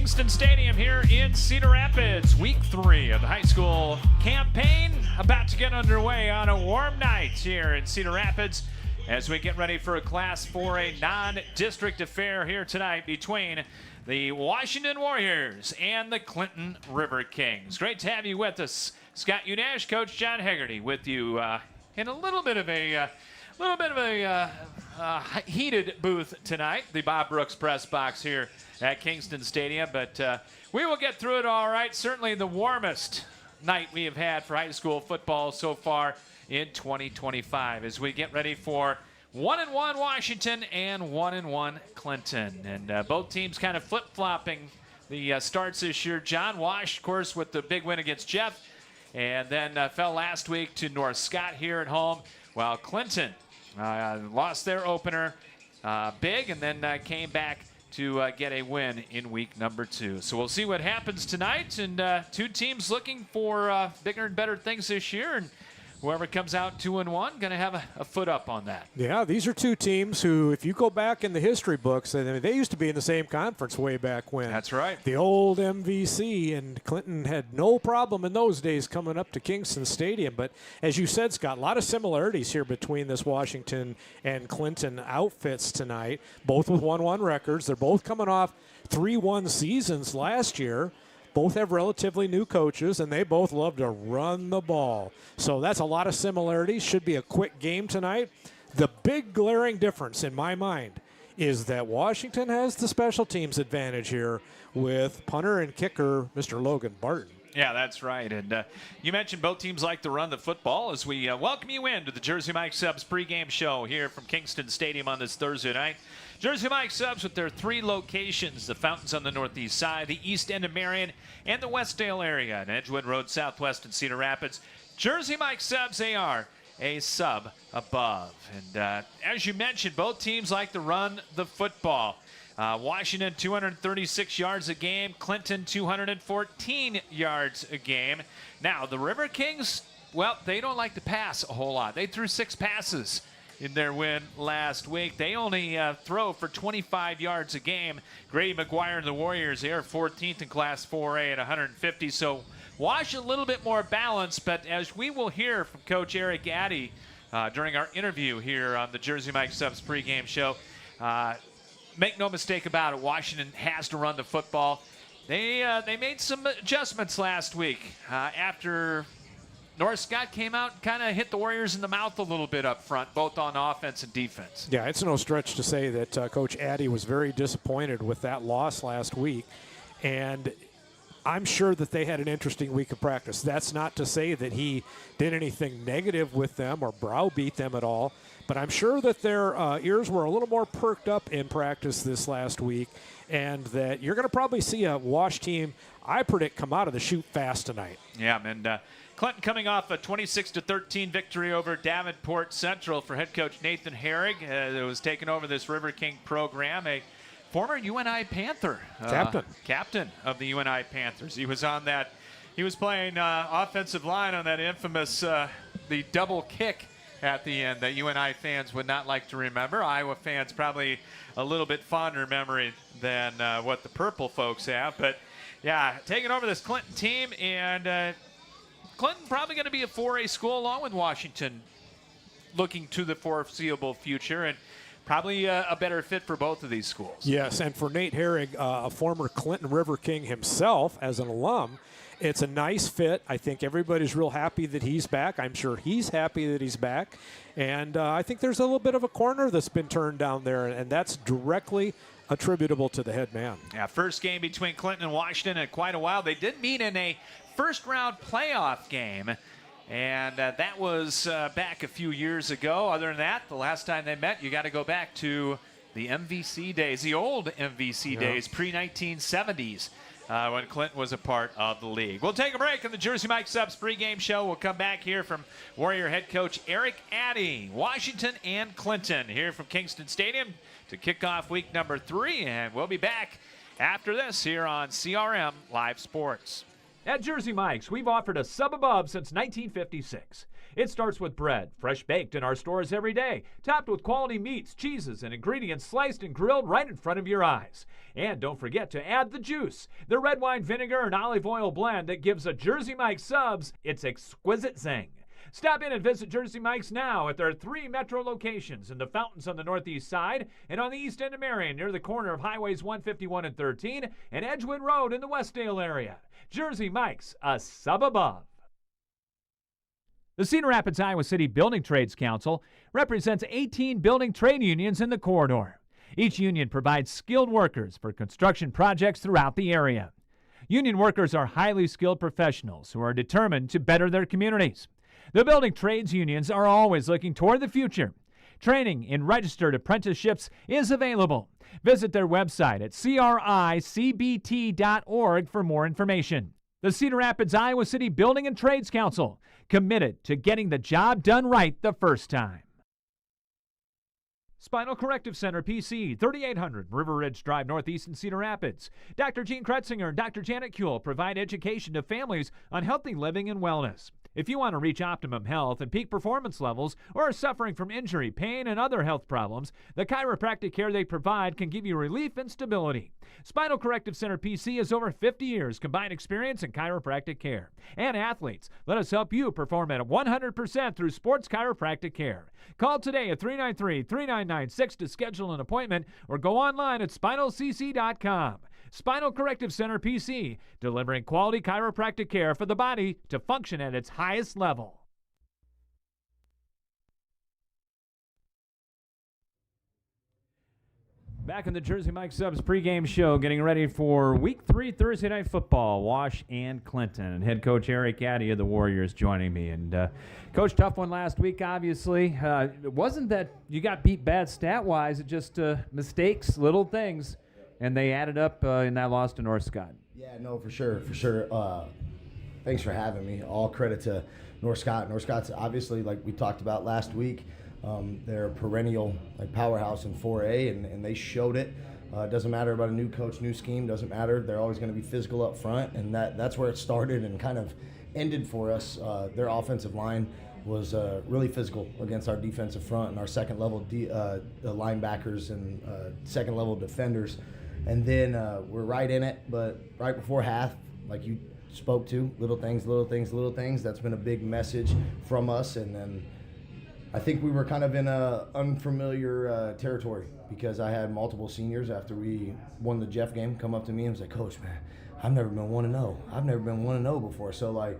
Kingston Stadium here in Cedar Rapids. Week 3 of the high school campaign about to get underway on a warm night here in Cedar Rapids as we get ready for a Class 4A non-district affair here tonight between the Washington Warriors and the Clinton River Kings. Great to have you with us. Scott Unash, Coach John Hegarty with you in a little bit of a heated booth tonight, the Bob Brooks press box here at Kingston Stadium, but we will get through it all right. Certainly the warmest night we have had for high school football so far in 2025 as we get ready for 1-1 Washington and 1-1 Clinton. And both teams kind of flip-flopping the starts this year. John Wash, of course, with the big win against Jeff, and then fell last week to North Scott here at home, while Clinton lost their opener big and then came back to get a win in week number 2. So we'll see what happens tonight. And two teams looking for bigger and better things this year. And whoever comes out 2-1 going to have a foot up on that. Yeah, these are two teams who, if you go back in the history books, they used to be in the same conference way back when. That's right. The old MVC, and Clinton had no problem in those days coming up to Kingston Stadium. But as you said, Scott, a lot of similarities here between this Washington and Clinton outfits tonight, both with 1-1 records. They're both coming off 3-1 seasons last year. Both have relatively new coaches, and they both love to run the ball. So that's a lot of similarities. Should be a quick game tonight. The big glaring difference in my mind is that Washington has the special teams advantage here with punter and kicker Mr. Logan Barton. Yeah, that's right. And you mentioned both teams like to run the football as we welcome you into the Jersey Mike Subs pregame show here from Kingston Stadium on this Thursday night. Jersey Mike Subs with their 3 locations, the Fountains on the northeast side, the east end of Marion, and the Westdale area, and Edgewood Road southwest in Cedar Rapids. Jersey Mike Subs, they are a sub above. And as you mentioned, both teams like to run the football. Washington 236 yards a game, Clinton 214 yards a game. Now, the River Kings, well, they don't like to pass a whole lot. They threw 6 passes in their win last week. They only throw for 25 yards a game. Grady McGuire and the Warriors, they are 14th in Class 4A at 150. So Wash a little bit more balanced, but as we will hear from Coach Eric Addy during our interview here on the Jersey Mike Subs pregame show, make no mistake about it, Washington has to run the football. They made some adjustments last week after North Scott came out and kind of hit the Warriors in the mouth a little bit up front, both on offense and defense. Yeah, it's no stretch to say that Coach Addy was very disappointed with that loss last week. And I'm sure that they had an interesting week of practice. That's not to say that he did anything negative with them or browbeat them at all. But I'm sure that their ears were a little more perked up in practice this last week, and that you're going to probably see a Wash team, I predict, come out of the chute fast tonight. Yeah, and Clinton coming off a 26-13 victory over Davenport Central for head coach Nathan Herrig, who was taking over this River King program, a former UNI Panther. Captain of the UNI Panthers. He was on that. He was playing offensive line on that infamous the double kick at the end that UNI fans would not like to remember. Iowa fans probably a little bit fonder memory than what the Purple folks have. But, yeah, taking over this Clinton team, and Clinton probably going to be a 4A school along with Washington looking to the foreseeable future, and probably a better fit for both of these schools. Yes, and for Nate Herrig, a former Clinton River King himself as an alum, it's a nice fit. I think everybody's real happy that he's back. I'm sure he's happy that he's back. And I think there's a little bit of a corner that's been turned down there, and that's directly attributable to the head man. Yeah, first game between Clinton and Washington in quite a while. They did meet in a first-round playoff game, and that was back a few years ago. Other than that, the last time they met, you got to go back to the MVC days, the old MVC days, pre-1970s. When Clinton was a part of the league. We'll take a break on the Jersey Mike Subs pregame show. We'll come back here from Warrior head coach Eric Addy, Washington and Clinton here from Kingston Stadium to kick off week number 3. And we'll be back after this here on CRM Live Sports. At Jersey Mike's, we've offered a sub above since 1956. It starts with bread, fresh baked in our stores every day, topped with quality meats, cheeses, and ingredients sliced and grilled right in front of your eyes. And don't forget to add the juice, the red wine vinegar and olive oil blend that gives a Jersey Mike's subs its exquisite zing. Stop in and visit Jersey Mike's now at their 3 metro locations in the Fountains on the northeast side and on the east end of Marion near the corner of Highways 151 and 13 and Edgewood Road in the Westdale area. Jersey Mike's, a sub above. The Cedar Rapids, Iowa City Building Trades Council represents 18 building trade unions in the corridor. Each union provides skilled workers for construction projects throughout the area. Union workers are highly skilled professionals who are determined to better their communities. The building trades unions are always looking toward the future. Training in registered apprenticeships is available. Visit their website at cricbt.org for more information. The Cedar Rapids, Iowa City Building and Trades Council, committed to getting the job done right the first time. Spinal Corrective Center, PC, 3800 River Ridge Drive, Northeast in Cedar Rapids. Dr. Gene Kretzinger and Dr. Janet Kuehl provide education to families on healthy living and wellness. If you want to reach optimum health and peak performance levels or are suffering from injury, pain, and other health problems, the chiropractic care they provide can give you relief and stability. Spinal Corrective Center PC has over 50 years combined experience in chiropractic care. And athletes, let us help you perform at 100% through sports chiropractic care. Call today at 393-3996 to schedule an appointment or go online at spinalcc.com. Spinal Corrective Center PC, delivering quality chiropractic care for the body to function at its highest level. Back in the Jersey Mike Subs pregame show, getting ready for Week 3 Thursday Night Football, Wash and Clinton. And head coach Eric Addy of the Warriors joining me. And Coach, tough one last week, obviously. It wasn't that you got beat bad stat-wise, it just mistakes, little things. And they added up in that loss to North Scott. Yeah, no, for sure. Thanks for having me. All credit to North Scott. North Scott's obviously, like we talked about last week, they're a perennial powerhouse in 4A, and they showed it. It doesn't matter about a new coach, new scheme, doesn't matter. They're always going to be physical up front, and that's where it started and kind of ended for us. Their offensive line was really physical against our defensive front and our second-level linebackers and second-level defenders. And then we're right in it, but right before half, like you spoke to, little things. That's been a big message from us. And then I think we were kind of in a unfamiliar territory because I had multiple seniors after we won the Jeff game come up to me and was like, Coach, man, I've never been 1-0. I've never been 1-0 before. So,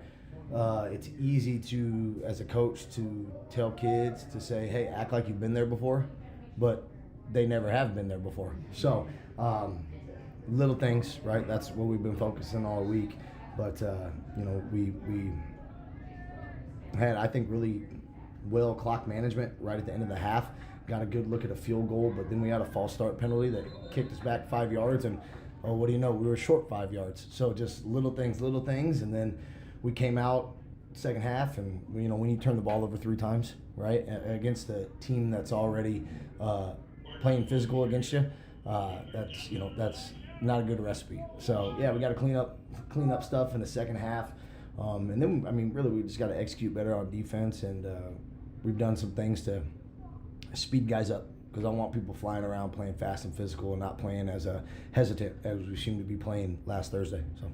it's easy to, as a coach, to tell kids to say, hey, act like you've been there before, but they never have been there before. So, little things, right? That's what we've been focusing all week. But, we had, I think, really well clock management right at the end of the half. Got a good look at a field goal, but then we had a false start penalty that kicked us back 5 yards. And, oh, what do you know? We were short 5 yards. So just little things. And then we came out second half, and, when you turn the ball over 3 times, right, against a team that's already playing physical against you, that's not a good recipe. So yeah, we got to clean up stuff in the second half, and then really we just got to execute better on defense, and we've done some things to speed guys up because I want people flying around playing fast and physical and not playing as hesitant as we seem to be playing last Thursday. So.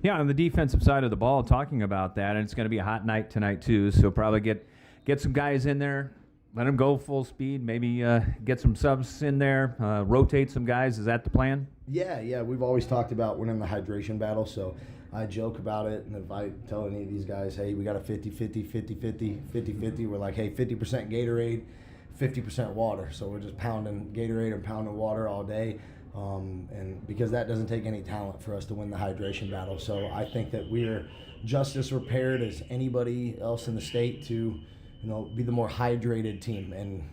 Yeah, on the defensive side of the ball, talking about that, and it's going to be a hot night tonight too. So probably get some guys in there. Let them go full speed, maybe get some subs in there, rotate some guys. Is that the plan? Yeah. We've always talked about winning the hydration battle, so I joke about it. And if I tell any of these guys, hey, we got a 50-50, we're like, hey, 50% Gatorade, 50% water. So we're just pounding Gatorade and pounding water all day. And because that doesn't take any talent for us to win the hydration battle. So I think that we're just as prepared as anybody else in the state to be the more hydrated team, and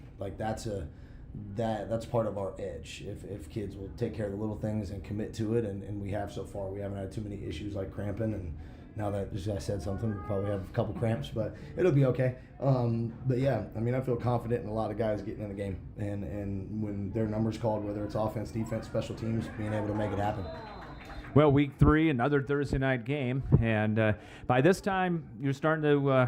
that's part of our edge. If kids will take care of the little things and commit to it, and we have so far. We haven't had too many issues like cramping, and now that I said something, we probably have a couple cramps, but it'll be okay. But yeah, I feel confident in a lot of guys getting in the game, and when their numbers called, whether it's offense, defense, special teams, being able to make it happen. Well, week 3, another Thursday night game, and by this time you're starting to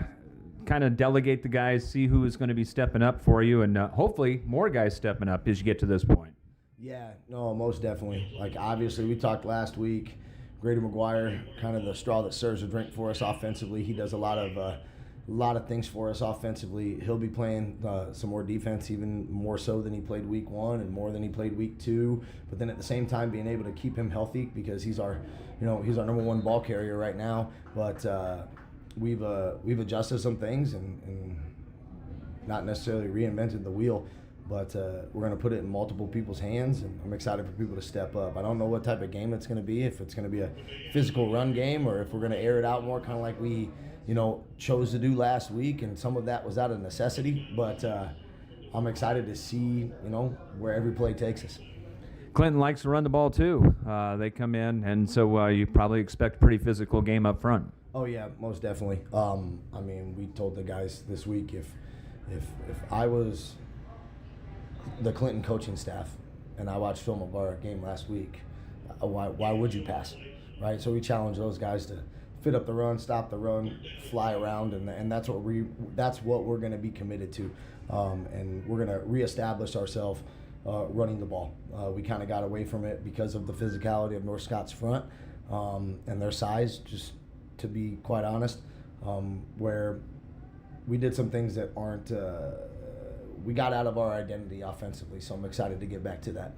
kind of delegate the guys, see who is going to be stepping up for you, and hopefully more guys stepping up as you get to this point. Yeah, no, most definitely. Like, obviously, we talked last week. Grady McGuire, kind of the straw that serves the drink for us offensively. He does a lot of things for us offensively. He'll be playing some more defense, even more so than he played week 1 and more than he played week 2. But then at the same time, being able to keep him healthy because he's our number 1 ball carrier right now. But we've adjusted some things and not necessarily reinvented the wheel. But we're going to put it in multiple people's hands, and I'm excited for people to step up. I don't know what type of game it's going to be, if it's going to be a physical run game or if we're going to air it out more, kind of like we chose to do last week, and some of that was out of necessity. But I'm excited to see, where every play takes us. Clinton likes to run the ball too. They come in, and so you probably expect a pretty physical game up front. Oh yeah, most definitely. I mean, we told the guys this week if I was the Clinton coaching staff and I watched Phil McGuire game last week, why would you pass, right? So we challenge those guys to fit up the run, stop the run, fly around, and that's what we're going to be committed to, and we're going to reestablish ourselves running the ball. We kind of got away from it because of the physicality of North Scott's front and their size, just to be quite honest, where we did some things that aren't we got out of our identity offensively, so I'm excited to get back to that.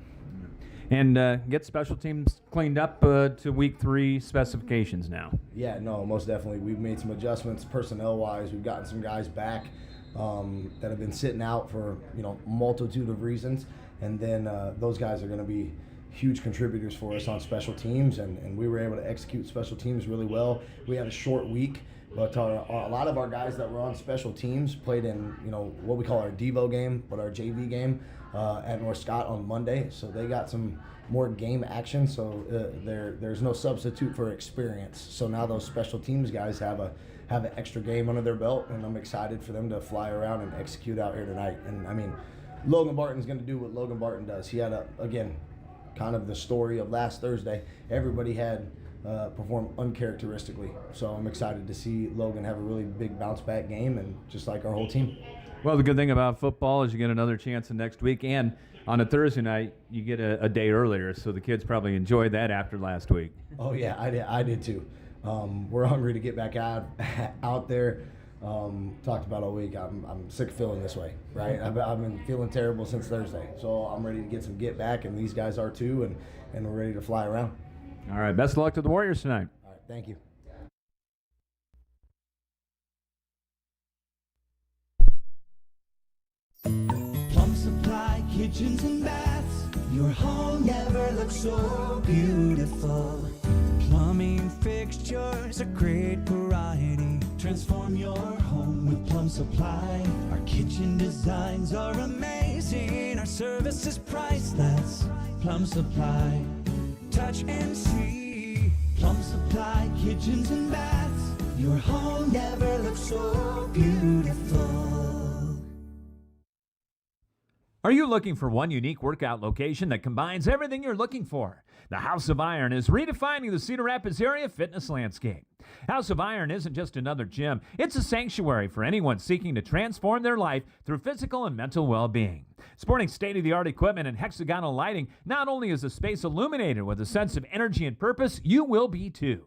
And get special teams cleaned up to week 3 specifications now. Yeah, no, most definitely. We've made some adjustments personnel-wise. We've gotten some guys back that have been sitting out for multitude of reasons, and then those guys are going to be huge contributors for us on special teams, and we were able to execute special teams really well. We had a short week, but a lot of our guys that were on special teams played in what we call our Devo game, but our JV game at North Scott on Monday. So they got some more game action. So there's no substitute for experience. So now those special teams guys have an extra game under their belt, and I'm excited for them to fly around and execute out here tonight. And I mean, Logan Barton's going to do what Logan Barton does. He had again, kind of the story of last Thursday. Everybody had perform uncharacteristically. So I'm excited to see Logan have a really big bounce back game, and just like our whole team. Well, the good thing about football is you get another chance the next week, and on a Thursday night you get a day earlier, so the kids probably enjoyed that after last week. Oh yeah, I did too. We're hungry to get back out there. Talked about all week. I'm sick of feeling this way, right? I've been feeling terrible since Thursday, so I'm ready to get some get back, and these guys are too, and we're ready to fly around. All right, best of luck to the Warriors tonight. All right, thank you. Plum Supply kitchens and baths. Your home never looks so beautiful. Plumbing fixtures, a great variety. Transform your home with Plum Supply. Our kitchen designs are amazing. Our service is priceless. Plum Supply. Touch and see. Plum Supply kitchens and baths. Your home never looks so beautiful. Are you looking for one unique workout location that combines everything you're looking for? The House of Iron is redefining the Cedar Rapids area fitness landscape. House of Iron isn't just another gym, it's a sanctuary for anyone seeking to transform their life through physical and mental well-being. Sporting state-of-the-art equipment and hexagonal lighting, not only is the space illuminated with a sense of energy and purpose, you will be too.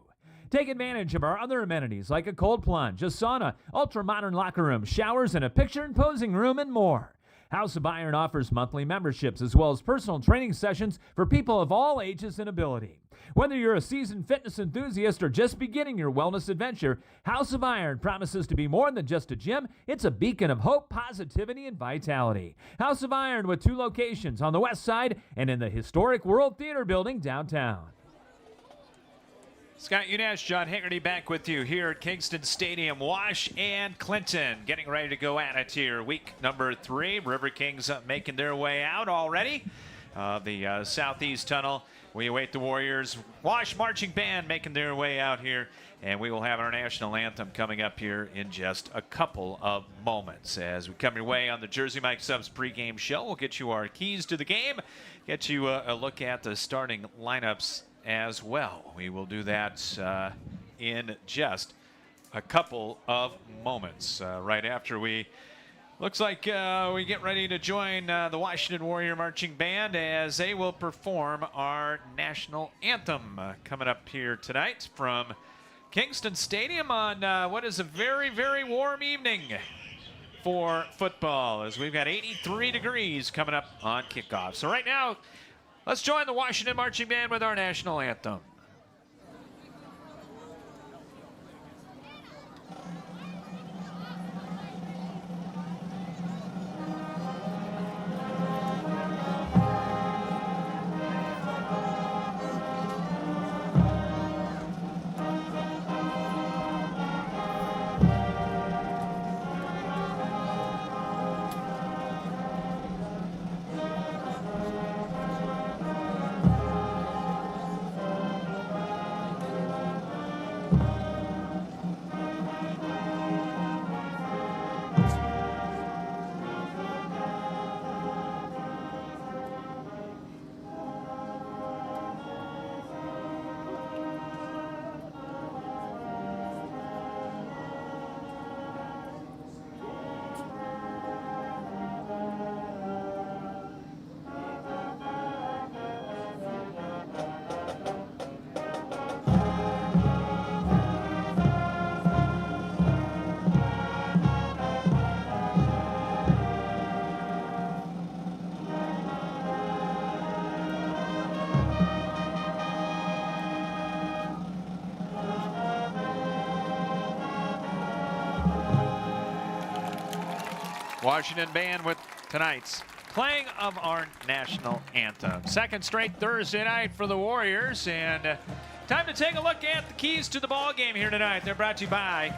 Take advantage of our other amenities like a cold plunge, a sauna, ultra-modern locker room, showers, and a picture and posing room, and more. House of Iron offers monthly memberships as well as personal training sessions for people of all ages and ability. Whether you're a seasoned fitness enthusiast or just beginning your wellness adventure, House of Iron promises to be more than just a gym. It's a beacon of hope, positivity, and vitality. House of Iron with 2 locations on the west side and in the historic World Theater Building downtown. Scott Unash, John Haggerty back with you here at Kingston Stadium. Wash and Clinton getting ready to go at it here. Week number 3. River Kings making their way out already. The Southeast Tunnel. We await the Warriors. Wash Marching Band making their way out here. And we will have our national anthem coming up here in just a couple of moments. As we come your way on the Jersey Mike Subs pregame show, we'll get you our keys to the game, get you a look at the starting lineups as well. We will do that in just a couple of moments right after we looks like we get ready to join the Washington Warrior Marching Band as they will perform our national anthem coming up here tonight from Kingston Stadium on what is a very, very warm evening for football, as we've got 83 degrees coming up on kickoff. So right now, let's join the Washington Marching Band with our national anthem. Washington Band with tonight's playing of our national anthem. Second straight Thursday night for the Warriors, and time to take a look at the keys to the ball game here tonight. They're brought to you by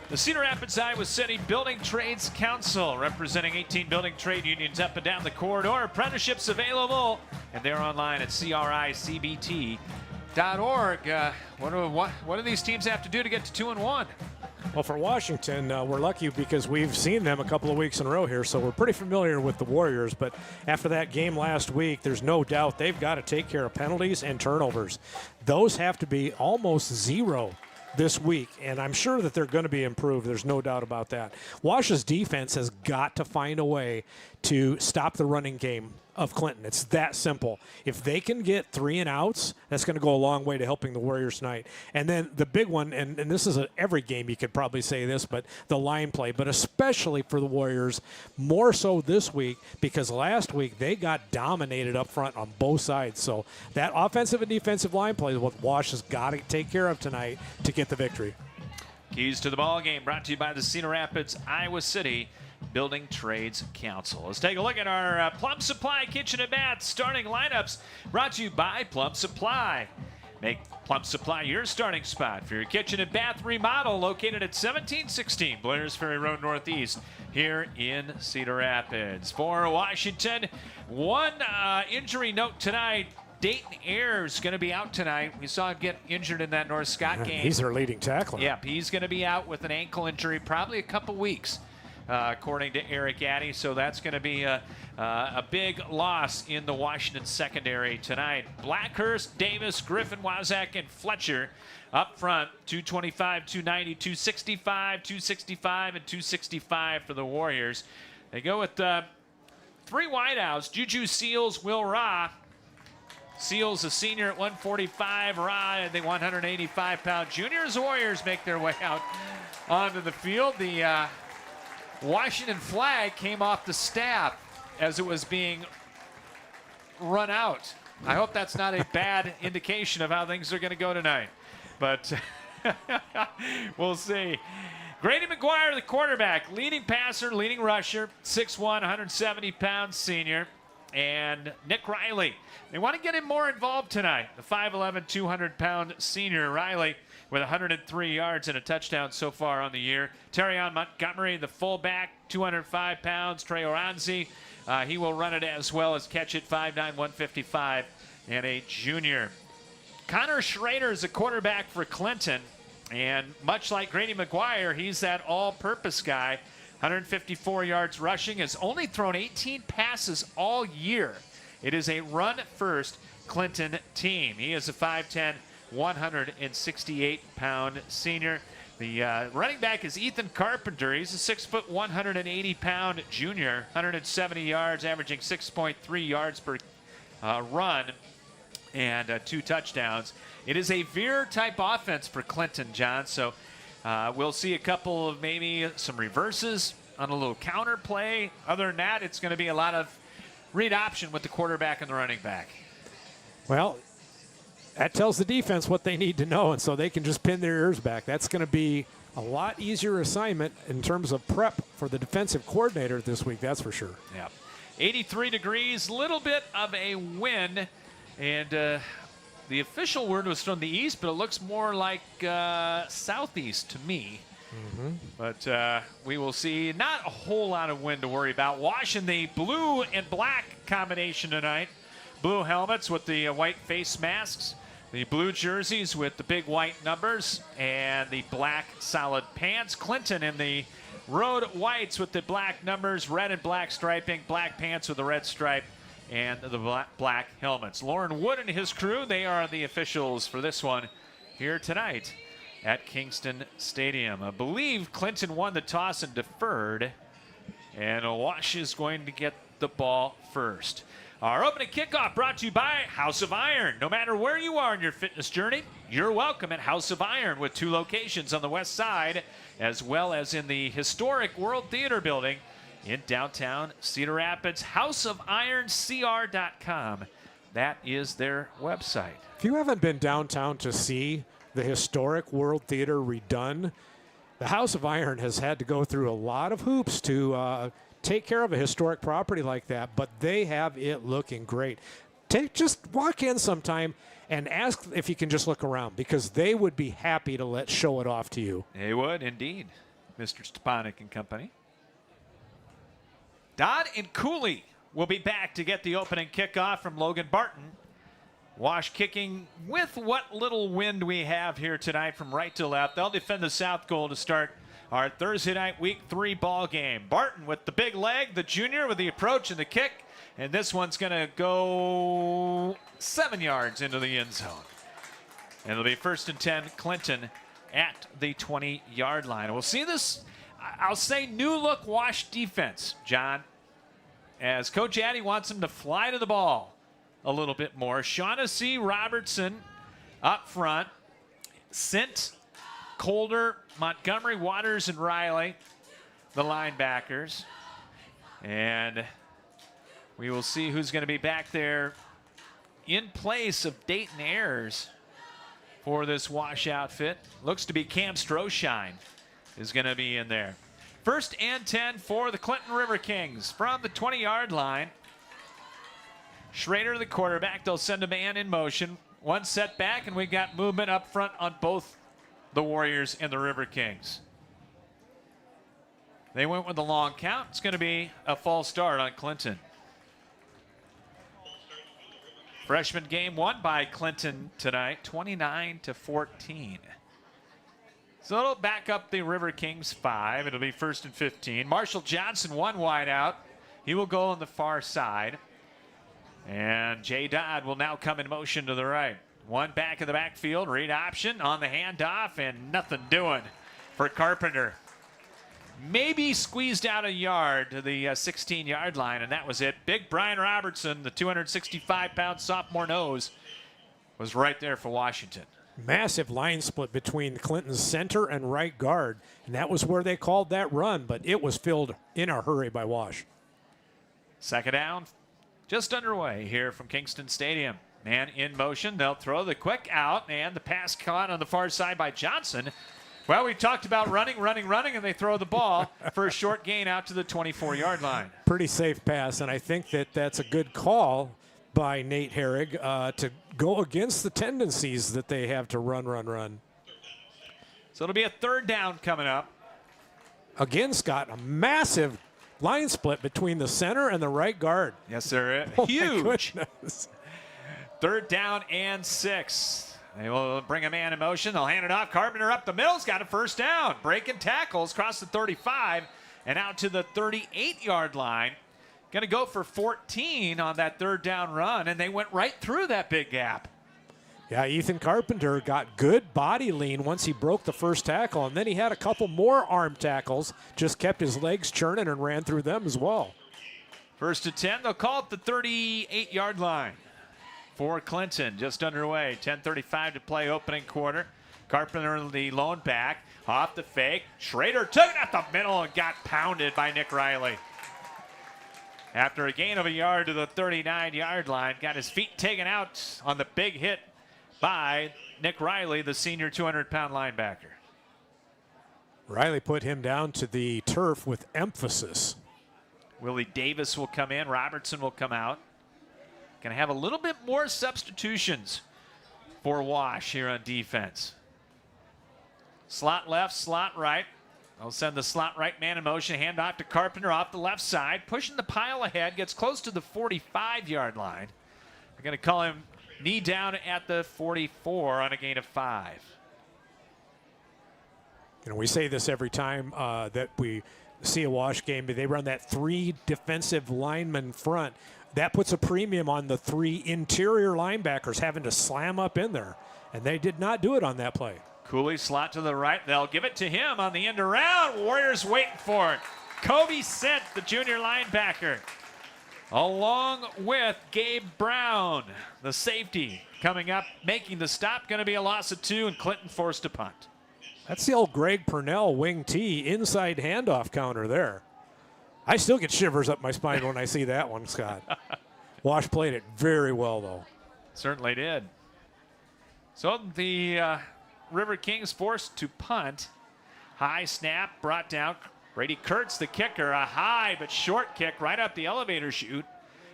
the Cedar Rapids, Iowa City Building Trades Council, representing 18 building trade unions up and down the corridor. Apprenticeships available, and they're online at cricbt.org. What do these teams have to do to get to 2-1? Well, for Washington, we're lucky because we've seen them a couple of weeks in a row here, so we're pretty familiar with the Warriors. But after that game last week, there's no doubt they've got to take care of penalties and turnovers. Those have to be almost zero this week, and I'm sure that they're going to be improved. There's no doubt about that. Wash's defense has got to find a way to stop the running game of Clinton. It's that simple. If they can get 3 and outs, that's going to go a long way to helping the Warriors tonight. And then the big one, and this is every game you could probably say this, but the line play, but especially for the Warriors, more so this week because last week they got dominated up front on both sides. So that offensive and defensive line play is what Wash has got to take care of tonight to get the victory. Keys to the ball game brought to you by the Cedar Rapids, Iowa City Building Trades Council. Let's take a look at our Plum Supply Kitchen and Bath starting lineups brought to you by Plum Supply. Make Plum Supply your starting spot for your kitchen and bath remodel, located at 1716 Blair's Ferry Road Northeast here in Cedar Rapids. For Washington, one injury note tonight. Dayton Ayers going to be out tonight. We saw him get injured in that North Scott game. He's their leading tackler. Yep, he's going to be out with an ankle injury, probably a couple weeks, according to Eric Addy. So that's going to be a big loss in the Washington secondary tonight. Blackhurst, Davis, Griffin, Wazak, and Fletcher up front. 225, 290, 265, 265, and 265 for the Warriors. They go with 3 wideouts: Juju Seals, Will Raw. Seals, a senior at 145. Raw, the 185-pound juniors. The Warriors make their way out onto the field. The Washington flag came off the staff as it was being run out. I hope that's not a bad indication of how things are going to go tonight, but we'll see. Grady McGuire, the quarterback, leading passer, leading rusher, 6'1", 170-pound senior. And Nick Riley. They want to get him more involved tonight. The 5'11", 200-pound senior Riley with 103 yards and a touchdown so far on the year. Terrion Montgomery, the fullback, 205 pounds. Trey Oranzi, he will run it as well as catch it, 5'9", 155, and a junior. Connor Schrader is a quarterback for Clinton. And much like Grady McGuire, he's that all-purpose guy. 154 yards rushing, has only thrown 18 passes all year. It is a run-first Clinton team. He is a 5'10", 168-pound senior. The running back is Ethan Carpenter. He's a 6 foot, 180-pound junior, 170 yards, averaging 6.3 yards per run, and 2 touchdowns. It is a veer-type offense for Clinton, John, so we'll see a couple of maybe some reverses on a little counter play. Other than that, it's going to be a lot of read option with the quarterback and the running back. Well, that tells the defense what they need to know, and so they can just pin their ears back. That's going to be a lot easier assignment in terms of prep for the defensive coordinator this week, that's for sure. Yeah. 83 degrees, little bit of a wind, and the official word was from the east, but it looks more like southeast to me. But we will see. Not a whole lot of wind to worry about. Washing the blue and black combination tonight. Blue helmets with the white face masks. The blue jerseys with the big white numbers. And the black solid pants. Clinton in the road whites with the black numbers, red and black striping, black pants with the red stripe, and the black helmets. Lauren Wood and his crew, they are the officials for this one here tonight at Kingston Stadium. I believe Clinton won the toss and deferred, and Wash is going to get the ball first. Our opening kickoff brought to you by House of Iron. No matter where you are in your fitness journey, you're welcome at House of Iron with 2 locations on the west side, as well as in the historic World Theater building in downtown Cedar Rapids. HouseOfIronCR.com. That is their website. If you haven't been downtown to see the historic World Theater redone, the House of Iron has had to go through a lot of hoops to take care of a historic property like that, but they have it looking great. Just walk in sometime and ask if you can just look around, because they would be happy to show it off to you. They would indeed, Mr. Stepanek and company. Dodd and Cooley will be back to get the opening kickoff from Logan Barton. Wash kicking with what little wind we have here tonight from right to left. They'll defend the south goal to start our Thursday night Week 3 ball game. Barton with the big leg, the junior with the approach and the kick. And this one's going to go 7 yards into the end zone. And it'll be 1st and 10, Clinton at the 20-yard line. We'll see this, I'll say, new look Wash defense, John, as Coach Addy wants him to fly to the ball a little bit more. Shaughnessy, Robertson up front. Sint, Colder, Montgomery, Waters, and Riley, the linebackers. And we will see who's going to be back there in place of Dayton Ayers for this Wash outfit. Looks to be Cam Stroshine is going to be in there. 1st and 10 for the Clinton River Kings from the 20-yard line. Schrader, the quarterback. They'll send a man in motion. One set back, and we've got movement up front on both the Warriors and the River Kings. They went with the long count. It's going to be a false start on Clinton. Freshman game won by Clinton tonight, 29-14. So it'll back up the River Kings 5. It'll be 1st and 15. Marshall Johnson, one wide out. He will go on the far side. And Jay Dodd will now come in motion to the right. One back in the backfield, read option on the handoff, and nothing doing for Carpenter. Maybe squeezed out a yard to the 16-yard line, and that was it. Big Brian Robertson, the 265-pound sophomore nose, was right there for Washington. Massive line split between Clinton's center and right guard, and that was where they called that run, but it was filled in a hurry by Wash. 2nd down, just underway here from Kingston Stadium. Man in motion. They'll throw the quick out, and the pass caught on the far side by Johnson. Well, we talked about running, and they throw the ball for a short gain out to the 24-yard line. Pretty safe pass, and I think that that's a good call by Nate Herrig to go against the tendencies that they have to run. So it'll be a 3rd down coming up. Again, Scott, a massive line split between the center and the right guard. Yes, sir. Oh, huge. 3rd down and 6. They will bring a man in motion. They'll hand it off. Carpenter up the middle's got a 1st down. Breaking tackles across the 35 and out to the 38-yard line. going to go for 14 on that third down run, and they went right through that big gap. Yeah, Ethan Carpenter got good body lean once he broke the first tackle, and then he had a couple more arm tackles, just kept his legs churning and ran through them as well. First and 10, they'll call it the 38-yard line for Clinton. Just underway, 10:35 to play opening quarter. Carpenter the lone back, off the fake. Schrader took it up the middle and got pounded by Nick Riley. After a gain of a yard to the 39-yard line, got his feet taken out on the big hit by Nick Riley, the senior 200-pound linebacker. Riley put him down to the turf with emphasis. Willie Davis will come in. Robertson will come out. Going to have a little bit more substitutions for Wash here on defense. Slot left, slot right. They'll send the slot right man in motion. Hand off to Carpenter off the left side. Pushing the pile ahead. Gets close to the 45-yard line. They're going to call him knee down at the 44 on a gain of 5. You know, we say this every time that we see a Wash game. They run that 3 defensive lineman front. That puts a premium on the 3 interior linebackers having to slam up in there. And they did not do it on that play. Cooley slot to the right. They'll give it to him on the end around. Warriors waiting for it. Kobe Sent, the junior linebacker, along with Gabe Brown, the safety, coming up, making the stop. Going to be a loss of 2, and Clinton forced to punt. That's the old Greg Purnell wing T inside handoff counter there. I still get shivers up my spine when I see that one, Scott. Wash played it very well, though. Certainly did. So the River Kings forced to punt. High snap brought down. Brady Kurtz, the kicker, a high but short kick right up the elevator chute.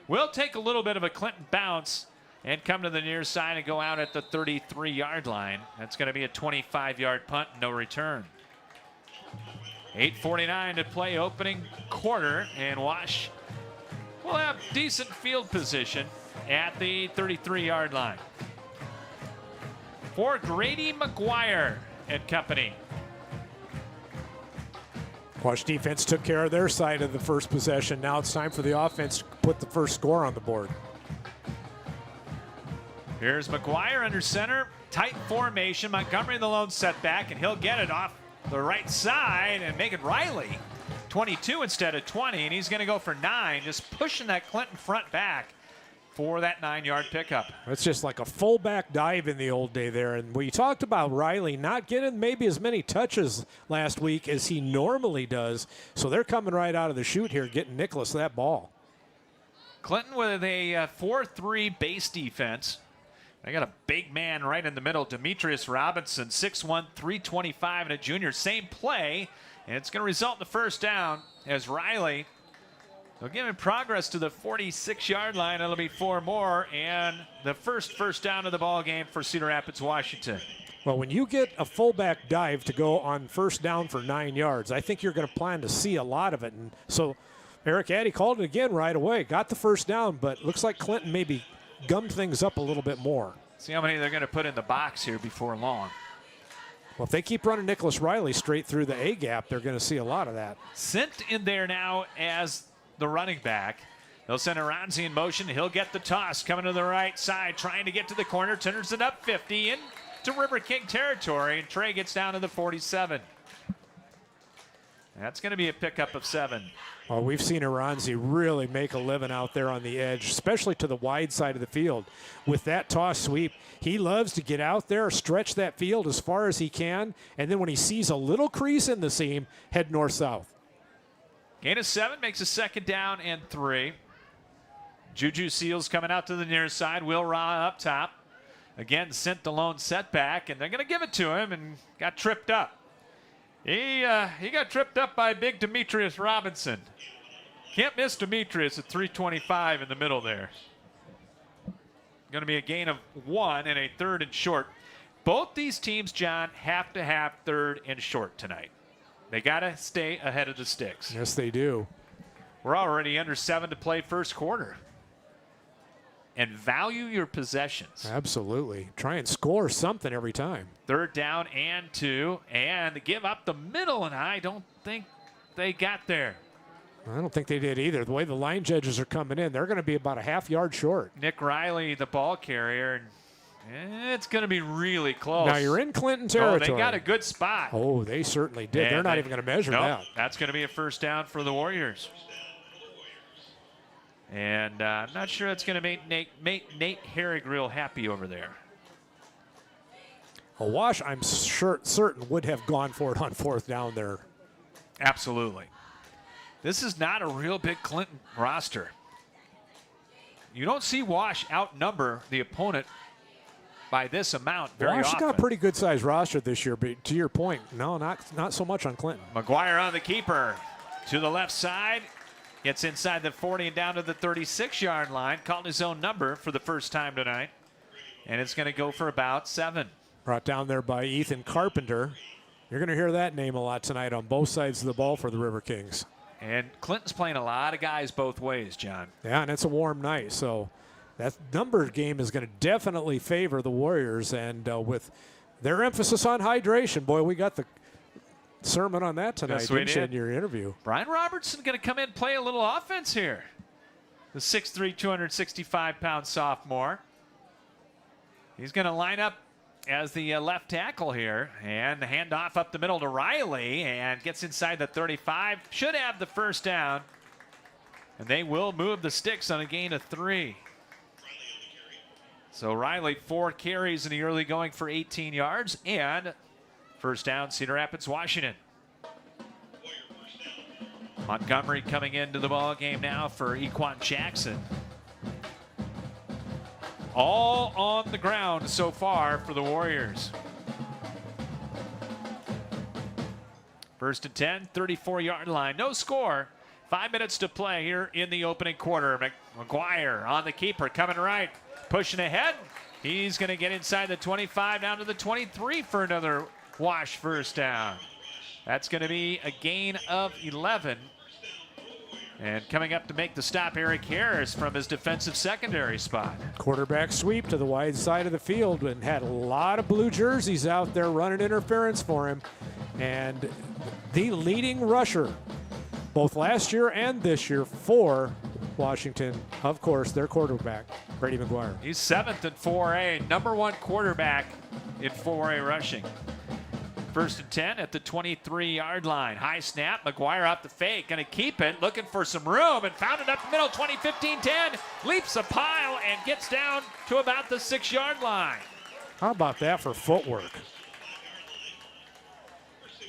Will take a little bit of a Clinton bounce and come to the near side and go out at the 33-yard line. That's going to be a 25-yard punt, no return. 8:49 to play opening quarter, and Wash will have decent field position at the 33-yard line. For Grady McGuire and company. Wash defense took care of their side of the first possession. Now it's time for the offense to put the first score on the board. Here's McGuire under center. Tight formation. Montgomery the lone setback, and he'll get it off the right side and make it Riley 22 instead of 20, and he's going to go for 9, just pushing that Clinton front back for that 9-yard pickup. It's just like a fullback dive in the old day there. And we talked about Riley not getting maybe as many touches last week as he normally does. So they're coming right out of the chute here, getting Nicholas that ball. Clinton with a 4-3 base defense. They got a big man right in the middle, Demetrius Robinson, 6'1", 325, and a junior. Same play, and it's going to result in the first down as Riley will give him progress to the 46-yard line. It'll be 4 more, and the first down of the ball game for Cedar Rapids, Washington. Well, when you get a fullback dive to go on first down for 9 yards, I think you're going to plan to see a lot of it. And so Eric Addy called it again right away, got the first down, but looks like Clinton maybe gummed things up a little bit more. See how many they're going to put in the box here before long. Well, if they keep running Nicholas Riley straight through the A gap, they're going to see a lot of that. Sent in there now as the running back. They'll send Aranzi in motion. He'll get the toss coming to the right side, trying to get to the corner, turns it up 50 into River King territory, and Trey gets down to the 47. That's going to be a pickup of 7. Well, we've seen Aranzi really make a living out there on the edge, especially to the wide side of the field. With that toss sweep, he loves to get out there, stretch that field as far as he can, and then when he sees a little crease in the seam, head north-south. Gain of 7 makes a second down and 3. Juju Seals coming out to the near side. Will Ra up top. Again, sent the lone setback, and they're going to give it to him and got tripped up. He got tripped up by big Demetrius Robinson. Can't miss Demetrius at 325 in the middle there. Going to be a gain of 1 and a 3rd and short. Both these teams, John, have to have 3rd and short tonight. They got to stay ahead of the sticks. Yes, they do. We're already under 7 to play first quarter. And value your possessions. Absolutely. Try and score something every time. 3rd down and 2, and give up the middle, and I don't think they got there. I don't think they did either. The way the line judges are coming in, they're going to be about a half-yard short. Nick Riley, the ball carrier, and it's going to be really close. Now you're in Clinton Oh, territory. they got a good spot. Oh, they certainly did. They're not even going to measure that. That's going to be a first down for the Warriors. And I'm not sure that's going to make Nate Herrig real happy over there. A Wash, I'm certain, would have gone for it on 4th down there. Absolutely. This is not a real big Clinton roster. You don't see Wash outnumber the opponent by this amount very Wash often. got a pretty good-sized roster this year, but to your point, no, not so much on Clinton. McGuire on the keeper. To the left side. Gets inside the 40 and down to the 36-yard line. Called his own number for the first time tonight. And it's going to go for about 7. Brought down there by Ethan Carpenter. You're going to hear that name a lot tonight on both sides of the ball for the River Kings. And Clinton's playing a lot of guys both ways, John. Yeah, and it's a warm night, so that number game is going to definitely favor the Warriors. And with their emphasis on hydration, boy, we got the sermon on that tonight, Yes, we didn't you, did. in your interview? Brian Robertson going to come in and play a little offense here. The 6'3", 265-pound sophomore. He's going to line up as the left tackle here, and the handoff up the middle to Riley, and gets inside the 35. Should have the first down, and they will move the sticks on a gain of 3. So Riley, 4 carries in the early going for 18 yards, and first down, Cedar Rapids, Washington. Montgomery coming into the ball game now for Equan Jackson. All on the ground so far for the Warriors. First and 10, 34-yard line. No score. 5 minutes to play here in the opening quarter. McGuire on the keeper, coming right, pushing ahead. He's going to get inside the 25, down to the 23 for another Wash first down. That's going to be a gain of 11. And coming up to make the stop, Eric Harris from his defensive secondary spot. Quarterback sweep to the wide side of the field and had a lot of blue jerseys out there running interference for him. And the leading rusher, both last year and this year for Washington, of course, their quarterback, Brady McGuire. He's 7th in 4A, number 1 quarterback in 4A rushing. First and 10 at the 23-yard line. High snap, McGuire out the fake, going to keep it, looking for some room, and found it up the middle, 20, 15, 10. Leaps a pile and gets down to about the 6-yard line. How about that for footwork?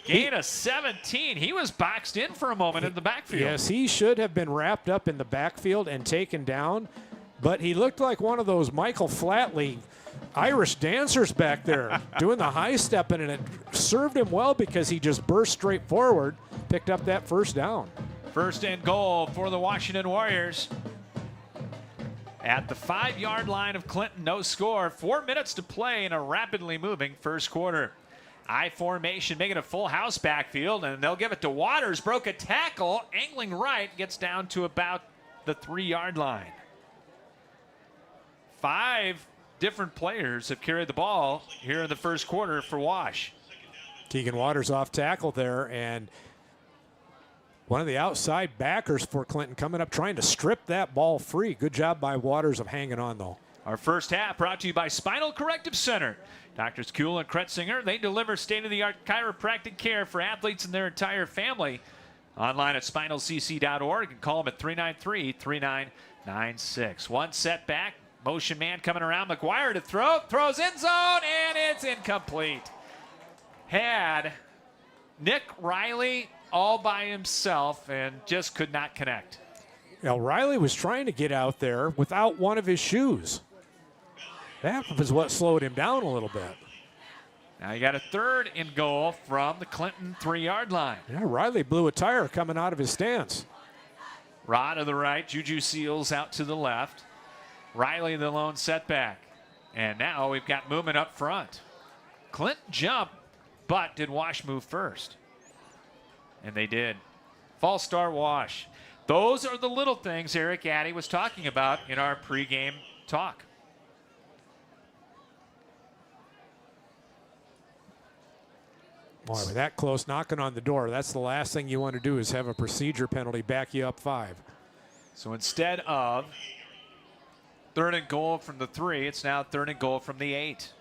Gain of 17. He was boxed in for a moment in the backfield. Yes, he should have been wrapped up in the backfield and taken down, but he looked like one of those Michael Flatley Irish dancers back there doing the high stepping, and it served him well because he just burst straight forward, picked up that first down. First and goal for the Washington Warriors. At the 5-yard line of Clinton, no score. 4 minutes to play in a rapidly moving first quarter. I formation, making a full house backfield, and they'll give it to Waters. Broke a tackle, angling right, gets down to about the 3-yard line. 5 different players have carried the ball here in the first quarter for Wash. Keegan Waters off tackle there, and one of the outside backers for Clinton coming up trying to strip that ball free. Good job by Waters of hanging on, though. Our first half brought to you by Spinal Corrective Center. Doctors Kuhl and Kretzinger, they deliver state-of-the-art chiropractic care for athletes and their entire family. Online at spinalcc.org and call them at 393-3996. One setback, motion man coming around, McGuire to throw, throws end zone, and it's incomplete. Had Nick Riley all by himself and just could not connect. Now, Riley was trying to get out there without one of his shoes. That was what slowed him down a little bit. Now you got a 3rd and goal from the Clinton 3-yard line. Yeah, Riley blew a tire coming out of his stance. Rod to the right, Juju Seals out to the left. Riley the lone setback. And now we've got movement up front. Clinton jumped, but did Wash move first? And they did. False start Wash. Those are the little things Eric Addy was talking about in our pregame talk. Boy, with that close, knocking on the door, that's the last thing you want to do is have a procedure penalty back you up 5. So instead of 3rd and goal from the 3, it's now 3rd and goal from the 8.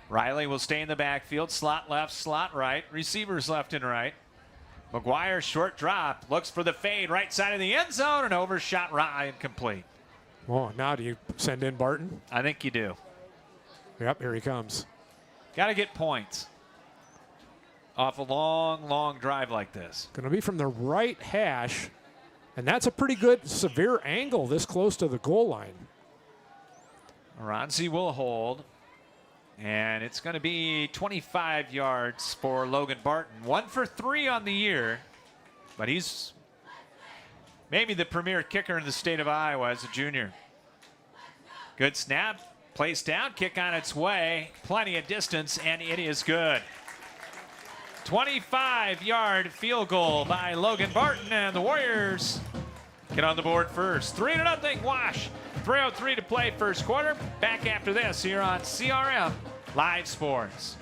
Riley will stay in the backfield, slot left, slot right, receivers left and right. McGuire, short drop, looks for the fade, right side of the end zone, and overshot Ryan, complete. Oh, now do you send in Barton? I think you do. Yep, here he comes. Got to get points off a long, long drive like this. Going to be from the right hash, and that's a pretty good severe angle this close to the goal line. Aronzi will hold, and it's going to be 25 yards for Logan Barton. 1 for 3 on the year, but he's maybe the premier kicker in the state of Iowa as a junior. Good snap, placed down, kick on its way, plenty of distance, and it is good. 25-yard field goal by Logan Barton, and the Warriors get on the board first. 3-0 Wash. 3:03 to play first quarter. Back after this here on CRM Live Sports.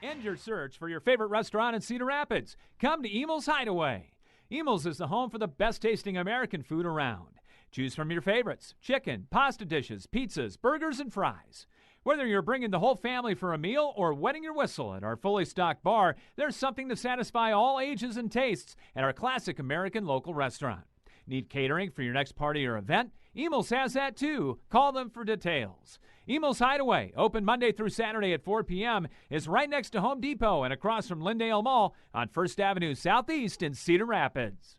End your search for your favorite restaurant in Cedar Rapids. Come to Emil's Hideaway. Emil's is the home for the best tasting American food around. Choose from your favorites: chicken, pasta dishes, pizzas, burgers, and fries. Whether you're bringing the whole family for a meal or wetting your whistle at our fully stocked bar, there's something to satisfy all ages and tastes at our classic American local restaurant. Need catering for your next party or event? Emil's has that too. Call them for details. Emil's Hideaway, open Monday through Saturday at 4 p.m., is right next to Home Depot and across from Lindale Mall on 1st Avenue Southeast in Cedar Rapids.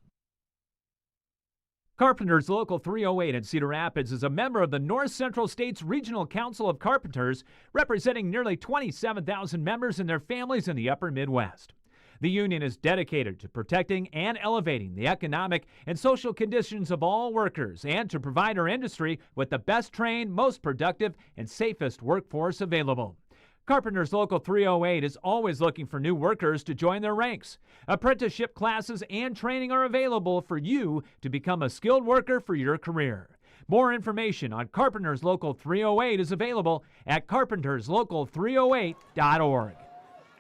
Carpenters Local 308 in Cedar Rapids is a member of the North Central States Regional Council of Carpenters, representing nearly 27,000 members and their families in the upper Midwest. The union is dedicated to protecting and elevating the economic and social conditions of all workers and to provide our industry with the best trained, most productive, and safest workforce available. Carpenters Local 308 is always looking for new workers to join their ranks. Apprenticeship classes and training are available for you to become a skilled worker for your career. More information on Carpenters Local 308 is available at carpenterslocal308.org.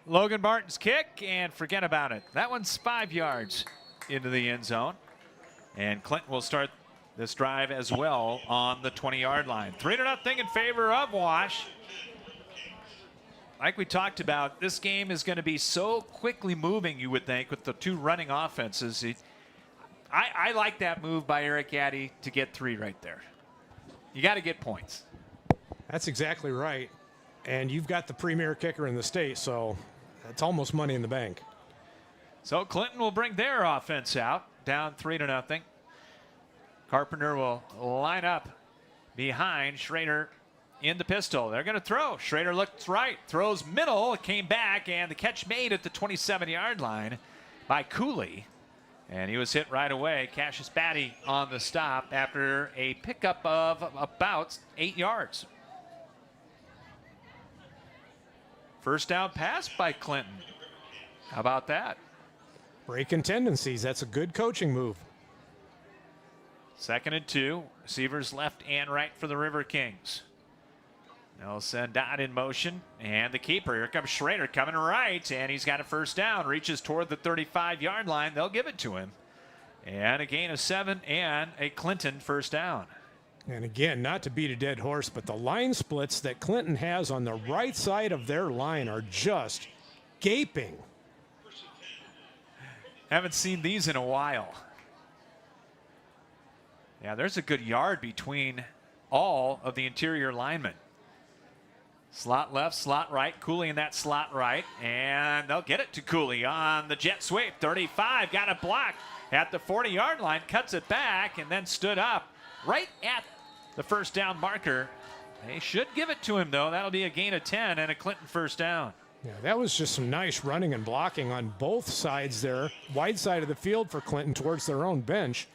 Logan Barton's kick, and forget about it. That one's 5 yards into the end zone. And Clinton will start this drive as well on the 20-yard line. 3-0 in favor of Wash. Like we talked about, this game is going to be so quickly moving, you would think, with the two running offenses. I like that move by Eric Addy to get 3 right there. You got to get points. That's exactly right. And you've got the premier kicker in the state, so that's almost money in the bank. So Clinton will bring their offense out, down 3-0. Carpenter will line up behind Schrader in the pistol. They're going to throw. Schrader looks right, throws middle, came back, and the catch made at the 27-yard line by Cooley. And he was hit right away. Cassius Batty on the stop after a pickup of about 8 yards. First down pass by Clinton. How about that? Breaking tendencies. That's a good coaching move. 2nd and 2. Receivers left and right for the River Kings. They'll send Dodd in motion, and the keeper. Here comes Schrader coming right, and he's got a first down. Reaches toward the 35-yard line. They'll give it to him. And a gain of 7 and a Clinton first down. And again, not to beat a dead horse, but the line splits that Clinton has on the right side of their line are just gaping. Haven't seen these in a while. Yeah, there's a good yard between all of the interior linemen. Slot left, slot right. Cooley in that slot right. And they'll get it to Cooley on the jet sweep. 35, got a block at the 40-yard line. Cuts it back and then stood up right at the first down marker. They should give it to him, though. That'll be a gain of 10 and a Clinton first down. Yeah, that was just some nice running and blocking on both sides there. Wide side of the field for Clinton towards their own bench.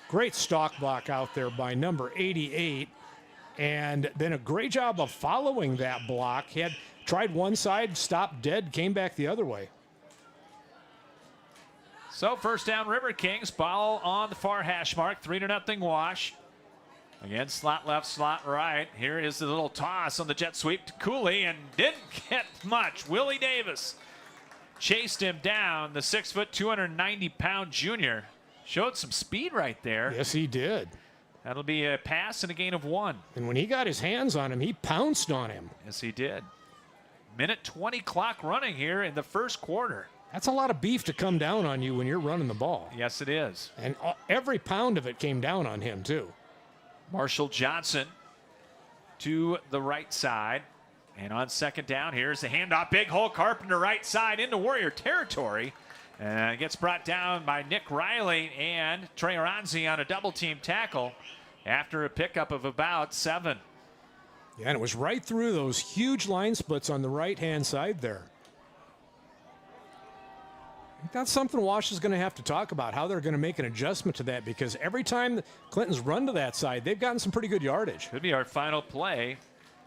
Great stalk block out there by number 88. And then a great job of following that block. He had tried one side, stopped dead, came back the other way. So first down, River Kings. Ball on the far hash mark. 3-0 Wash. Again, slot left, slot right. Here is the little toss on the jet sweep to Cooley, and didn't get much. Willie Davis chased him down. The 6', 290-pound junior showed some speed right there. Yes, he did. That'll be a pass and a gain of 1. And when he got his hands on him, he pounced on him. Yes, he did. Minute 20 clock running here in the first quarter. That's a lot of beef to come down on you when you're running the ball. Yes, it is. And every pound of it came down on him, too. Marshall Johnson to the right side. And on second down, here's the handoff. Big hole, Carpenter right side into Warrior territory. And gets brought down by Nick Riley and Trey Aronzi on a double team tackle after a pickup of about 7. Yeah, and it was right through those huge line splits on the right-hand side there. I think that's something Wash is going to have to talk about, how they're going to make an adjustment to that, because every time Clinton's run to that side, they've gotten some pretty good yardage. Could be our final play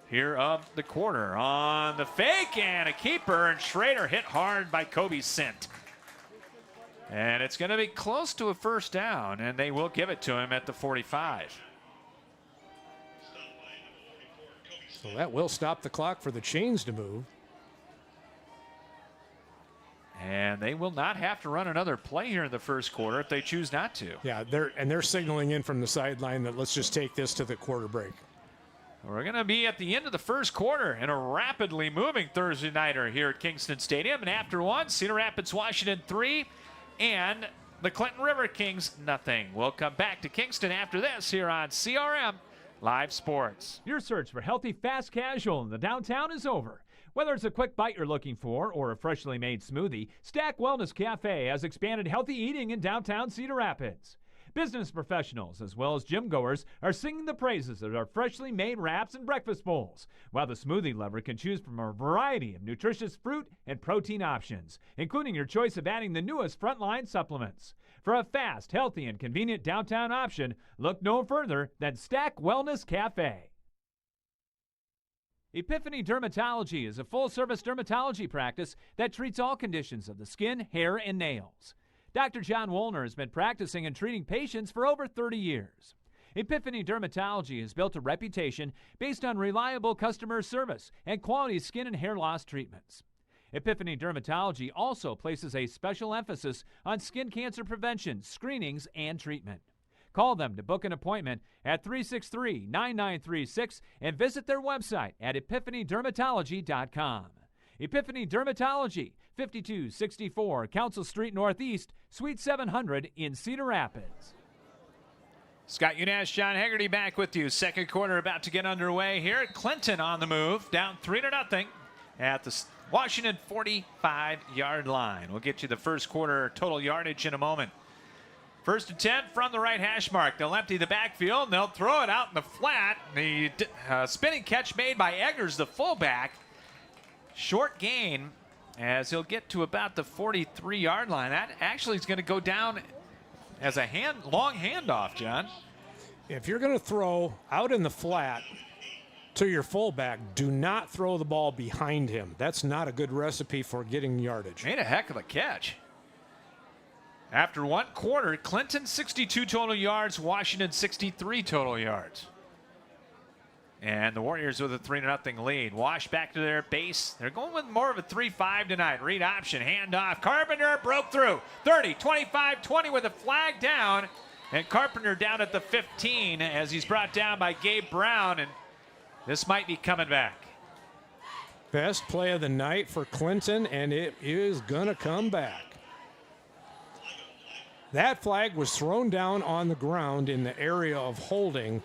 here of the quarter. On the fake and a keeper, and Schrader hit hard by Kobe Sint. And it's going to be close to a first down, and they will give it to him at the 45. So that will stop the clock for the chains to move. And they will not have to run another play here in the first quarter if they choose not to. Yeah, they're signaling in from the sideline that let's just take this to the quarter break. We're going to be at the end of the first quarter in a rapidly moving Thursday nighter here at Kingston Stadium. And after 1, Cedar Rapids, Washington 3, and the Clinton River Kings nothing. We'll come back to Kingston after this here on CRM Live Sports. Your search for healthy, fast casual in the downtown is over. Whether it's a quick bite you're looking for or a freshly made smoothie, Stack Wellness Cafe has expanded healthy eating in downtown Cedar Rapids. Business professionals as well as gym goers are singing the praises of our freshly made wraps and breakfast bowls, while the smoothie lover can choose from a variety of nutritious fruit and protein options, including your choice of adding the newest frontline supplements. For a fast, healthy, and convenient downtown option, look no further than Stack Wellness Cafe. Epiphany Dermatology is a full-service dermatology practice that treats all conditions of the skin, hair, and nails. Dr. John Woolner has been practicing and treating patients for over 30 years. Epiphany Dermatology has built a reputation based on reliable customer service and quality skin and hair loss treatments. Epiphany Dermatology also places a special emphasis on skin cancer prevention, screenings, and treatment. Call them to book an appointment at 363-9936 and visit their website at epiphanydermatology.com. Epiphany Dermatology, 5264 Council Street Northeast, Suite 700 in Cedar Rapids. Scott Unash, John Hegarty back with you. Second quarter about to get underway here at Clinton on the move, down 3-0 at the Washington 45-yard line. We'll get you the first quarter total yardage in a moment. First and 10 from the right hash mark. They'll empty the backfield, and they'll throw it out in the flat. The spinning catch made by Eggers, the fullback. Short gain as he'll get to about the 43-yard line. That actually is going to go down as a long handoff, John. If you're going to throw out in the flat to your fullback, do not throw the ball behind him. That's not a good recipe for getting yardage. Made a heck of a catch. After one quarter, Clinton 62 total yards, Washington 63 total yards. And the Warriors with a 3-0 lead. Wash back to their base. They're going with more of a 3-5 tonight. Read option, handoff. Carpenter broke through. 30, 25, 20 with a flag down. And Carpenter down at the 15 as he's brought down by Gabe Brown. And this might be coming back. Best play of the night for Clinton, and it is going to come back. That flag was thrown down on the ground in the area of holding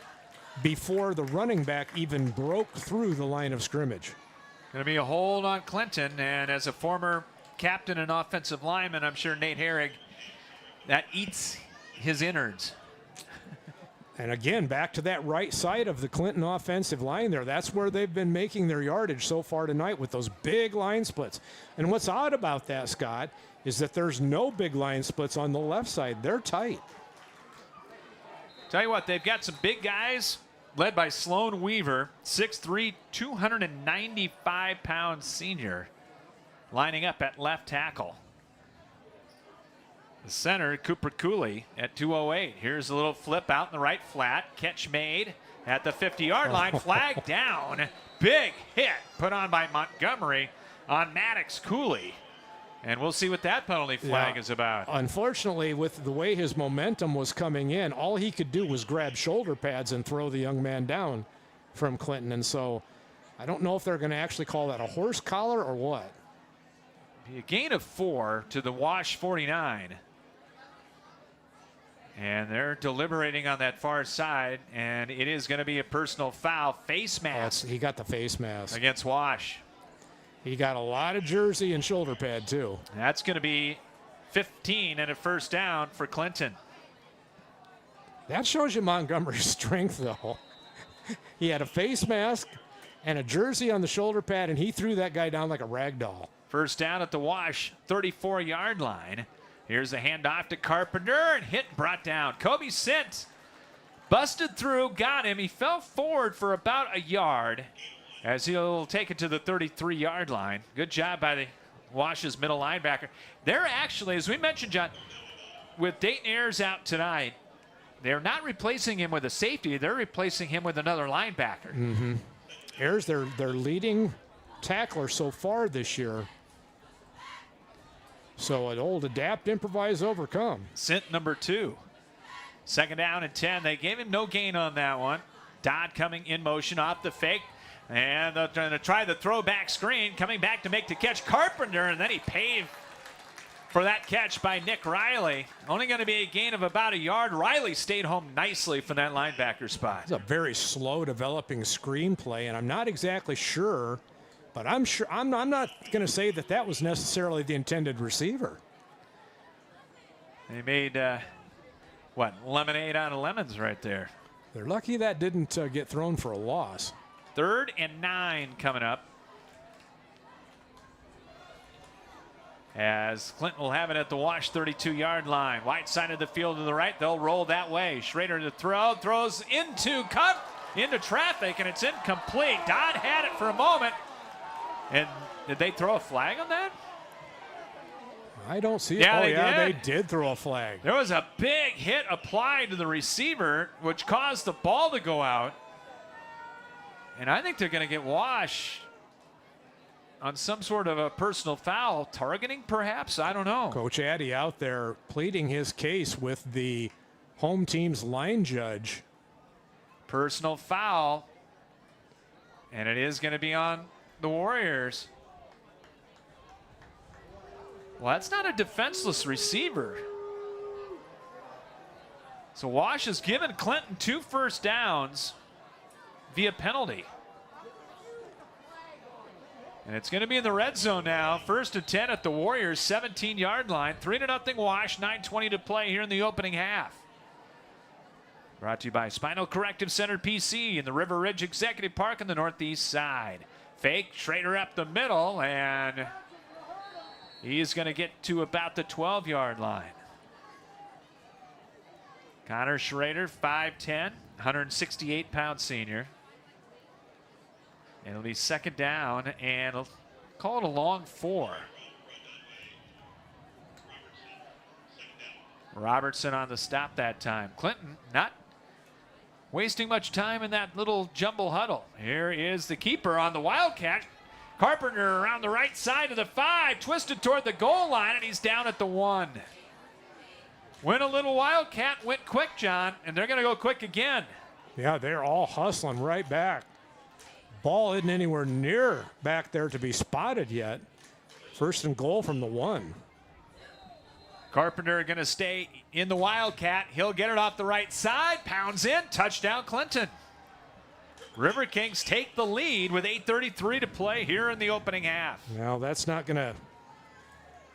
before the running back even broke through the line of scrimmage. Going to be a hold on Clinton, and as a former captain and offensive lineman, I'm sure Nate Herrig, that eats his innards. And again, back to that right side of the Clinton offensive line there. That's where they've been making their yardage so far tonight with those big line splits. And what's odd about that, Scott, is that there's no big line splits on the left side. They're tight. Tell you what, they've got some big guys led by Sloan Weaver, 6'3", 295-pound senior, lining up at left tackle. The center, Cooper Cooley at 2:08. Here's a little flip out in the right flat. Catch made at the 50-yard line. Flag down. Big hit put on by Montgomery on Maddox Cooley. And we'll see what that penalty flag is about. Unfortunately, with the way his momentum was coming in, all he could do was grab shoulder pads and throw the young man down from Clinton. And so I don't know if they're going to actually call that a horse collar or what. Be a gain of 4 to the Wash 49. And they're deliberating on that far side, and it is going to be a personal foul. Face mask He got the face mask. against Wash. He got a lot of jersey and shoulder pad, too. That's going to be 15 and a first down for Clinton. That shows you Montgomery's strength, though. He had a face mask and a jersey on the shoulder pad, and he threw that guy down like a rag doll. First down at the Wash 34-yard line. Here's a handoff to Carpenter, and hit and brought down. Kobe Sint busted through, got him. He fell forward for about a yard as he'll take it to the 33-yard line. Good job by the Wash's middle linebacker. They're actually, as we mentioned, John, with Dayton Ayers out tonight, they're not replacing him with a safety. They're replacing him with another linebacker. Mm-hmm. Ayers, their leading tackler so far this year. So an old adapt, improvise, overcome. Sint number 2. Second down and 10. They gave him no gain on that one. Dodd coming in motion off the fake. And they're trying to try the throwback screen. Coming back to make the catch. Carpenter, and then he paved for that catch by Nick Riley. Only going to be a gain of about a yard. Riley stayed home nicely from that linebacker spot. It's a very slow developing screenplay, and I'm not exactly sure, but I'm not going to say that was necessarily the intended receiver. They made, lemonade out of lemons right there. They're lucky that didn't get thrown for a loss. 3rd and 9 coming up. As Clinton will have it at the Wash 32-yard line. Wide side of the field to the right. They'll roll that way. Schrader to throw. Throws into traffic, and it's incomplete. Dodd had it for a moment. And did they throw a flag on that? I don't see it. Yeah, they did throw a flag. There was a big hit applied to the receiver, which caused the ball to go out. And I think they're going to get Wash on some sort of a personal foul, targeting perhaps. I don't know. Coach Addy out there pleading his case with the home team's line judge. Personal foul. And it is going to be on the Warriors. Well, that's not a defenseless receiver. So Wash has given Clinton 2 first downs via penalty. And it's going to be in the red zone now. 1st and 10 at the Warriors 17-yard line. 3-0 Wash, 9:20 to play here in the opening half. Brought to you by Spinal Corrective Center PC in the River Ridge Executive Park on the northeast side. Fake, Schrader up the middle, and he's going to get to about the 12-yard line. Connor Schrader, 5'10", 168-pound senior. And it'll be 2nd down, and I'll call it a long 4. Robertson on the stop that time. Clinton not wasting much time in that little jumble huddle. Here is the keeper on the Wildcat. Carpenter around the right side of the 5, twisted toward the goal line, and he's down at the 1. Went a little Wildcat, went quick, John, and they're going to go quick again. Yeah, they're all hustling right back. Ball isn't anywhere near back there to be spotted yet. 1st and goal from the 1. Carpenter going to stay in the Wildcat. He'll get it off the right side. Pounds in. Touchdown, Clinton. River Kings take the lead with 8:33 to play here in the opening half. Now, that's not going to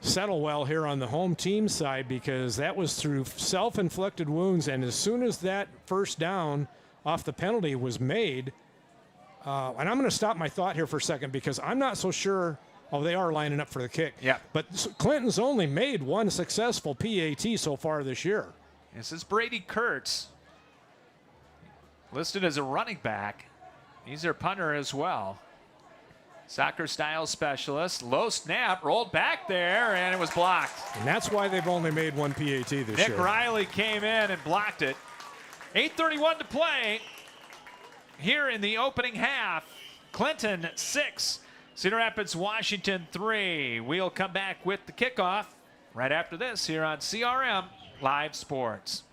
settle well here on the home team side because that was through self-inflicted wounds. And as soon as that first down off the penalty was made, and I'm going to stop my thought here for a second because I'm not so sure. Oh, they are lining up for the kick. Yeah. But Clinton's only made one successful PAT so far this year. This is Brady Kurtz, listed as a running back. He's their punter as well. Soccer style specialist. Low snap, rolled back there, and it was blocked. And that's why they've only made one PAT this Nick year. Riley came in and blocked it. 8:31 to play here in the opening half. Clinton 6, Cedar Rapids, Washington 3. We'll come back with the kickoff right after this here on CRM Live Sports.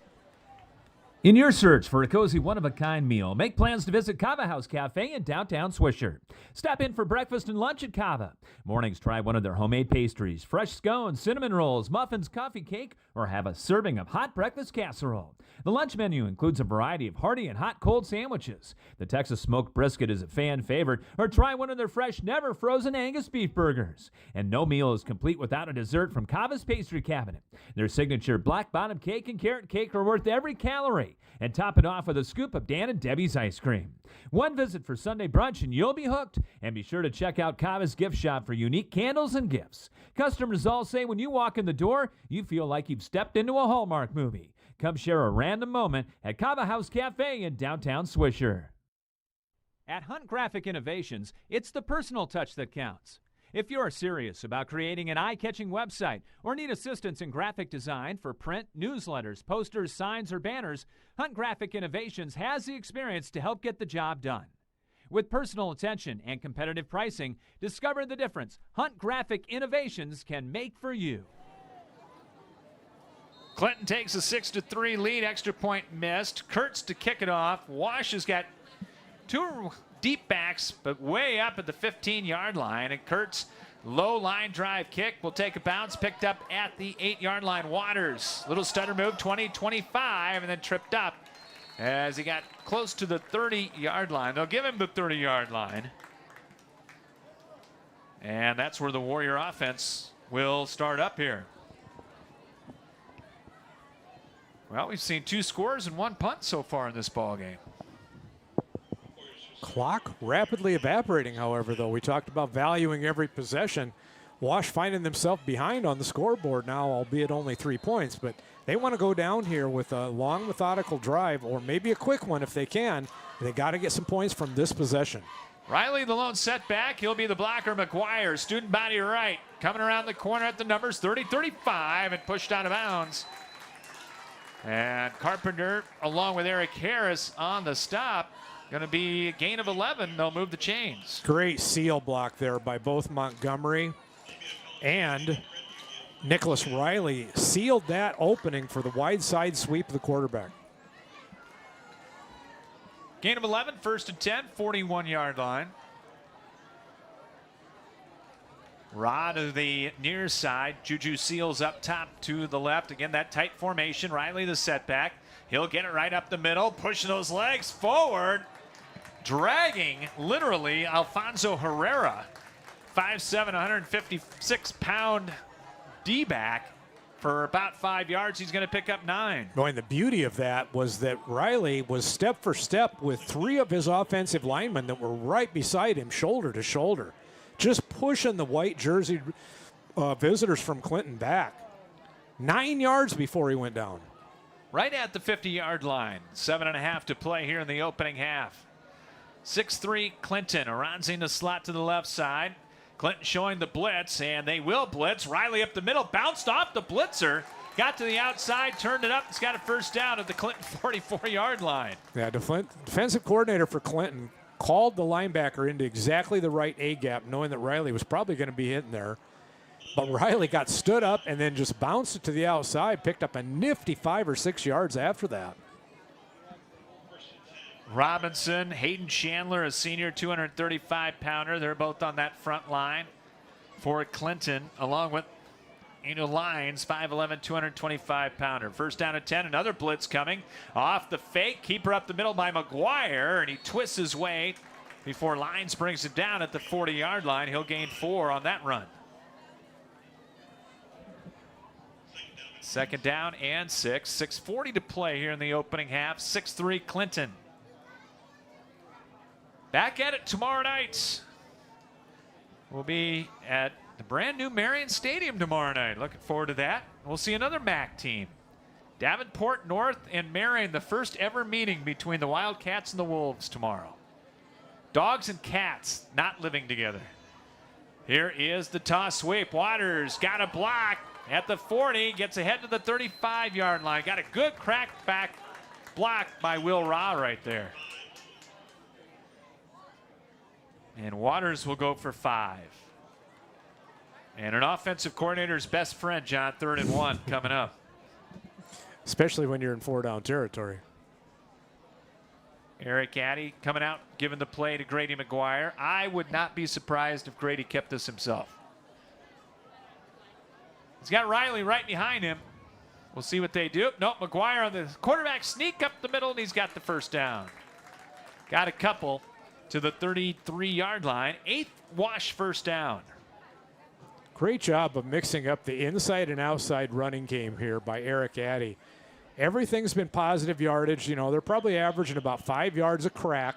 In your search for a cozy, one-of-a-kind meal, make plans to visit Cava House Cafe in downtown Swisher. Stop in for breakfast and lunch at Cava. Mornings, try one of their homemade pastries, fresh scones, cinnamon rolls, muffins, coffee cake, or have a serving of hot breakfast casserole. The lunch menu includes a variety of hearty and hot cold sandwiches. The Texas smoked brisket is a fan favorite, or try one of their fresh, never frozen Angus beef burgers. And no meal is complete without a dessert from Cava's Pastry Cabinet. Their signature black bottom cake and carrot cake are worth every calorie. And top it off with a scoop of Dan and Debbie's ice cream. One visit for Sunday brunch and you'll be hooked. And be sure to check out Cava's gift shop for unique candles and gifts. Customers all say when you walk in the door, you feel like you've stepped into a Hallmark movie. Come share a random moment at Cava House Cafe in downtown Swisher. At Hunt Graphic Innovations, it's the personal touch that counts. If you're serious about creating an eye-catching website or need assistance in graphic design for print, newsletters, posters, signs, or banners, Hunt Graphic Innovations has the experience to help get the job done. With personal attention and competitive pricing, discover the difference Hunt Graphic Innovations can make for you. Clinton takes a 6-3 lead. Extra point missed. Kurtz to kick it off. Wash has got two deep backs, but way up at the 15-yard line. And Kurtz, low line drive kick, will take a bounce, picked up at the 8-yard line. Waters, little stutter move, 20-25, and then tripped up as he got close to the 30-yard line. They'll give him the 30-yard line. And that's where the Warrior offense will start up here. Well, we've seen 2 scores and 1 punt so far in this ball game. Clock rapidly evaporating, however, though. We talked about valuing every possession. Wash finding themselves behind on the scoreboard now, albeit only 3 points, but they want to go down here with a long, methodical drive, or maybe a quick one if they can. They got to get some points from this possession. Riley, the lone setback. He'll be the blocker. McGuire, student body right, coming around the corner at the numbers 30-35 and pushed out of bounds. And Carpenter, along with Eric Harris on the stop, going to be a gain of 11. They'll move the chains. Great seal block there by both Montgomery and Nicholas Riley. Sealed that opening for the wide side sweep of the quarterback. Gain of 11, 1st and 10, 41-yard line. Rod to the near side. Juju Seals up top to the left. Again, that tight formation. Riley the setback. He'll get it right up the middle, pushing those legs forward, dragging literally Alfonso Herrera, 5'7", 156-pound D-back. For about 5 yards, he's going to pick up 9. And the beauty of that was that Riley was step for step with 3 of his offensive linemen that were right beside him, shoulder to shoulder, just pushing the white jersey visitors from Clinton back. 9 yards before he went down. Right at the 50-yard line. 7.5 to play here in the opening half. 6'3" Clinton. Aronzi in the slot to the left side. Clinton showing the blitz, and they will blitz. Riley up the middle, bounced off the blitzer, got to the outside, turned it up. It's got a first down at the Clinton 44-yard line. Yeah, defensive coordinator for Clinton called the linebacker into exactly the right A-gap, knowing that Riley was probably going to be hitting there. But Riley got stood up and then just bounced it to the outside, picked up a nifty 5 or 6 yards after that. Robinson, Hayden Chandler, a senior 235-pounder. They're both on that front line for Clinton, along with Lyons, 5'11", 225-pounder. First down at 10, another blitz coming. Off the fake, keeper up the middle by McGuire, and he twists his way before Lyons brings it down at the 40-yard line. He'll gain 4 on that run. Second down and 6. 6:40 to play here in the opening half. 6'3" Clinton. Back at it tomorrow night. We'll be at the brand new Marion Stadium tomorrow night. Looking forward to that. We'll see another MAC team. Davenport North and Marion, the first ever meeting between the Wildcats and the Wolves tomorrow. Dogs and cats not living together. Here is the toss sweep. Waters got a block at the 40, gets ahead to the 35-yard line. Got a good crack back block by Will Raw right there. And Waters will go for 5. And an offensive coordinator's best friend, John, 3rd and 1 coming up. Especially when you're in 4-down territory. Eric Addy coming out, giving the play to Grady McGuire. I would not be surprised if Grady kept this himself. He's got Riley right behind him. We'll see what they do. Nope, McGuire on the quarterback sneak up the middle, and he's got the first down. Got a couple to the 33-yard line. 8th Wash first down. Great job of mixing up the inside and outside running game here by Eric Addy. Everything's been positive yardage. You know, they're probably averaging about 5 yards a crack.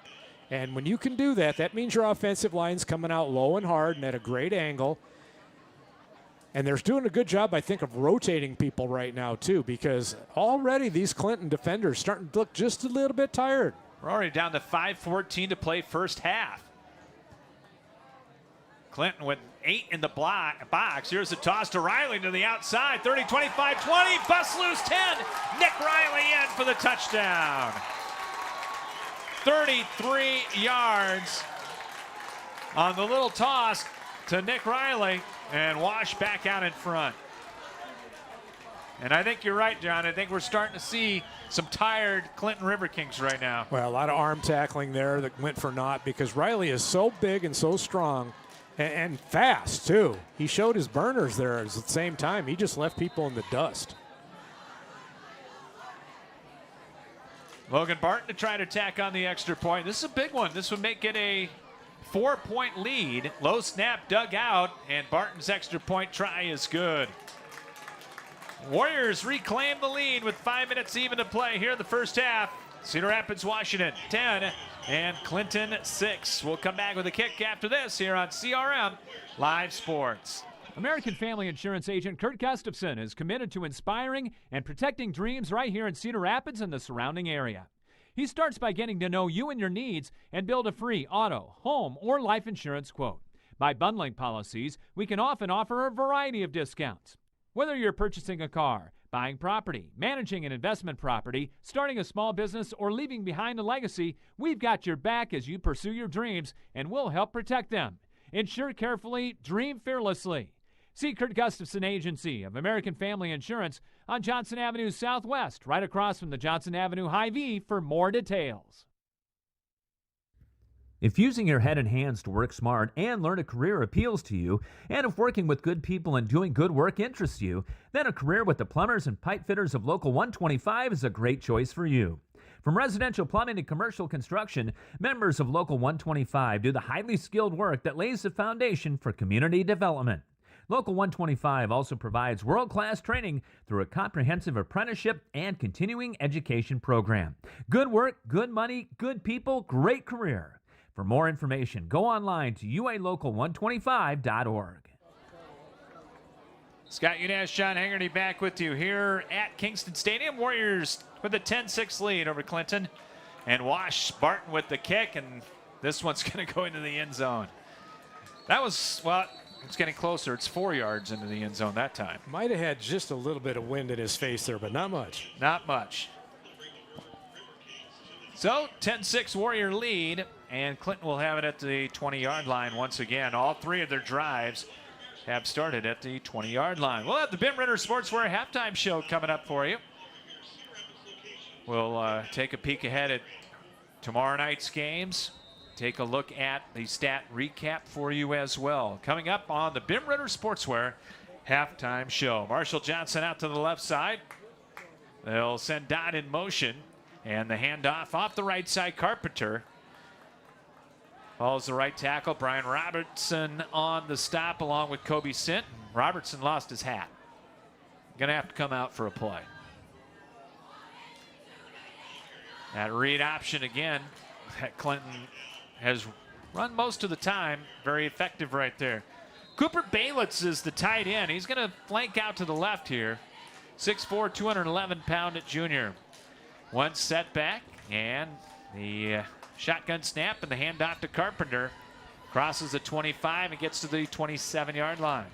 And when you can do that, that means your offensive line's coming out low and hard and at a great angle. And they're doing a good job, I think, of rotating people right now, too, because already these Clinton defenders starting to look just a little bit tired. We're already down to 5:14 to play first half. Clinton with 8 in the box. Here's a toss to Riley to the outside. 30, 25, 20. Bust loose 10. Nick Riley in for the touchdown. 33 yards on the little toss to Nick Riley, and Wash back out in front. And I think you're right, John. I think we're starting to see some tired Clinton River Kings right now. Well, a lot of arm tackling there that went for naught because Riley is so big and so strong. And fast, too. He showed his burners there at the same time. He just left people in the dust. Logan Barton to try to tack on the extra point. This is a big one. This would make it a 4-point lead. Low snap dug out, and Barton's extra point try is good. Warriors reclaim the lead with 5 minutes even to play here in the first half. Cedar Rapids, Washington, 10, and Clinton, 6. We'll come back with a kick after this here on CRM Live Sports. American Family Insurance agent Kurt Gustafson is committed to inspiring and protecting dreams right here in Cedar Rapids and the surrounding area. He starts by getting to know you and your needs and build a free auto, home, or life insurance quote. By bundling policies, we can often offer a variety of discounts. Whether you're purchasing a car, buying property, managing an investment property, starting a small business, or leaving behind a legacy, we've got your back as you pursue your dreams, and we'll help protect them. Insure carefully, dream fearlessly. See Kurt Gustafson Agency of American Family Insurance on Johnson Avenue Southwest, right across from the Johnson Avenue Hy-Vee for more details. If using your head and hands to work smart and learn a career appeals to you, and if working with good people and doing good work interests you, then a career with the plumbers and pipe fitters of Local 125 is a great choice for you. From residential plumbing to commercial construction, members of Local 125 do the highly skilled work that lays the foundation for community development. Local 125 also provides world-class training through a comprehensive apprenticeship and continuing education program. Good work, good money, good people, great career. For more information, go online to ualocal125.org. Scott Unash, John Haggerty back with you here at Kingston Stadium. Warriors with a 10-6 lead over Clinton. And Wash Barton with the kick, and this one's going to go into the end zone. That was, well, it's getting closer. It's 4 yards into the end zone that time. Might have had just a little bit of wind in his face there, but not much. Not much. So, 10-6 Warrior lead, and Clinton will have it at the 20-yard line once again. All 3 of their drives have started at the 20-yard line. We'll have the Bim Ritter Sportswear halftime show coming up for you. We'll take a peek ahead at tomorrow night's games. Take a look at the stat recap for you as well. Coming up on the Bim Ritter Sportswear halftime show. Marshall Johnson out to the left side. They'll send Dodd in motion. And the handoff off the right side, Carpenter. Follows the right tackle. Brian Robertson on the stop along with Kobe Sint. Robertson lost his hat. Gonna have to come out for a play. That read option again that Clinton has run most of the time. Very effective right there. Cooper Baylitz is the tight end. He's gonna flank out to the left here. 6'4", 211-pound junior. One setback, and the shotgun snap and the handoff to Carpenter. Crosses the 25 and gets to the 27-yard line.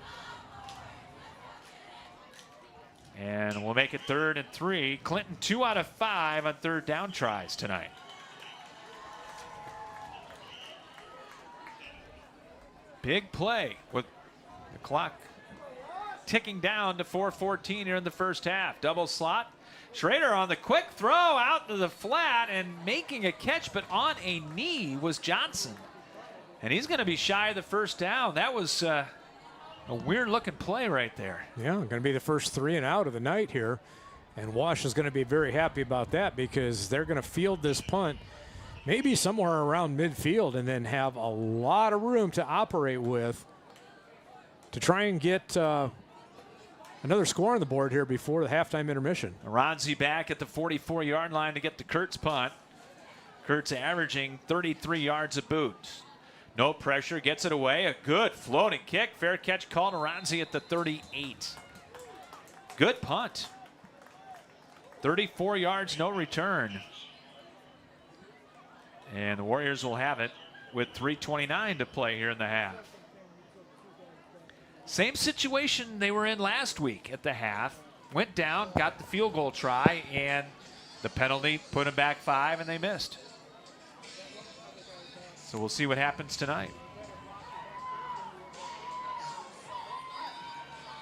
And we'll make it 3rd and 3. Clinton 2 out of 5 on 3rd down tries tonight. Big play with the clock ticking down to 4:14 here in the first half. Double slot. Schrader on the quick throw out to the flat and making a catch, but on a knee was Johnson. And he's going to be shy of the first down. That was a weird-looking play right there. Yeah, going to be the first 3 and out of the night here. And Wash is going to be very happy about that because they're going to field this punt maybe somewhere around midfield and then have a lot of room to operate with to try and get another score on the board here before the halftime intermission. Aronzi back at the 44-yard line to get the Kurtz punt. Kurtz averaging 33 yards a boot. No pressure, gets it away. A good floating kick. Fair catch called. Aronzi at the 38. Good punt. 34 yards, no return. And the Warriors will have it with 3:29 to play here in the half. Same situation they were in last week at the half. Went down, got the field goal try, and the penalty put them back 5, and they missed. So we'll see what happens tonight.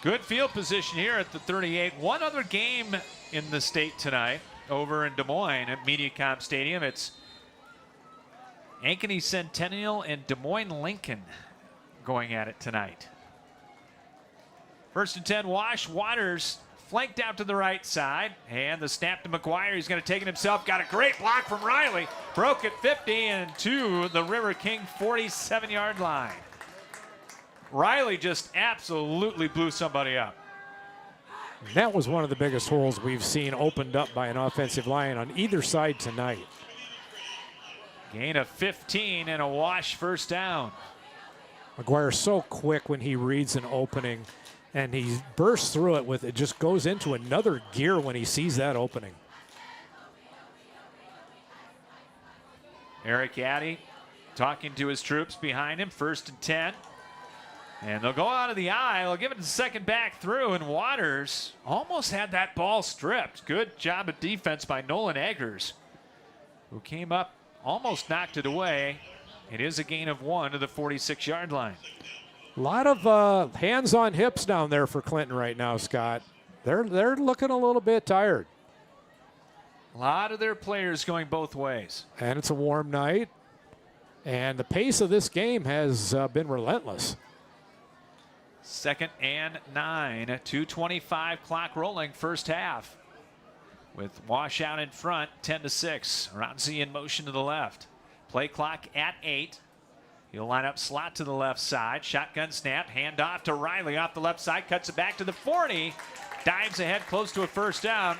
Good field position here at the 38. One other game in the state tonight over in Des Moines at Mediacom Stadium. It's Ankeny Centennial and Des Moines Lincoln going at it tonight. 1st and 10, Wash. Waters flanked out to the right side. And the snap to McGuire. He's going to take it himself. Got a great block from Riley. Broke at 50 and to the River King 47-yard line. Riley just absolutely blew somebody up. That was one of the biggest holes we've seen opened up by an offensive line on either side tonight. Gain of 15 and a Wash first down. McGuire's so quick when he reads an opening, and he bursts through it with it, just goes into another gear when he sees that opening. Eric Addy talking to his troops behind him. 1st and 10. And they'll go out of the eye. They'll give it a second back through, and Waters almost had that ball stripped. Good job of defense by Nolan Eggers, who came up, almost knocked it away. It is a gain of 1 to the 46-yard line. A lot of hands on hips down there for Clinton right now, Scott. They're looking a little bit tired. A lot of their players going both ways. And it's a warm night. And the pace of this game has been relentless. 2nd and 9. 2:25 clock rolling first half. With Wash out in front, 10-6. Aronzi in motion to the left. Play clock at 8. He'll line up slot to the left side. Shotgun snap, handoff to Riley off the left side. Cuts it back to the 40. Dives ahead close to a first down.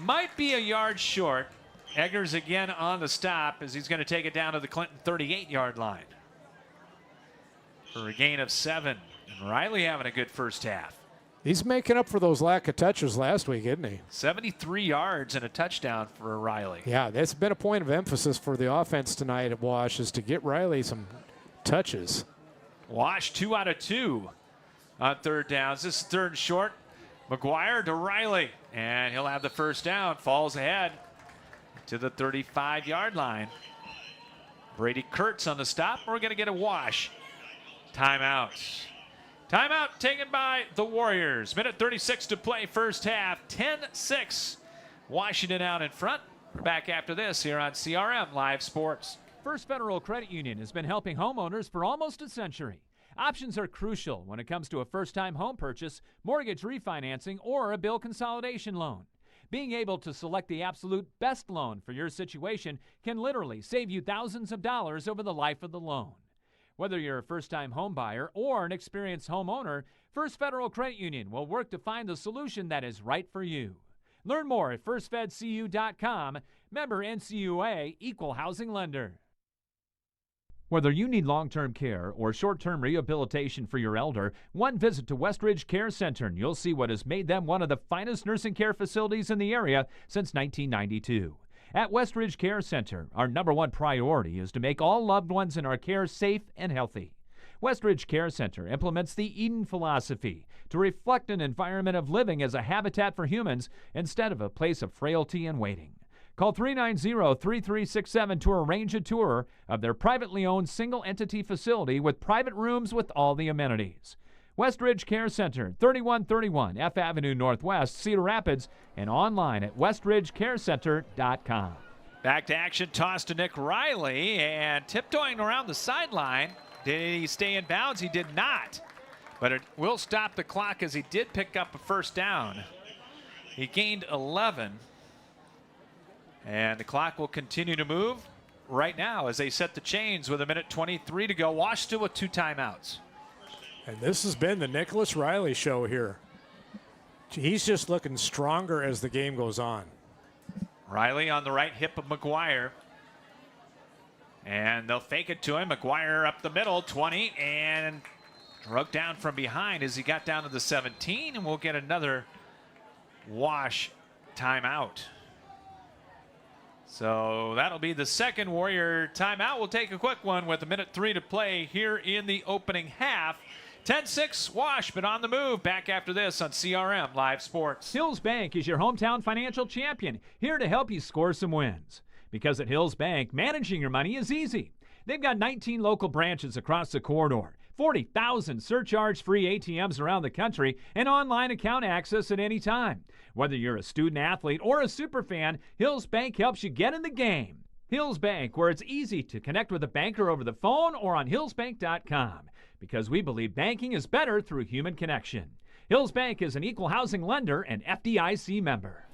Might be a yard short. Eggers again on the stop as he's going to take it down to the Clinton 38-yard line. For a gain of 7. And Riley having a good first half. He's making up for those lack of touches last week, isn't he? 73 yards and a touchdown for Riley. Yeah, that's been a point of emphasis for the offense tonight at Wash, is to get Riley some touches. Wash 2 out of 2 on 3rd downs. This is 3rd and short. McGuire to Riley, and he'll have the first down. Falls ahead to the 35-yard line. Brady Kurtz on the stop. We're going to get a Wash. Timeout. Timeout taken by the Warriors. Minute 36 to play first half. 10-6. Washington out in front. Back after this here on CRM Live Sports. First Federal Credit Union has been helping homeowners for almost a century. Options are crucial when it comes to a first-time home purchase, mortgage refinancing, or a bill consolidation loan. Being able to select the absolute best loan for your situation can literally save you thousands of dollars over the life of the loan. Whether you're a first-time home buyer or an experienced homeowner, First Federal Credit Union will work to find the solution that is right for you. Learn more at firstfedcu.com. Member NCUA, Equal Housing Lender. Whether you need long-term care or short-term rehabilitation for your elder, one visit to Westridge Care Center and you'll see what has made them one of the finest nursing care facilities in the area since 1992. At Westridge Care Center, our #1 priority is to make all loved ones in our care safe and healthy. Westridge Care Center implements the Eden philosophy to reflect an environment of living as a habitat for humans instead of a place of frailty and waiting. Call 390-3367 to arrange a tour of their privately owned single-entity facility with private rooms with all the amenities. Westridge Care Center, 3131 F Avenue Northwest, Cedar Rapids, and online at westridgecarecenter.com. Back to action, toss to Nick Riley, and tiptoeing around the sideline. Did he stay in bounds? He did not. But it will stop the clock as he did pick up a first down. He gained 11. And the clock will continue to move right now as they set the chains with 1:23 to go. Wash still with 2 timeouts. And this has been the Nicholas Riley show here. He's just looking stronger as the game goes on. Riley on the right hip of McGuire. And they'll fake it to him. McGuire up the middle, 20, and drug down from behind as he got down to the 17, and we'll get another Wash timeout. So that'll be the second Warrior timeout. We'll take a quick one with 1:03 to play here in the opening half. 10-6 Wash, but on the move. Back after this on CRM Live Sports. Hills Bank is your hometown financial champion, here to help you score some wins. Because at Hills Bank, managing your money is easy. They've got 19 local branches across the corridor, 40,000 surcharge-free ATMs around the country, and online account access at any time. Whether you're a student athlete or a super fan, Hills Bank helps you get in the game. Hills Bank, where it's easy to connect with a banker over the phone or on hillsbank.com. Because we believe banking is better through human connection. Hills Bank is an equal housing lender and FDIC member.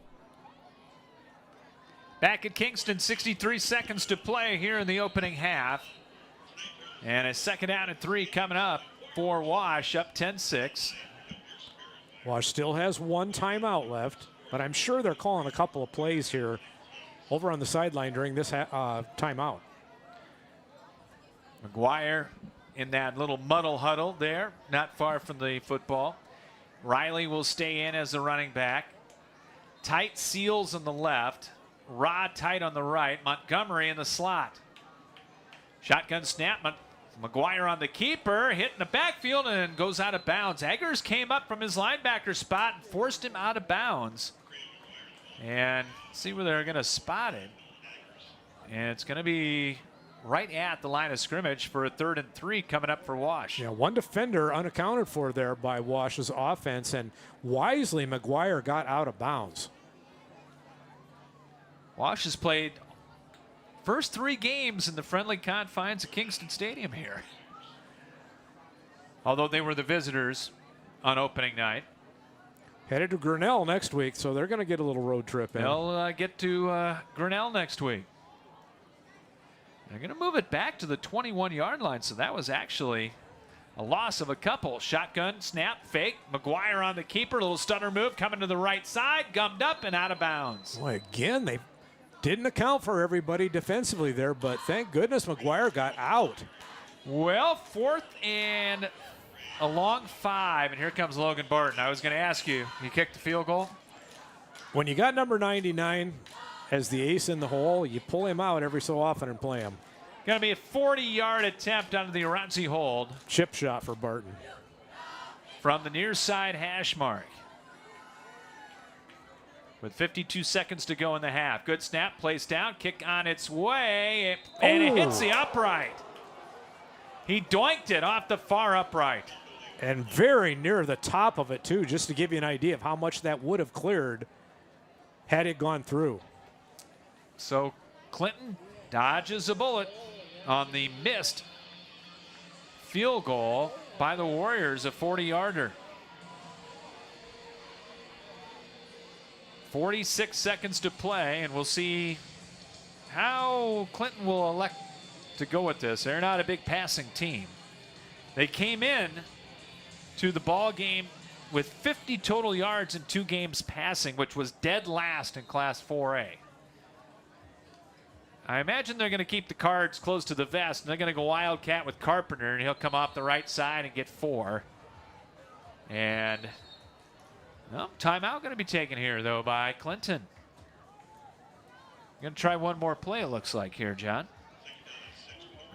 Back at Kingston, 63 seconds to play here in the opening half. And a second down and 3 coming up for Wash, up 10-6. Wash still has 1 timeout left, but I'm sure they're calling a couple of plays here over on the sideline during this timeout. McGuire in that little muddle huddle there, not far from the football. Riley will stay in as the running back. Tight Seals on the left. Rod tight on the right. Montgomery in the slot. Shotgun snap. McGuire on the keeper, hitting the backfield and goes out of bounds. Eggers came up from his linebacker spot and forced him out of bounds. And see where they're going to spot it. And it's going to be right at the line of scrimmage for a 3rd and 3 coming up for Wash. Yeah, 1 defender unaccounted for there by Wash's offense, and wisely McGuire got out of bounds. Wash has played first 3 games in the friendly confines of Kingston Stadium here. Although they were the visitors on opening night. Headed to Grinnell next week, so they're going to get a little road trip in. They'll get to Grinnell next week. They're going to move it back to the 21-yard line, so that was actually a loss of a couple. Shotgun, snap, fake. McGuire on the keeper, little stunner move, coming to the right side, gummed up and out of bounds. Boy, again, they didn't account for everybody defensively there, but thank goodness McGuire got out. Well, 4th and a long 5, and here comes Logan Barton. I was going to ask you, he kicked the field goal? When you got number 99 as the ace in the hole, you pull him out every so often and play him. Going to be a 40-yard attempt under the Aranzi hold. Chip shot for Barton. From the near side hash mark. With 52 seconds to go in the half. Good snap, placed down, kick on its way, and it hits the upright. He doinked it off the far upright. And very near the top of it, too, just to give you an idea of how much that would have cleared had it gone through. So Clinton dodges a bullet on the missed field goal by the Warriors, a 40-yarder. 46 seconds to play, and we'll see how Clinton will elect to go with this. They're not a big passing team. They came in to the ball game with 50 total yards in 2 games passing, which was dead last in Class 4A. I imagine they're going to keep the cards close to the vest, and they're going to go Wildcat with Carpenter, and he'll come off the right side and get 4. And timeout going to be taken here, though, by Clinton. Going to try one more play, it looks like here, John.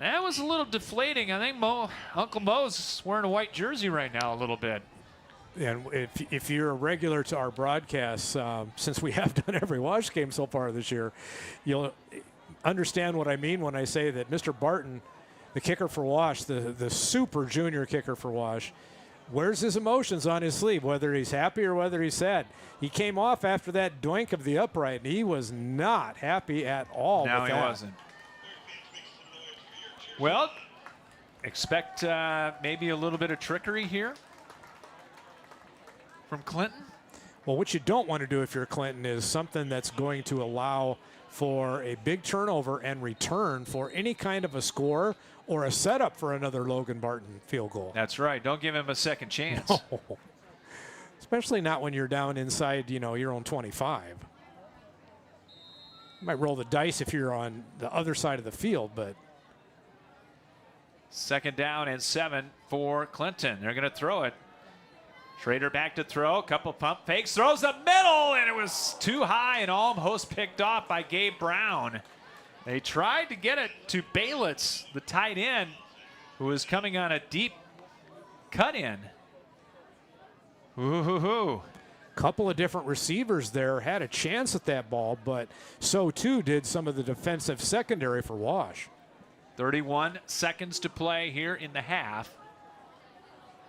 That was a little deflating. I think Uncle Mo's wearing a white jersey right now a little bit. And if you're a regular to our broadcasts, since we have done every Wash game so far this year, you'll understand what I mean when I say that Mr. Barton, the kicker for Wash, the super junior kicker for Wash, wears his emotions on his sleeve, whether he's happy or whether he's sad. He came off after that doink of the upright, and he was not happy at all. No, with he that. wasn't. Well, expect maybe a little bit of trickery here from Clinton. Well, what you don't want to do if you're Clinton is something that's going to allow for a big turnover and return for any kind of a score or a setup for another Logan Barton field goal. That's right. Don't give him a second chance. No. Especially not when you're down inside, your own 25. You might roll the dice if you're on the other side of the field, but 2nd down and 7 for Clinton. They're going to throw it. Schrader back to throw. A couple pump fakes. Throws the middle, and it was too high and almost picked off by Gabe Brown. They tried to get it to Baylitz, the tight end, who was coming on a deep cut in. Ooh. couple of different receivers there had a chance at that ball, but so too did some of the defensive secondary for Wash. 31 seconds to play here in the half.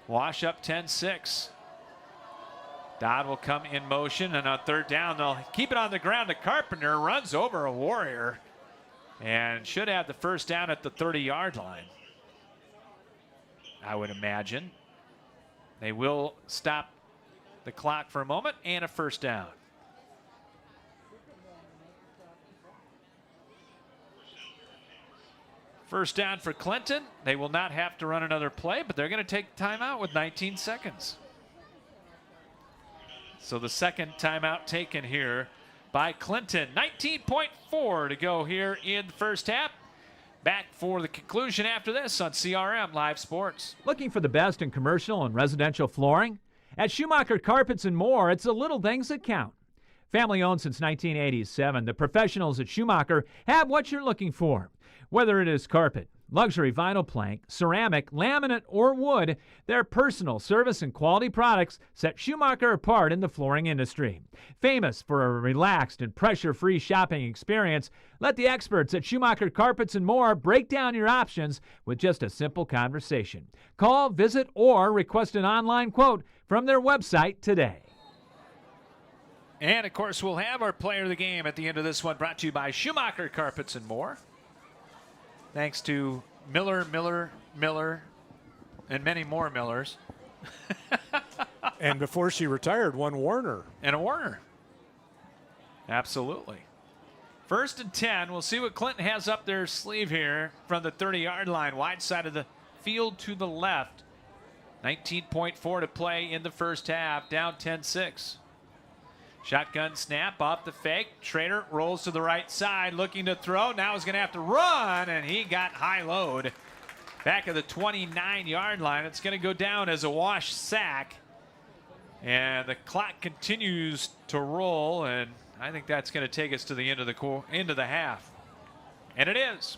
Wash up 10-6. Dodd will come in motion, and on 3rd down, they'll keep it on the ground. The Carpenter runs over a Warrior and should have the 1st down at the 30-yard line, I would imagine. They will stop the clock for a moment and a 1st down. First down for Clinton. They will not have to run another play, but they're going to take timeout with 19 seconds. So the 2nd timeout taken here by Clinton. 19.4 to go here in the first half. Back for the conclusion after this on CRM Live Sports. Looking for the best in commercial and residential flooring? At Schumacher Carpets and More, it's the little things that count. Family owned since 1987, the professionals at Schumacher have what you're looking for. Whether it is carpet, luxury vinyl plank, ceramic, laminate, or wood, their personal service and quality products set Schumacher apart in the flooring industry. Famous for a relaxed and pressure-free shopping experience, let the experts at Schumacher Carpets and More break down your options with just a simple conversation. Call, visit, or request an online quote from their website today. And, of course, we'll have our player of the game at the end of this one, brought to you by Schumacher Carpets and More. Thanks to Miller, and many more Millers. And before she retired, one Warner. And a Warner. Absolutely. 1st and 10. We'll see what Clinton has up their sleeve here from the 30-yard line. Wide side of the field to the left. 19.4 to play in the first half. Down 10-6. Shotgun snap off the fake. Schrader rolls to the right side, looking to throw. Now he's going to have to run, and he got high load. Back of the 29-yard line. It's going to go down as a Wash sack. And the clock continues to roll, and I think that's going to take us to the end of the half. And it is.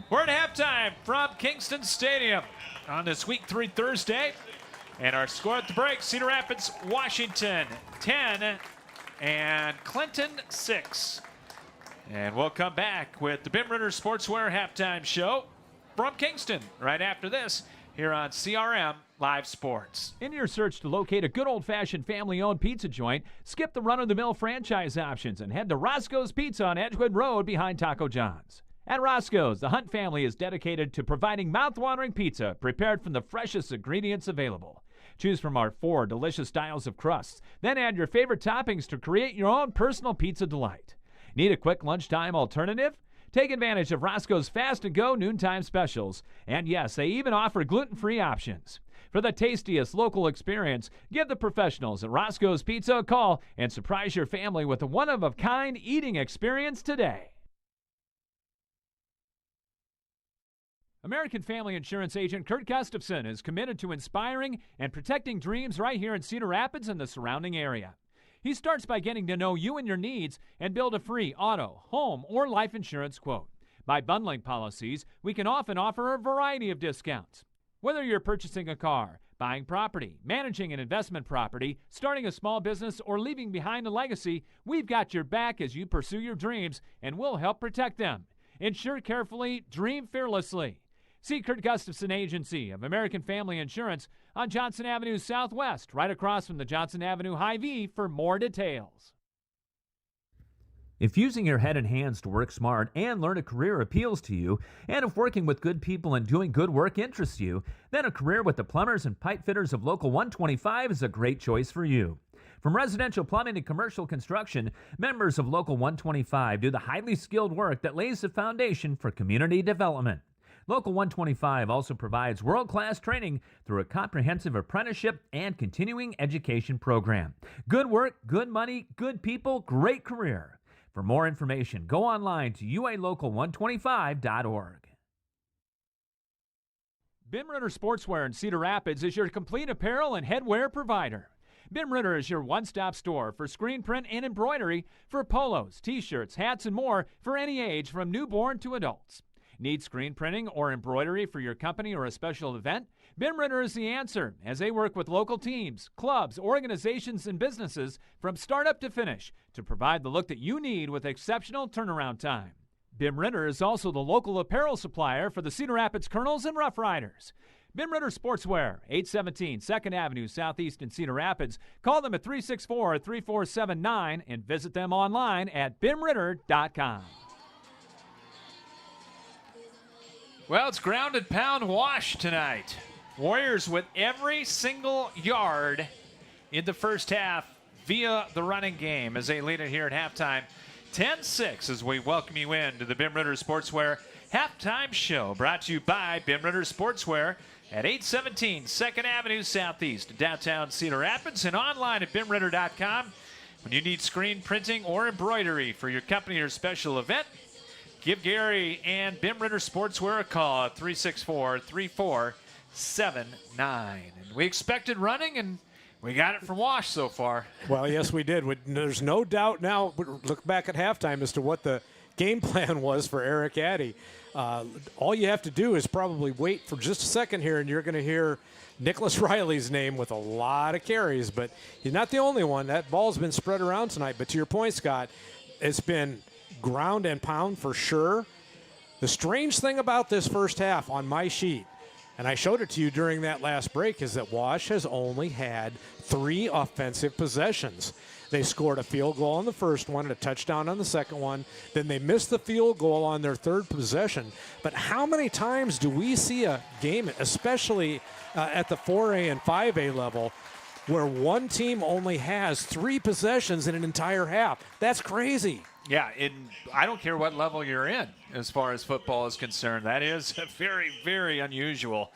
We're at halftime from Kingston Stadium on this Week 3 Thursday. And our score at the break, Cedar Rapids, Washington, 10, and Clinton, 6. And we'll come back with the Bim Ritter Sportswear Halftime Show from Kingston right after this here on CRM Live Sports. In your search to locate a good old-fashioned family-owned pizza joint, skip the run-of-the-mill franchise options and head to Roscoe's Pizza on Edgewood Road behind Taco John's. At Roscoe's, the Hunt family is dedicated to providing mouth-watering pizza prepared from the freshest ingredients available. Choose from our 4 delicious styles of crusts. Then add your favorite toppings to create your own personal pizza delight. Need a quick lunchtime alternative? Take advantage of Roscoe's Fast and Go noontime specials. And yes, they even offer gluten-free options. For the tastiest local experience, give the professionals at Roscoe's Pizza a call and surprise your family with a one-of-a-kind eating experience today. American Family Insurance agent Kurt Gustafson is committed to inspiring and protecting dreams right here in Cedar Rapids and the surrounding area. He starts by getting to know you and your needs and build a free auto, home, or life insurance quote. By bundling policies, we can often offer a variety of discounts. Whether you're purchasing a car, buying property, managing an investment property, starting a small business, or leaving behind a legacy, we've got your back as you pursue your dreams, and we'll help protect them. Insure carefully, dream fearlessly. See Kurt Gustafson Agency of American Family Insurance on Johnson Avenue Southwest, right across from the Johnson Avenue Hy-Vee for more details. If using your head and hands to work smart and learn a career appeals to you, and if working with good people and doing good work interests you, then a career with the plumbers and pipe fitters of Local 125 is a great choice for you. From residential plumbing to commercial construction, members of Local 125 do the highly skilled work that lays the foundation for community development. Local 125 also provides world-class training through a comprehensive apprenticeship and continuing education program. Good work, good money, good people, great career. For more information, go online to ualocal125.org. Bim Ritter Sportswear in Cedar Rapids is your complete apparel and headwear provider. Bim Ritter is your one-stop store for screen print and embroidery for polos, t-shirts, hats, and more for any age from newborn to adults. Need screen printing or embroidery for your company or a special event? Bim Ritter is the answer, as they work with local teams, clubs, organizations, and businesses from startup to finish to provide the look that you need with exceptional turnaround time. Bim Ritter is also the local apparel supplier for the Cedar Rapids Colonels and Rough Riders. Bim Ritter Sportswear, 817 2nd Avenue Southeast in Cedar Rapids. Call them at 364-3479 and visit them online at bimritter.com. Well, it's ground and pound wash tonight. Warriors with every single yard in the first half via the running game as they lead it here at halftime. 10-6 as we welcome you in to the Bim Ritter Sportswear halftime show, brought to you by Bim Ritter Sportswear at 817 2nd Avenue Southeast in downtown Cedar Rapids and online at bimritter.com. When you need screen printing or embroidery for your company or special event, give Gary and Bim Ritter Sportswear a call at 364-3479. And we expected running, and we got it from Wash so far. Well, yes, we did. There's no doubt now, look back at halftime as to what the game plan was for Eric Addy. All you have to do is probably wait for just a second here, and you're going to hear Nicholas Riley's name with a lot of carries. But he's not the only one. That ball's been spread around tonight. But to your point, Scott, it's been ground and pound for sure. The strange thing about this first half on my sheet, and I showed it to you during that last break, is that Wash has only had 3 offensive possessions. They scored a field goal on the first one and a touchdown on the second one. Then they missed the field goal on their third possession. But how many times do we see a game, especially at the 4A and 5A level, where one team only has 3 possessions in an entire half? That's crazy. Yeah, I don't care what level you're in as far as football is concerned. That is very, very unusual.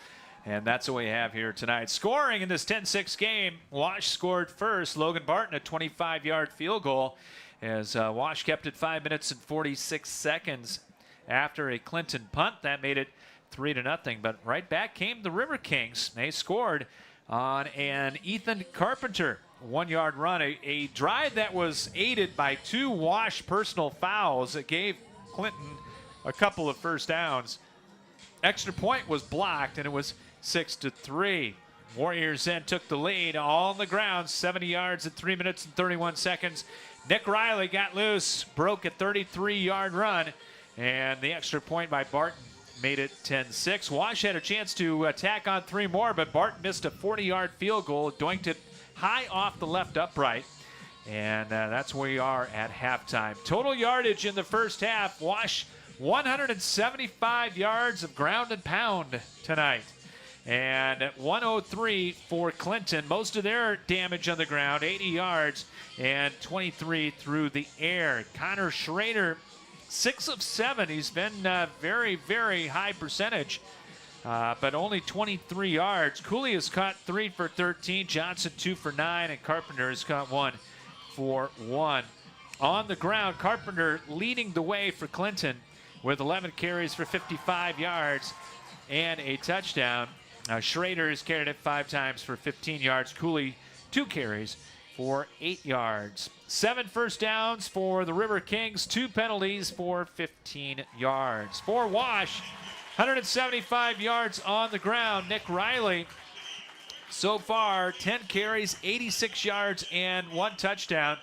And that's what we have here tonight. Scoring in this 10-6 game, Wash scored first. Logan Barton, a 25-yard field goal, as Wash kept it 5 minutes and 46 seconds after a Clinton punt. That made it 3-0. But right back came the River Kings. They scored on an Ethan Carpenter 1-yard run, a drive that was aided by 2 Wash personal fouls that gave Clinton a couple of first downs. Extra point was blocked, and it was 6-3. Warriors then took the lead on the ground, 70 yards at 3 minutes and 31 seconds. Nick Riley got loose, broke a 33-yard run, and the extra point by Barton made it 10-6. Wash had a chance to tack on 3 more, but Barton missed a 40-yard field goal, doinked it high off the left upright, and that's where we are at halftime. Total yardage in the first half, Wash 175 yards of ground and pound tonight, and 103 for Clinton. Most of their damage on the ground, 80 yards, and 23 through the air. Connor Schrader, 6 of 7. He's been very, very high percentage, but only 23 yards. Cooley has caught 3 for 13, Johnson 2 for 9, and Carpenter has caught 1 for 1. On the ground, Carpenter leading the way for Clinton with 11 carries for 55 yards and a touchdown. Schrader has carried it 5 times for 15 yards. Cooley, 2 carries for 8 yards. 7 first downs for the River Kings, 2 penalties for 15 yards. For Wash, 175 yards on the ground. Nick Riley, so far, 10 carries, 86 yards, and 1 touchdown.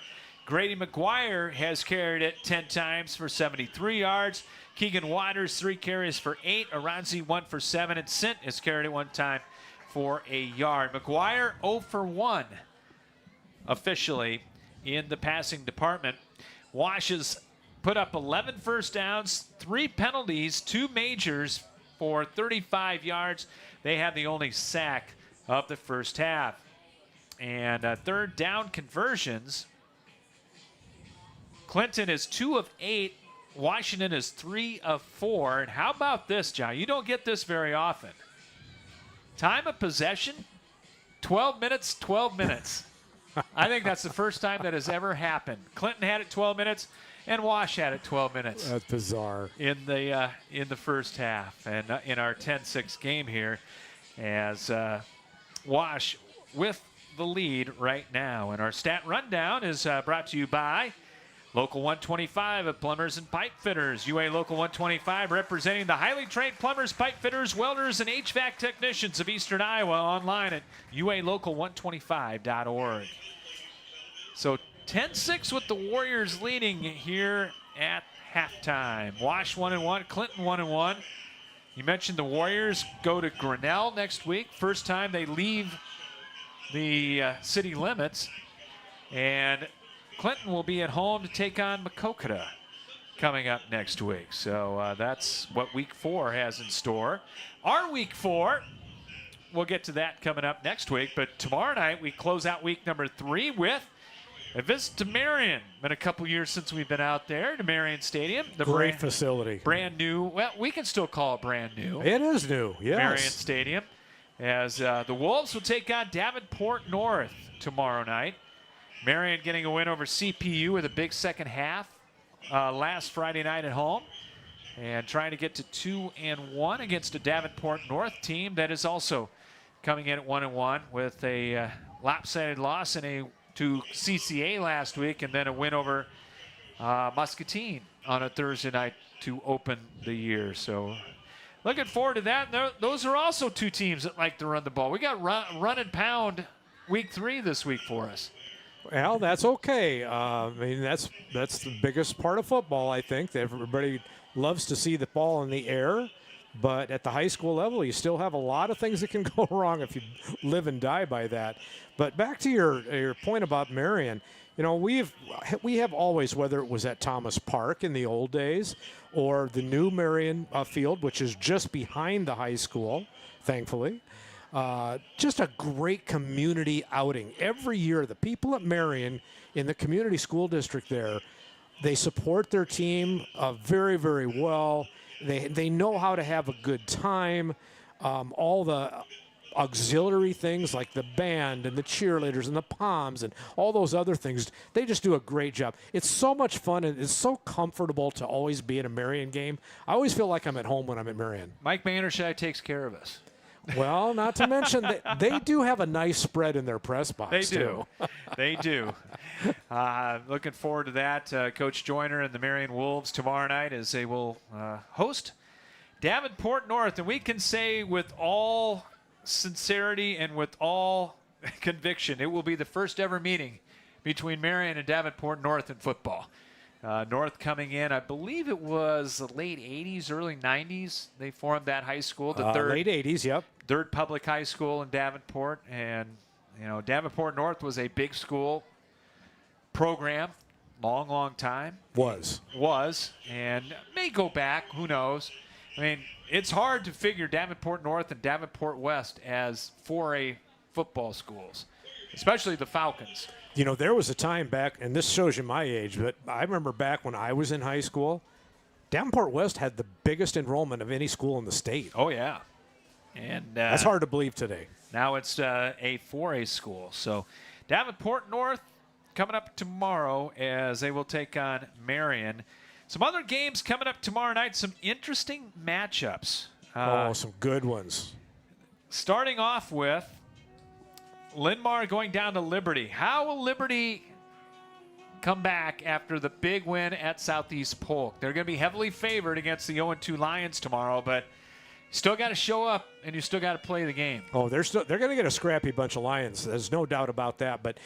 Grady McGuire has carried it 10 times for 73 yards. Keegan Waters, 3 carries for 8. Aranzi, 1 for 7. And Sint has carried it 1 time for a yard. McGuire, 0 for 1 officially in the passing department. Wash has put up 11 first downs, 3 penalties, 2 majors for 35 yards. They have the only sack of the first half. And third down conversions. Clinton is 2 of 8. Washington is 3 of 4. And how about this, John? You don't get this very often. Time of possession, 12 minutes, 12 minutes. I think that's the first time that has ever happened. Clinton had it 12 minutes, and Wash had it 12 minutes. That's bizarre. In the first half, and in our 10-6 game here, as Wash with the lead right now. And our stat rundown is brought to you by Local 125 of Plumbers and Pipe Fitters. UA Local 125 representing the highly trained plumbers, pipe fitters, welders, and HVAC technicians of Eastern Iowa, online at ualocal125.org. So 10-6 with the Warriors leading here at halftime. Wash 1-1, Clinton 1-1. You mentioned the Warriors go to Grinnell next week. First time they leave the city limits. And Clinton will be at home to take on Maquoketa coming up next week. So that's what Week 4 has in store. Our Week 4, we'll get to that coming up next week. But tomorrow night, we close out week number 3 with a visit to Marion. Been a couple years since we've been out there to Marion Stadium. The Great facility. Brand new. Well, we can still call it brand new. It is new, yes. Marion Stadium. As the Wolves will take on Davenport North tomorrow night. Marion getting a win over CPU with a big second half last Friday night at home. And trying to get to 2-1 against a Davenport North team that is also coming in at 1-1 with a lopsided loss to CCA last week, and then a win over Muscatine on a Thursday night to open the year. So looking forward to that. Those are also 2 teams that like to run the ball. We got run and pound week 3 this week for us. Well, that's okay. I mean, that's the biggest part of football, I think. That everybody loves to see the ball in the air. But at the high school level, you still have a lot of things that can go wrong if you live and die by that. But back to your point about Marion, you know, we have always, whether it was at Thomas Park in the old days or the new Marion field, which is just behind the high school, thankfully, just a great community outing. Every year, the people at Marion in the community school district there, they support their team very, very well. They know how to have a good time. All the auxiliary things like the band and the cheerleaders and the poms and all those other things, they just do a great job. It's so much fun, and it's so comfortable to always be at a Marion game. I always feel like I'm at home when I'm at Marion. Mike Mandershire takes care of us. Well, not to mention they do have a nice spread in their press box. They do. They do. Looking forward to that. Coach Joyner and the Marion Wolves tomorrow night as they will host Davenport North. And we can say with all sincerity and with all conviction, it will be the first ever meeting between Marion and Davenport North in football. North coming in, I believe it was the late 80s, early 90s. They formed that high school. The late 80s, yep. Third public high school in Davenport. And, you know, Davenport North was a big school program, long time. Was, and may go back, who knows. I mean, it's hard to figure Davenport North and Davenport West as 4A football schools, especially the Falcons. You know, there was a time back, and this shows you my age, but I remember back when I was in high school, Davenport West had the biggest enrollment of any school in the state. Oh, yeah. And that's hard to believe today. Now it's a 4A school. So Davenport North coming up tomorrow as they will take on Marion. Some other games coming up tomorrow night, some interesting matchups. Some good ones. Starting off with Linmar going down to Liberty. How will Liberty come back after the big win at Southeast Polk? They're going to be heavily favored against the 0-2 Lions tomorrow, but you still got to show up and you still got to play the game. Oh, they're going to get a scrappy bunch of Lions. There's no doubt about that. But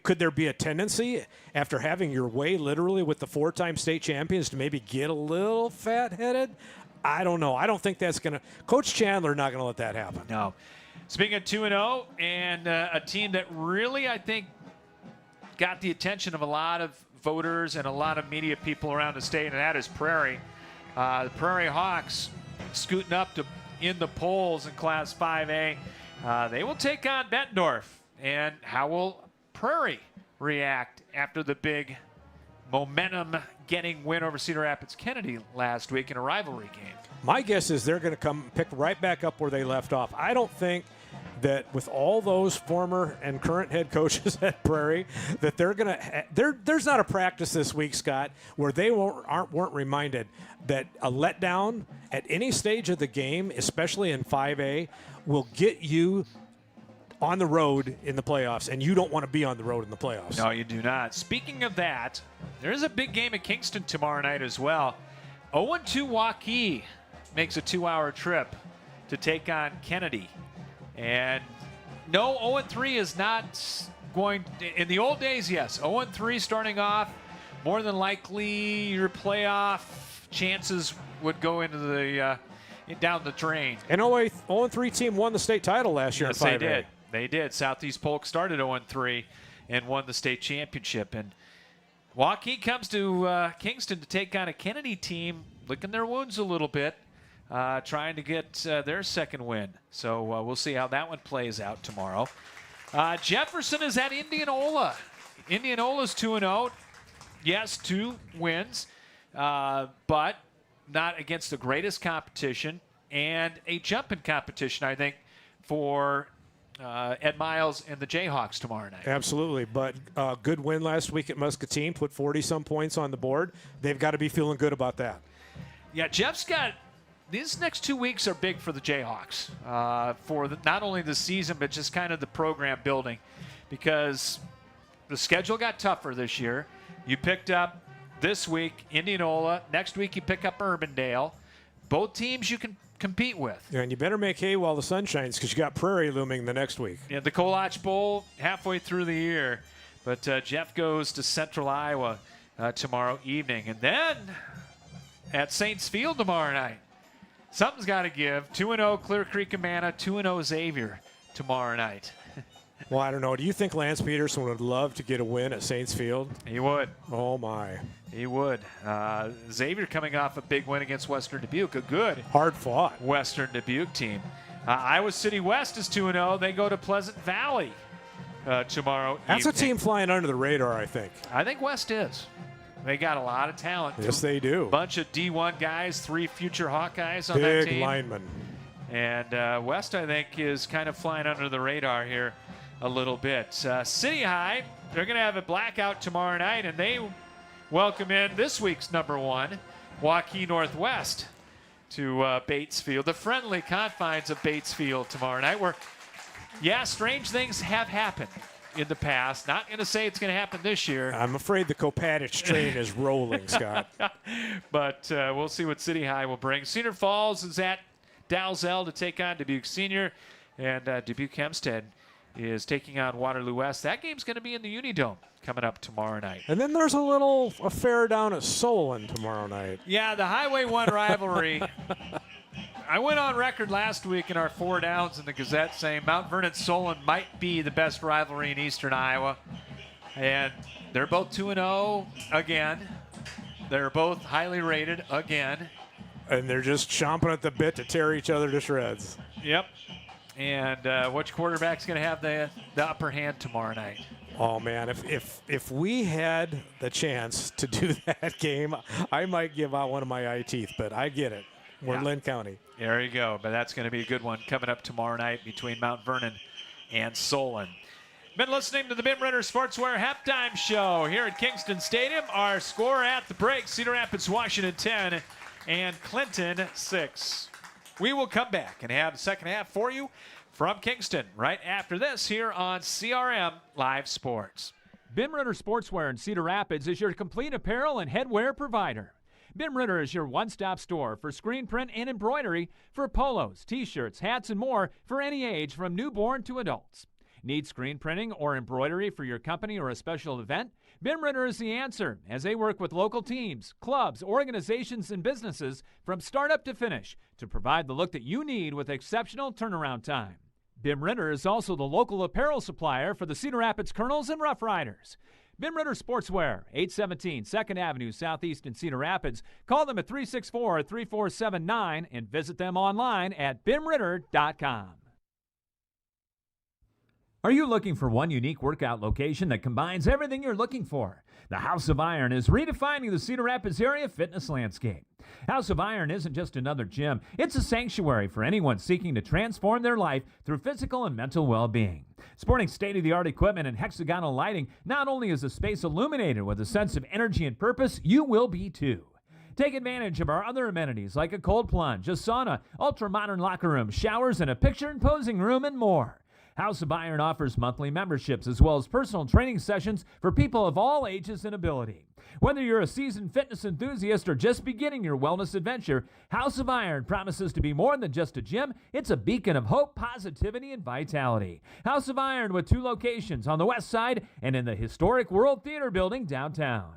could there be a tendency after having your way literally with the 4-time state champions to maybe get a little fat-headed? I don't know. I don't think that's going to – Coach Chandler not going to let that happen. No. Speaking of 2-0 and a team that really, I think, got the attention of a lot of voters and a lot of media people around the state, and that is Prairie. The Prairie Hawks scooting up to in the polls in Class 5A. They will take on Bettendorf. And how will Prairie react after the big momentum-getting win over Cedar Rapids Kennedy last week in a rivalry game? My guess is they're going to come pick right back up where they left off. I don't think that with all those former and current head coaches at Prairie, that they're going to there's not a practice this week, Scott, where they weren't reminded that a letdown at any stage of the game, especially in 5A, will get you on the road in the playoffs, and you don't want to be on the road in the playoffs. No, you do not. Speaking of that, there is a big game at Kingston tomorrow night as well. 0-2 Waukee makes a 2-hour trip to take on Kennedy. And no, 0-3 is not going – in the old days, yes. 0-3 starting off, more than likely your playoff chances would go into the down the drain. And 0-3 team won the state title last year in 5A. They did. They did. Southeast Polk started 0-3 and won the state championship. And Waukee comes to Kingston to take on a Kennedy team, licking their wounds a little bit, trying to get their second win. So we'll see how that one plays out tomorrow. Jefferson is at Indianola. Indianola's 2-0. Yes, 2 wins, but not against the greatest competition, and a jump in competition, I think, for Ed Miles and the Jayhawks tomorrow night. Absolutely, but good win last week at Muscatine, put 40-some points on the board. They've got to be feeling good about that. Yeah, Jeff's got – these next 2 weeks are big for the Jayhawks, for not only the season but just kind of the program building, because the schedule got tougher this year. You picked up this week Indianola. Next week you pick up Urbandale. Both teams you can compete with. Yeah, and you better make hay while the sun shines because you got Prairie looming the next week. Yeah, the Kolach Bowl halfway through the year. But Jeff goes to Central Iowa tomorrow evening. And then at Saints Field tomorrow night, something's got to give. 2-0 Clear Creek Amana, 2-0 Xavier tomorrow night. Well, I don't know. Do you think Lance Peterson would love to get a win at Saints Field? He would. Oh, my. He would. Xavier coming off a big win against Western Dubuque, a good hard-fought Western Dubuque team. Iowa City West is 2-0. They go to Pleasant Valley tomorrow That's evening. a team flying under the radar, I think. I think West is. They got a lot of talent. Yes, they do. Bunch of D1 guys, 3 future Hawkeyes on Big that team. Big linemen. And West, I think, is kind of flying under the radar here a little bit. City High, they're going to have a blackout tomorrow night, and they welcome in this week's number 1, Waukee Northwest, to Bates Field, the friendly confines of Bates Field tomorrow night, where, yeah, strange things have happened in the past. Not going to say it's going to happen this year. I'm afraid the Kopatich train is rolling, Scott. But we'll see what City High will bring. Cedar Falls is at Dalzell to take on Dubuque Senior, and Dubuque Hempstead is taking on Waterloo West. That game's going to be in the Unidome coming up tomorrow night. And then there's a little affair down at Solon tomorrow night. Yeah, the Highway 1 rivalry. I went on record last week in our 4 Downs in the Gazette saying Mount Vernon-Solon might be the best rivalry in eastern Iowa. And they're both 2-0 again. They're both highly rated again. And they're just chomping at the bit to tear each other to shreds. Yep. And which quarterback's going to have the upper hand tomorrow night? Oh, man, if we had the chance to do that game, I might give out one of my eye teeth, but I get it. We're in Lynn County. There you go. But that's going to be a good one coming up tomorrow night between Mount Vernon and Solon. Been listening to the Bim Ritter Sportswear Halftime Show here at Kingston Stadium. Our score at the break, Cedar Rapids, Washington 10 and Clinton 6. We will come back and have the second half for you from Kingston right after this here on CRM Live Sports. Bim Ritter Sportswear in Cedar Rapids is your complete apparel and headwear provider. Bim Ritter is your one-stop store for screen print and embroidery for polos, t-shirts, hats, and more for any age from newborn to adults. Need screen printing or embroidery for your company or a special event? Bim Ritter is the answer, as they work with local teams, clubs, organizations, and businesses from startup to finish to provide the look that you need with exceptional turnaround time. Bim Ritter is also the local apparel supplier for the Cedar Rapids Colonels and Rough Riders. Bim Ritter Sportswear, 817 2nd Avenue Southeast in Cedar Rapids. Call them at 364-3479 and visit them online at bimritter.com. Are you looking for one unique workout location that combines everything you're looking for? The House of Iron is redefining the Cedar Rapids area fitness landscape. House of Iron isn't just another gym. It's a sanctuary for anyone seeking to transform their life through physical and mental well-being. Sporting state-of-the-art equipment and hexagonal lighting, not only is the space illuminated with a sense of energy and purpose, you will be too. Take advantage of our other amenities like a cold plunge, a sauna, ultra-modern locker room, showers, and a picture and posing room, and more. House of Iron offers monthly memberships as well as personal training sessions for people of all ages and ability. Whether you're a seasoned fitness enthusiast or just beginning your wellness adventure, House of Iron promises to be more than just a gym. It's a beacon of hope, positivity, and vitality. House of Iron with 2 locations on the west side and in the historic World Theater Building downtown.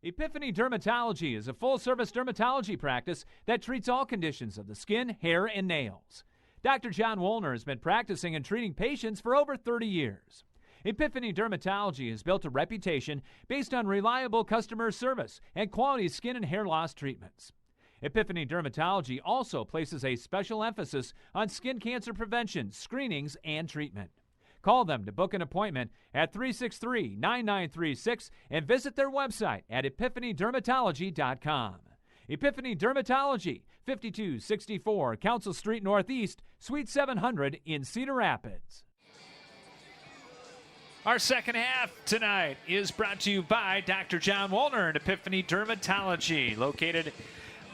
Epiphany Dermatology is a full-service dermatology practice that treats all conditions of the skin, hair, and nails. Dr. John Woolner has been practicing and treating patients for over 30 years. Epiphany Dermatology has built a reputation based on reliable customer service and quality skin and hair loss treatments. Epiphany Dermatology also places a special emphasis on skin cancer prevention, screenings, and treatment. Call them to book an appointment at 363-9936 and visit their website at epiphanydermatology.com. Epiphany Dermatology, 5264 Council Street Northeast, Suite 700 in Cedar Rapids. Our second half tonight is brought to you by Dr. John Woolner and Epiphany Dermatology, located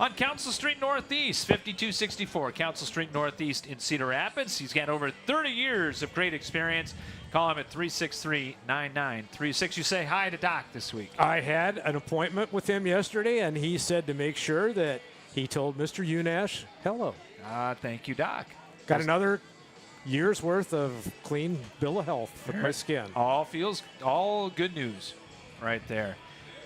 on Council Street Northeast, 5264 Council Street Northeast in Cedar Rapids. He's got over 30 years of great experience. Call him at 363-9936. You say hi to Doc this week. I had an appointment with him yesterday, and he said to make sure that he told Mr. Unash hello. Thank you, Doc. Got another year's worth of clean bill of health for my skin. All good news right there.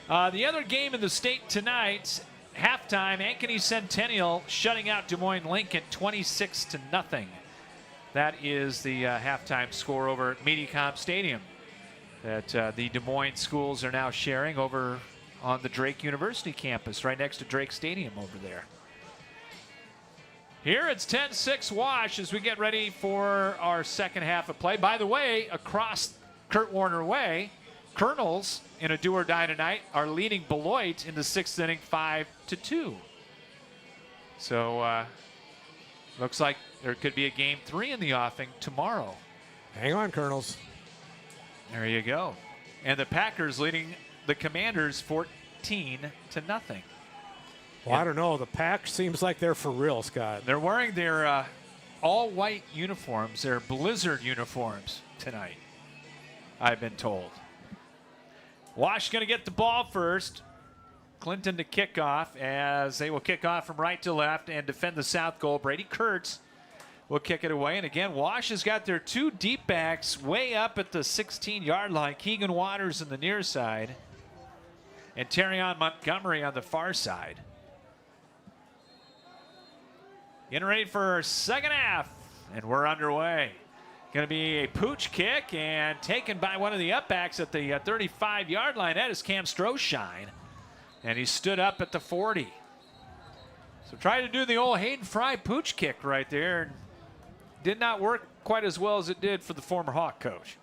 The other game in the state tonight, halftime, Ankeny Centennial shutting out Des Moines Lincoln 26-0. That is the halftime score over at Mediacom Stadium that the Des Moines schools are now sharing over on the Drake University campus, right next to Drake Stadium over there. Here it's 10-6 Wash as we get ready for our second half of play. By the way, across Kurt Warner Way, Colonels in a do-or-die tonight are leading Beloit in the 6th inning 5-2. So looks like there could be a game 3 in the offing tomorrow. Hang on, Colonels. There you go. And the Packers leading the Commanders 14-0. Well, I don't know. The Pack seems like they're for real, Scott. They're wearing their all-white uniforms, their Blizzard uniforms tonight, I've been told. Wash going to get the ball first. Clinton to kick off as they will kick off from right to left and defend the south goal. Brady Kurtz will kick it away. And again, Wash has got their 2 deep backs way up at the 16-yard line. Keegan Waters on the near side and Terrion Montgomery on the far side. Getting ready for our second half, and we're underway. Going to be a pooch kick and taken by one of the upbacks at the 35-yard line. That is Cam Stroshine, and he stood up at the 40. So tried to do the old Hayden Fry pooch kick right there, and did not work quite as well as it did for the former Hawk coach.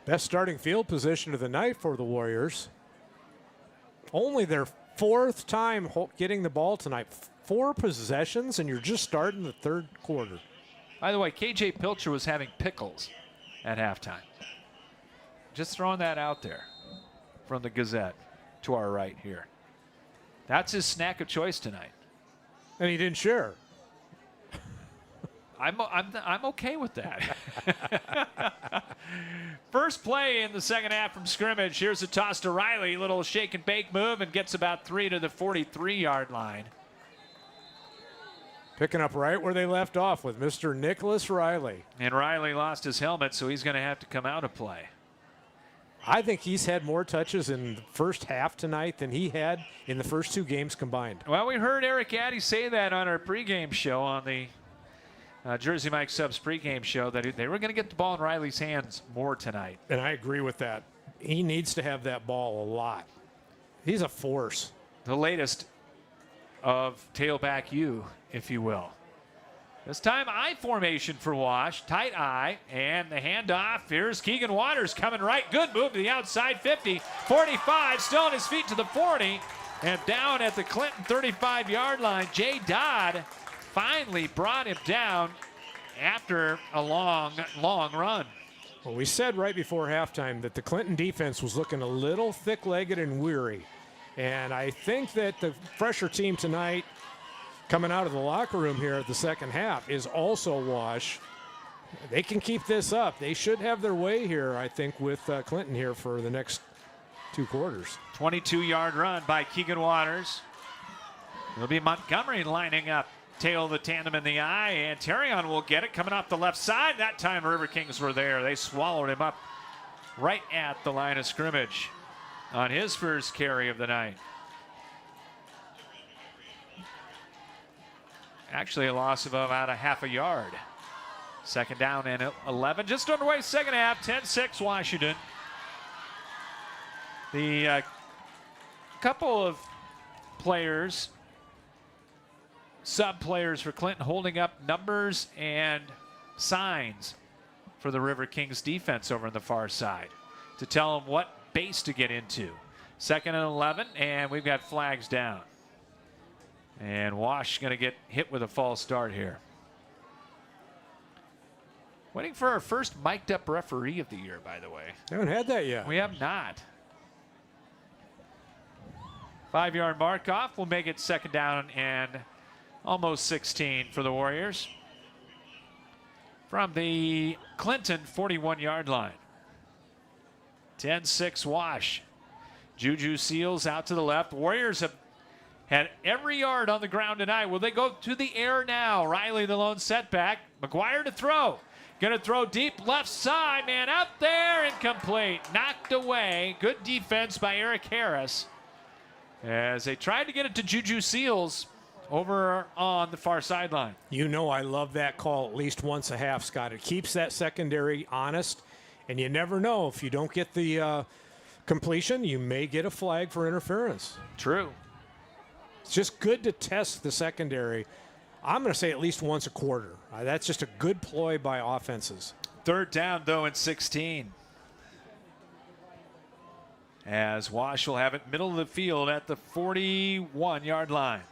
Best starting field position of the night for the Warriors. Only their 4th time getting the ball tonight. 4 possessions, and you're just starting the 3rd quarter. By the way, KJ Pilcher was having pickles at halftime. Just throwing that out there from the Gazette to our right here. That's his snack of choice tonight. And he didn't share. I'm okay with that. First play in the second half from scrimmage. Here's a toss to Riley. Little shake and bake move and gets about 3 to the 43-yard line. Picking up right where they left off with Mr. Nicholas Riley. And Riley lost his helmet, so he's going to have to come out of play. I think he's had more touches in the first half tonight than he had in the first 2 games combined. Well, we heard Eric Addy say that on our pregame show, on the Jersey Mike Subs pregame show, that they were going to get the ball in Riley's hands more tonight. And I agree with that. He needs to have that ball a lot. He's a force. The latest of tailback U, if you will. This time I formation for Wash, tight I, and the handoff. Here's Keegan Waters coming right. Good move to the outside 50, 45, still on his feet to the 40, and down at the Clinton 35-yard line. Jay Dodd finally brought him down after a long, long run. Well, we said right before halftime that the Clinton defense was looking a little thick-legged and weary. And I think that the fresher team tonight, coming out of the locker room here at the second half, is also Wash. They can keep this up. They should have their way here, I think, with Clinton here for the next 2 quarters. 22-yard run by Keegan Waters. It'll be Montgomery lining up. Tail the tandem in the eye, and Terrion will get it coming off the left side. That time River Kings were there. They swallowed him up right at the line of scrimmage on his first carry of the night. Actually a loss of about a half a yard. Second down and 11. Just underway second half, 10-6 Washington. The couple of players, sub-players for Clinton, holding up numbers and signs for the River Kings defense over on the far side to tell them what base to get into. Second and 11, and we've got flags down. And Wash going to get hit with a false start here. Waiting for our first mic'd up referee of the year, by the way. Haven't had that yet. We have not. 5-yard mark off will make it second down and almost 16 for the Warriors from the Clinton 41-yard line. 10-6 Wash. Juju Seals out to the left. Warriors have had every yard on the ground tonight. Will they go to the air now? Riley, the lone setback. McGuire to throw. Going to throw deep left side. Man out there, incomplete. Knocked away. Good defense by Eric Harris as they tried to get it to Juju Seals over on the far sideline. You know I love that call at least once a half, Scott. It keeps that secondary honest, and you never know. If you don't get the completion, you may get a flag for interference. True. It's just good to test the secondary. I'm going to say at least once a quarter. That's just a good ploy by offenses. Third down, though, and 16. As Wash will have it middle of the field at the 41-yard line.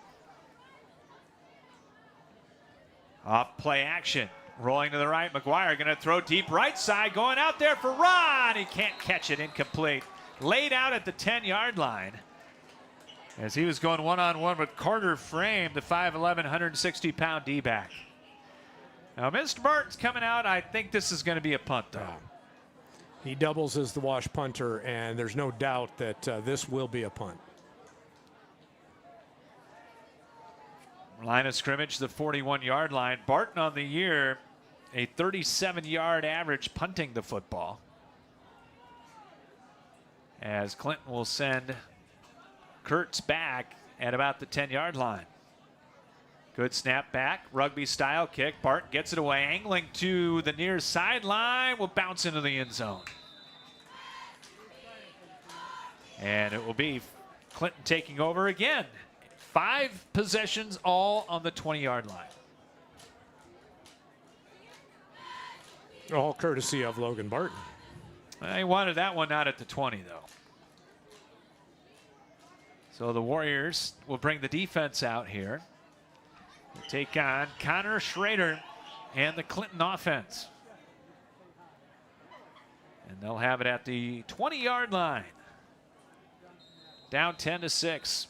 Off play action. Rolling to the right. McGuire going to throw deep right side. Going out there for Ron. He can't catch it. Incomplete. Laid out at the 10-yard line as he was going one-on-one with Carter Frame, the 5'11", 160-pound D-back. Now, Mr. Martin's coming out. I think this is going to be a punt, though. He doubles as the Wash punter, and there's no doubt that this will be a punt. Line of scrimmage, the 41-yard line. Barton on the year, a 37-yard average punting the football. As Clinton will send Kurtz back at about the 10-yard line. Good snap back, rugby style kick. Barton gets it away, angling to the near sideline, will bounce into the end zone. And it will be Clinton taking over again. 5 possessions, all on the 20-yard line. All courtesy of Logan Barton. He wanted that one out at the 20, though. So the Warriors will bring the defense out here. They take on Connor Schrader and the Clinton offense. And they'll have it at the 20-yard line. Down 10-6.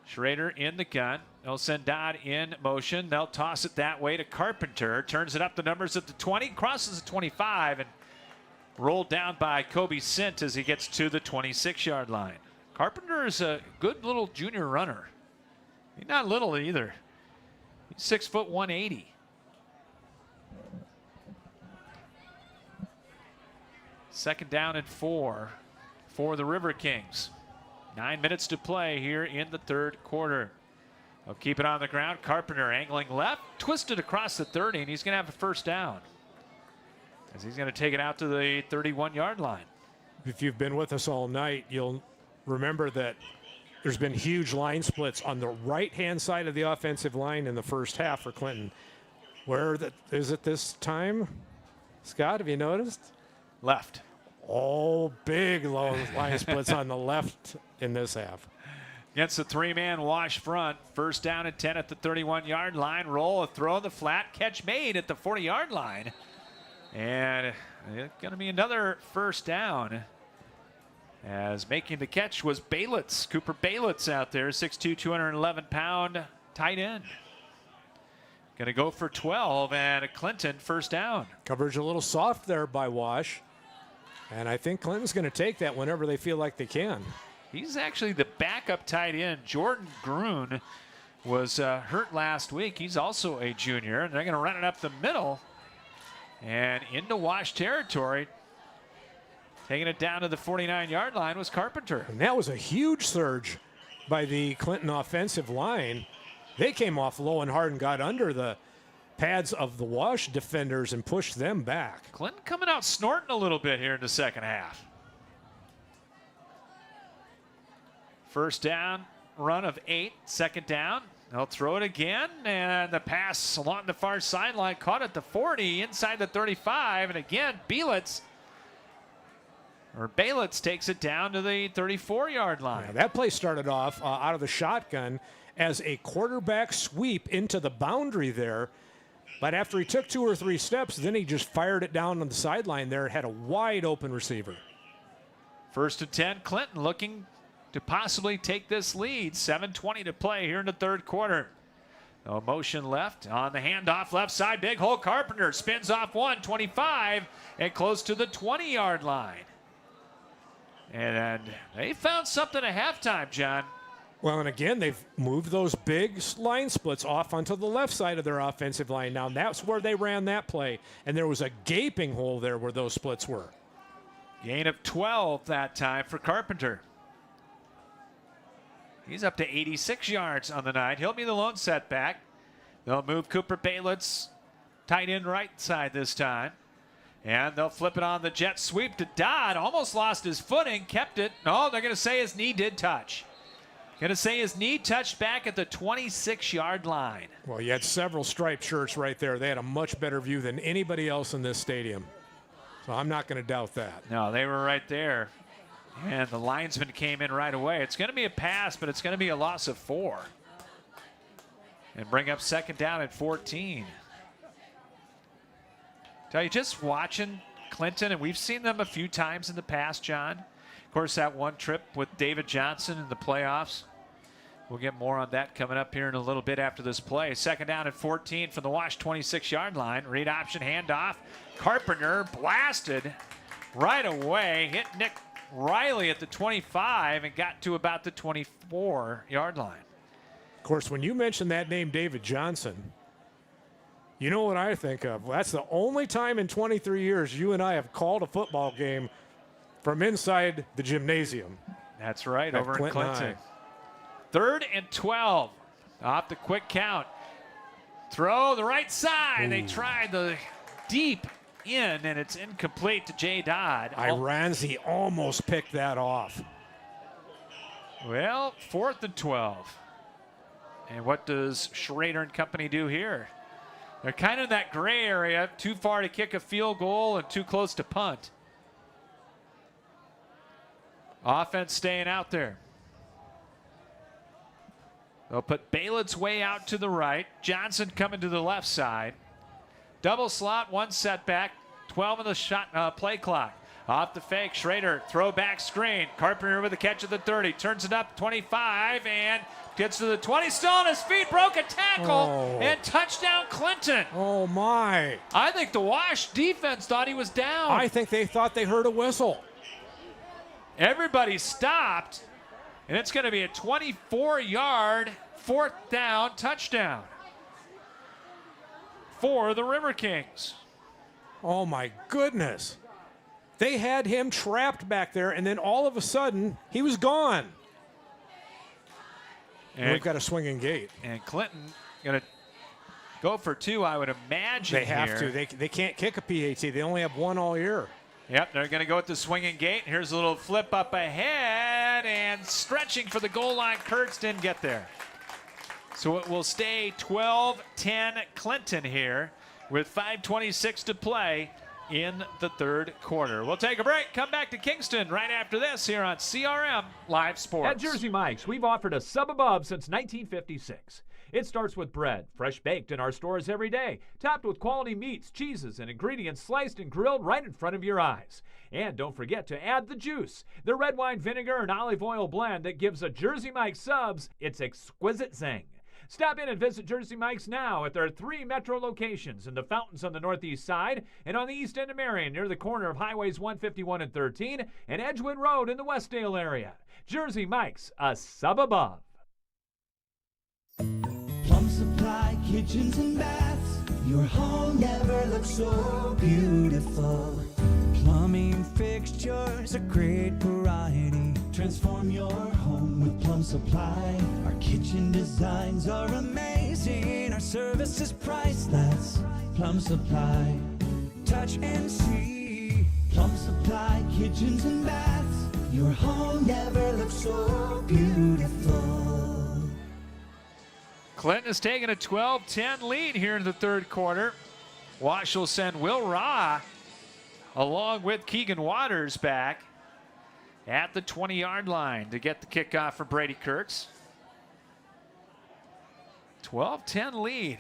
Schrader in the gun. They'll send Dodd in motion. They'll toss it that way to Carpenter. Turns it up the numbers at the 20, crosses the 25, and rolled down by Kobe Sint as he gets to the 26-yard line. Carpenter is a good little junior runner. He's not little either. He's 6 foot 180. Second down and 4 for the River Kings. 9 minutes to play here in the third quarter. They'll keep it on the ground. Carpenter angling left, twisted across the 30, and he's going to have a first down as he's going to take it out to the 31-yard line. If you've been with us all night, you'll remember that there's been huge line splits on the right-hand side of the offensive line in the first half for Clinton. Where is it this time? Scott, have you noticed? Left. Oh, big low line splits on the left in this half. Against the three-man wash front. First down and 10 at the 31-yard line. Roll, a throw in the flat. Catch made at the 40-yard line. And it's going to be another first down. As making the catch was Baylitz. Cooper Baylitz out there. 6'2", 211-pound tight end. Going to go for 12, and a Clinton first down. Coverage a little soft there by Wash. And I think Clinton's going to take that whenever they feel like they can. He's actually the backup tight end. Jordan Grun was hurt last week. He's also a junior, and they're going to run it up the middle and into Wash territory. Taking it down to the 49-yard line was Carpenter. And that was a huge surge by the Clinton offensive line. They came off low and hard and got under the pads of the Wash defenders and pushed them back. Clinton coming out snorting a little bit here in the second half. First down, run of 8, second down. They'll throw it again, and the pass along the far sideline caught at the 40, inside the 35, and again, Baylitz takes it down to the 34-yard line. Yeah, that play started off out of the shotgun as a quarterback sweep into the boundary there. But after he took 2 or 3 steps, then he just fired it down on the sideline there, had a wide open receiver. First and 10, Clinton looking to possibly take this lead. 7:20 to play here in the third quarter. No motion left on the handoff left side. Big hole. Carpenter spins off 125 and close to the 20-yard line. And they found something at halftime, John. Well, and again, they've moved those big line splits off onto the left side of their offensive line. Now, that's where they ran that play, and there was a gaping hole there where those splits were. Gain of 12 that time for Carpenter. He's up to 86 yards on the night. He'll be the lone setback. They'll move Cooper Baylitz tight end right side this time. And they'll flip it on the jet sweep to Dodd. Almost lost his footing, kept it. No, they're going to say his knee did touch. Going to say his knee touched back at the 26-yard line. Well, you had several striped shirts right there. They had a much better view than anybody else in this stadium. So I'm not going to doubt that. No, they were right there. And the linesman came in right away. It's going to be a pass, but it's going to be a loss of 4. And bring up second down at 14. Tell you, just watching Clinton, and we've seen them a few times in the past, John. Of course, that one trip with David Johnson in the playoffs. We'll get more on that coming up here in a little bit after this play. Second down at 14 from the Wash 26-yard line. Read option handoff. Carpenter blasted right away. Hit Nick Riley at the 25 and got to about the 24-yard line. Of course, when you mention that name, David Johnson, you know what I think of? That's the only time in 23 years you and I have called a football game from inside the gymnasium. That's right, At over in Clinton Clinton. High. 3rd and 12 off the quick count. Throw the right side. They tried the deep in, and it's incomplete to Jay Dodd. Iranzi almost picked that off. Well, 4th and 12. And what does Schrader and company do here? They're kind of in that gray area, too far to kick a field goal and too close to punt. Offense staying out there. They'll put Baylitz way out to the right. Johnson coming to the left side. Double slot, 1 setback, 12 on the shot play clock. Off the fake, Schrader, throwback screen. Carpenter with the catch at the 30, turns it up 25, and Gets to the 20, still on his feet, broke a tackle, Oh. and touchdown Clinton. Oh, my. I think the Wash defense thought he was down. I think they thought they heard a whistle. Everybody stopped, and it's going to be a 24-yard, 4th down touchdown for the River Kings. Oh, my goodness. They had him trapped back there, and then all of a sudden, he was gone. And, We've got a swinging gate. and Clinton going to go for 2, I would imagine. They have here. to. They can't kick a PAT. They only have one all year. Yep, they're going to go with the swinging gate. Here's a little flip up ahead, and stretching for the goal line. Kurtz didn't get there. So it will stay 12-10 Clinton here with 5:26 to play in the 3rd quarter. We'll take a break, come back to Kingston right after this here on CRM Live Sports. At Jersey Mike's, we've offered a sub above since 1956. It starts with bread, fresh baked in our stores every day, topped with quality meats, cheeses, and ingredients sliced and grilled right in front of your eyes. And don't forget to add the juice, the red wine vinegar and olive oil blend that gives a Jersey Mike's subs its exquisite zing. Stop in and visit Jersey Mike's now at their 3 metro locations in the Fountains on the northeast side and on the east end of Marion near the corner of Highways 151 and 13 and Edgewood Road in the Westdale area. Jersey Mike's, a sub above. Plum Supply kitchens and baths. Your home never looks so beautiful. Plumbing fixtures, a great variety. Transform your home with Plum Supply. Our kitchen designs are amazing. Our service is priceless. Plum Supply. Touch and see. Plum Supply kitchens and baths. Your home never looks so beautiful. Clinton has taken a 12-10 lead here in the 3rd quarter. Wash will send Will Raw along with Keegan Waters back at the 20-yard line to get the kickoff for Brady Kurtz. 12-10 lead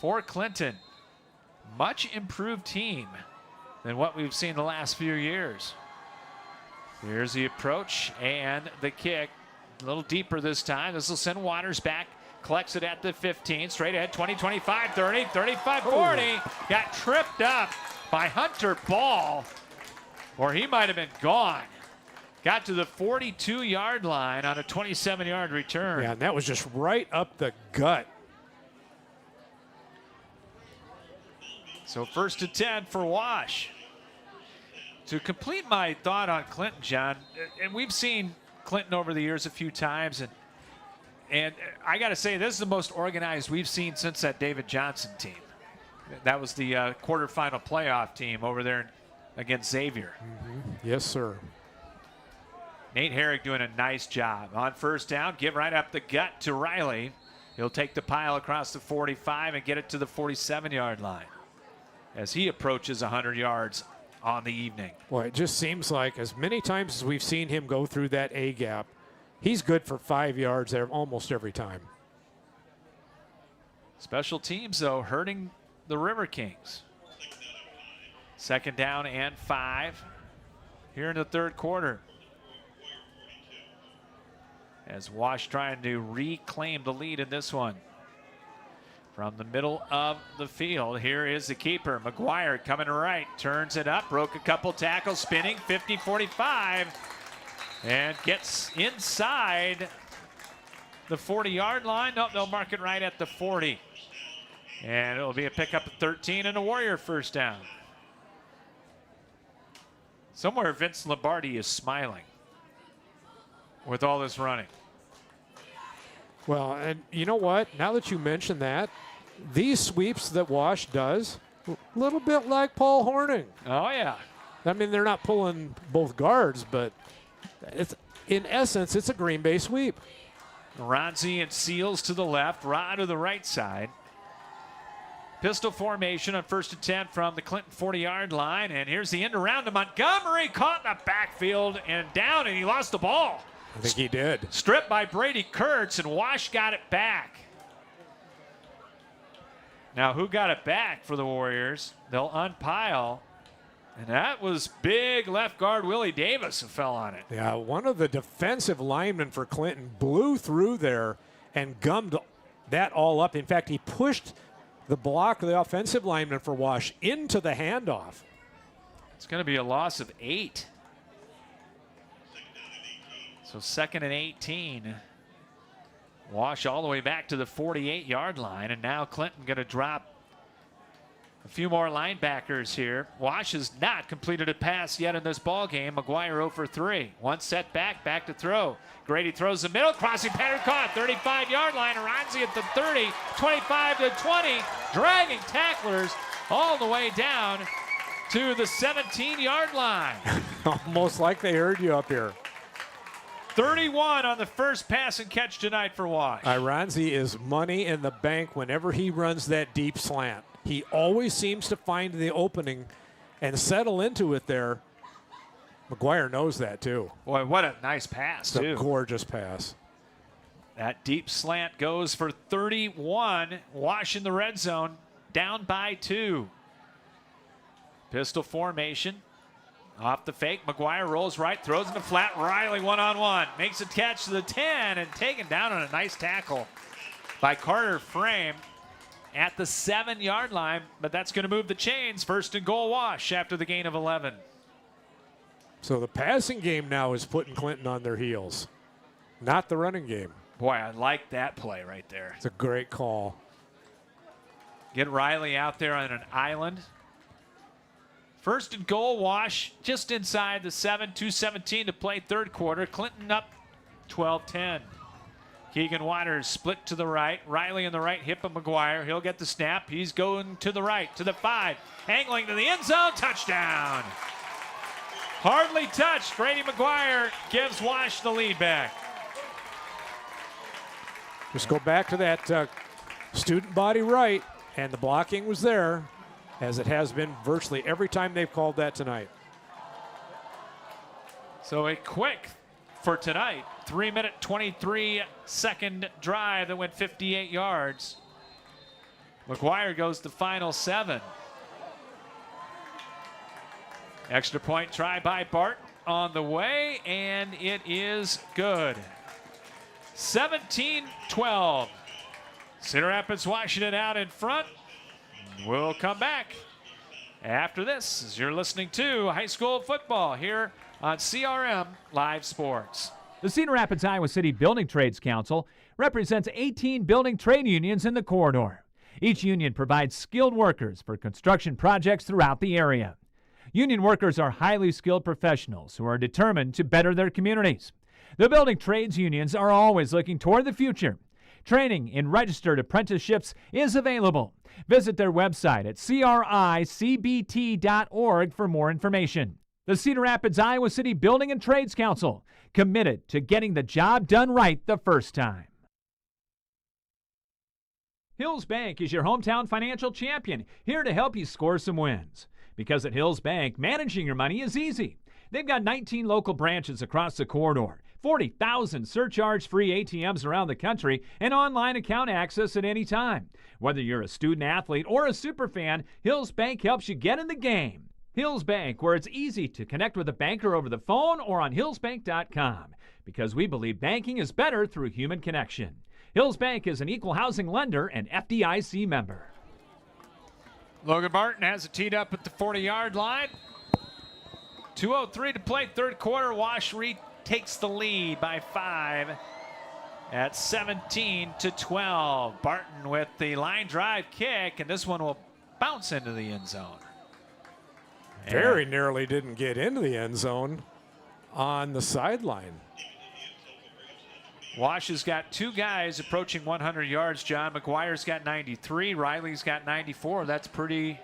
for Clinton. Much improved team than what we've seen the last few years. Here's the approach and the kick. A little deeper this time. This will send Waters back. Collects it at the 15. Straight ahead, 20, 25, 30, 35, 40. Got tripped up by Hunter Ball, or he might have been gone. Got to the 42-yard line on a 27-yard return. Yeah, and that was just right up the gut. So 1st and 10 for Wash. To complete my thought on Clinton, John, and we've seen Clinton over the years a few times, and I got to say, this is the most organized we've seen since that David Johnson team. That was the quarterfinal playoff team over there against Xavier. Yes, sir. Nate Herrick doing a nice job. On 1st down, give right up the gut to Riley. He'll take the pile across the 45 and get it to the 47-yard line as he approaches 100 yards on the evening. Well, it just seems like as many times as we've seen him go through that A gap, he's good for 5 yards there almost every time. Special teams, though, hurting the River Kings. 2nd down and 5 here in the 3rd quarter. As Wash trying to reclaim the lead in this one. From the middle of the field, here is the keeper. McGuire coming right, turns it up, broke a couple tackles, spinning, 50-45, and gets inside the 40-yard line. Nope, they'll mark it right at the 40. And it'll be a pickup of 13 and a Warrior 1st down. Somewhere Vince Lombardi is smiling with all this running. Well, and you know what? Now that you mention that, these sweeps that Wash does, a little bit like Paul Hornung. Oh, yeah. I mean, they're not pulling both guards, but it's in essence, it's a Green Bay sweep. Ronzi and Seals to the left, Ra to the right side. Pistol formation on 1st and 10 from the Clinton 40-yard line. And here's the end around to Montgomery, caught in the backfield and down, and he lost the ball. I think he did. Stripped by Brady Kurtz, and Wash got it back. Now, who got it back for the Warriors? They'll unpile And that was big left guard Willie Davis who fell on it. Yeah, one of the defensive linemen for Clinton blew through there and gummed that all up. In fact, he pushed the block of the offensive lineman for Wash into the handoff. It's going to be a loss of 8. So 2nd and 18. Wash all the way back to the 48-yard line, and now Clinton going to drop a few more linebackers here. Wash has not completed a pass yet in this ball game. McGuire 0 for 3. One set back to throw. Grady throws the middle, crossing pattern caught, 35-yard line. Aronzi at the 30, 25 to 20, dragging tacklers all the way down to the 17-yard line. Almost like they heard you up here. 31 on the first pass and catch tonight for Wash. Iranzi is money in the bank whenever he runs that deep slant. He always seems to find the opening and settle into it there. McGuire knows that too. Boy, what a nice pass, It's a too. gorgeous pass. That deep slant goes for 31. Wash in the red zone, down by 2. Pistol formation. Off the fake, McGuire rolls right, throws in the flat. Riley one-on-one. Makes a catch to the 10 and taken down on a nice tackle by Carter Frame at the 7-yard line. But that's going to move the chains. 1st and goal Wash after the gain of 11. So the passing game now is putting Clinton on their heels, not the running game. Boy, I like that play right there. It's a great call. Get Riley out there on an island. 1st and goal, Wash just inside the 7, 2:17 to play 3rd quarter. Clinton up 12-10. Keegan Waters split to the right. Riley in the right hip of McGuire. He'll get the snap. He's going to the right, to the 5. Angling to the end zone. Touchdown. Hardly touched. Grady McGuire gives Wash the lead back. Just go back to that student body right, and the blocking was there, as it has been virtually every time they've called that tonight. So a quick, for tonight, 3-minute, 23-second drive that went 58 yards. McGuire goes the final 7. Extra point try by Bart on the way, and it is good. 17-12. Cedar Rapids, Washington out in front. We'll come back after this as you're listening to high school football here on CRM Live Sports. The Cedar Rapids Iowa City Building Trades Council represents 18 building trade unions in the corridor. Each union provides skilled workers for construction projects throughout the area. Union workers are highly skilled professionals who are determined to better their communities. The building trades unions are always looking toward the future. Training in registered apprenticeships is available. Visit their website at cricbt.org for more information. The Cedar Rapids Iowa City Building and Trades Council, committed to getting the job done right the first time. Hills Bank is your hometown financial champion, here to help you score some wins. Because at Hills Bank, managing your money is easy. They've got 19 local branches across the corridor, 40,000 surcharge-free ATMs around the country, and online account access at any time. Whether you're a student athlete or a superfan, Hills Bank helps you get in the game. Hills Bank, where it's easy to connect with a banker over the phone or on hillsbank.com. Because we believe banking is better through human connection. Hills Bank is an equal housing lender and FDIC member. Logan Martin has it teed up at the 40-yard line. 2:03 to play, 3rd quarter. Wash takes the lead by 5 at 17-12. Barton with the line drive kick, and this one will bounce into the end zone. Very narrowly didn't get into the end zone on the sideline. Wash has got 2 guys approaching 100 yards. John McGuire's got 93. Riley's got 94. That's pretty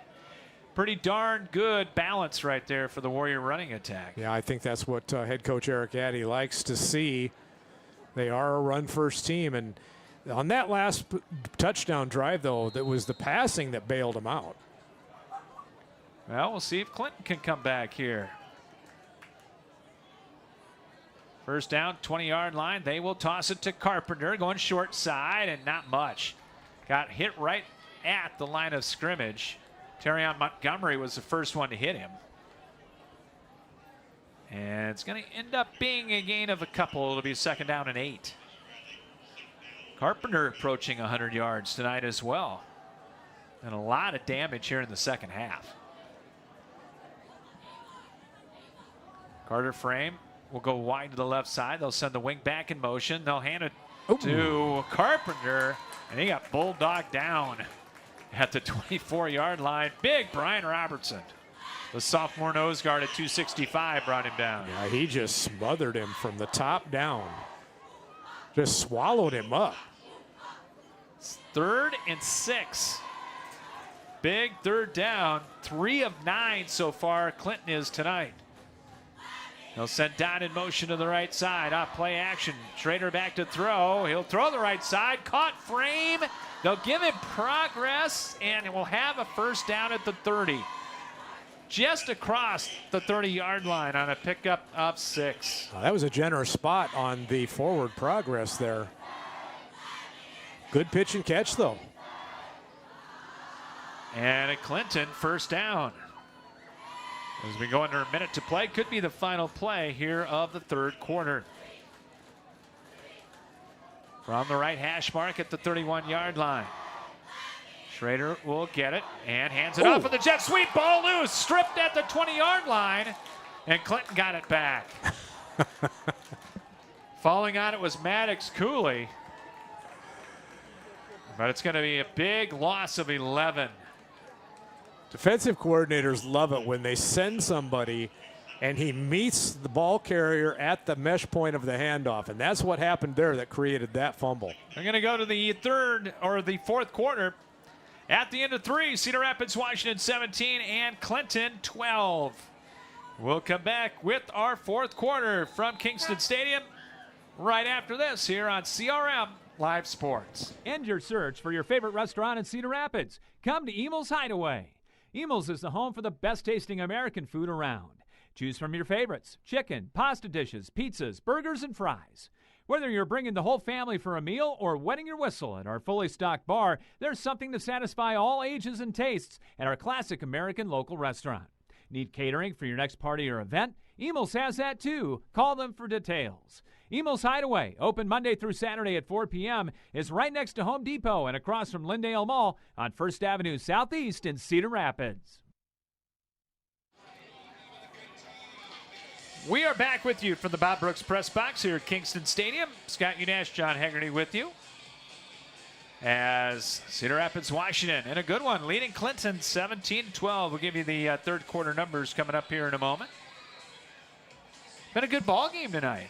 darn good balance right there for the Warrior running attack. Yeah, I think that's what head coach Eric Addy likes to see. They are a run-first team, and on that last touchdown drive, though, that was the passing that bailed them out. Well, we'll see if Clinton can come back here. First down, 20-yard line. They will toss it to Carpenter, going short side, and not much. Got hit right at the line of scrimmage. Terrion Montgomery was the first one to hit him. And it's going to end up being a gain of a couple. It'll be 2nd down and 8. Carpenter approaching 100 yards tonight as well. And a lot of damage here in the second half. Carter Frame will go wide to the left side. They'll send the wing back in motion. They'll hand it to Carpenter, and he got bulldogged down at the 24-yard line. Big Brian Robertson. The sophomore nose guard at 265 brought him down. Yeah, he just smothered him from the top down. Just swallowed him up. It's 3rd and 6. Big 3rd down. 3 of 9 so far, Clinton is tonight. They'll send Don in motion to the right side. Off play action. Schrader back to throw. He'll throw the right side. Caught Frame. They'll give him progress, and it will have a 1st down at the 30. Just across the 30-yard line on a pickup of 6. That was a generous spot on the forward progress there. Good pitch and catch, though. And a Clinton 1st down. As we go under a minute to play, could be the final play here of the 3rd quarter. From the right hash mark at the 31-yard line. Schrader will get it and hands it off with the jet sweep. Ball loose, stripped at the 20-yard line, and Clinton got it back. Falling on it was Maddox Cooley. But it's going to be a big loss of 11. Defensive coordinators love it when they send somebody and he meets the ball carrier at the mesh point of the handoff. And that's what happened there that created that fumble. We're going to go to the 4th quarter. At the end of 3, Cedar Rapids, Washington 17 and Clinton 12. We'll come back with our 4th quarter from Kingston Stadium right after this here on CRM Live Sports. End your search for your favorite restaurant in Cedar Rapids. Come to Emil's Hideaway. Emil's is the home for the best tasting American food around. Choose from your favorites: chicken, pasta dishes, pizzas, burgers, and fries. Whether you're bringing the whole family for a meal or wetting your whistle at our fully stocked bar, there's something to satisfy all ages and tastes at our classic American local restaurant. Need catering for your next party or event? Emil's has that too. Call them for details. Emil's Hideaway, open Monday through Saturday at 4 p.m., is right next to Home Depot and across from Lindale Mall on 1st Avenue Southeast in Cedar Rapids. We are back with you from the Bob Brooks Press Box here at Kingston Stadium. Scott Unash, John Hegarty with you. As Cedar Rapids, Washington, and a good one, leading Clinton 17-12. We'll give you the 3rd quarter numbers coming up here in a moment. Been a good ball game tonight.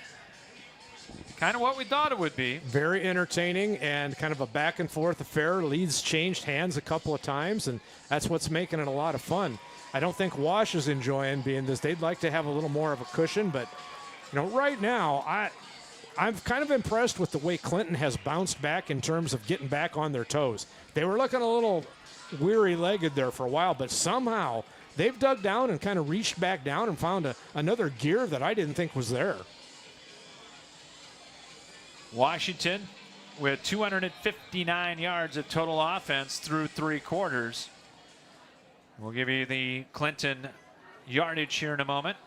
Kind of what we thought it would be. Very entertaining and kind of a back and forth affair. Leads changed hands a couple of times, and that's what's making it a lot of fun. I don't think Wash is enjoying being this. They'd like to have a little more of a cushion, but right now I'm kind of impressed with the way Clinton has bounced back in terms of getting back on their toes. They were looking a little weary-legged there for a while, but somehow they've dug down and kind of reached back down and found another gear that I didn't think was there. Washington with 259 yards of total offense through 3 quarters. We'll give you the Clinton yardage here in a moment.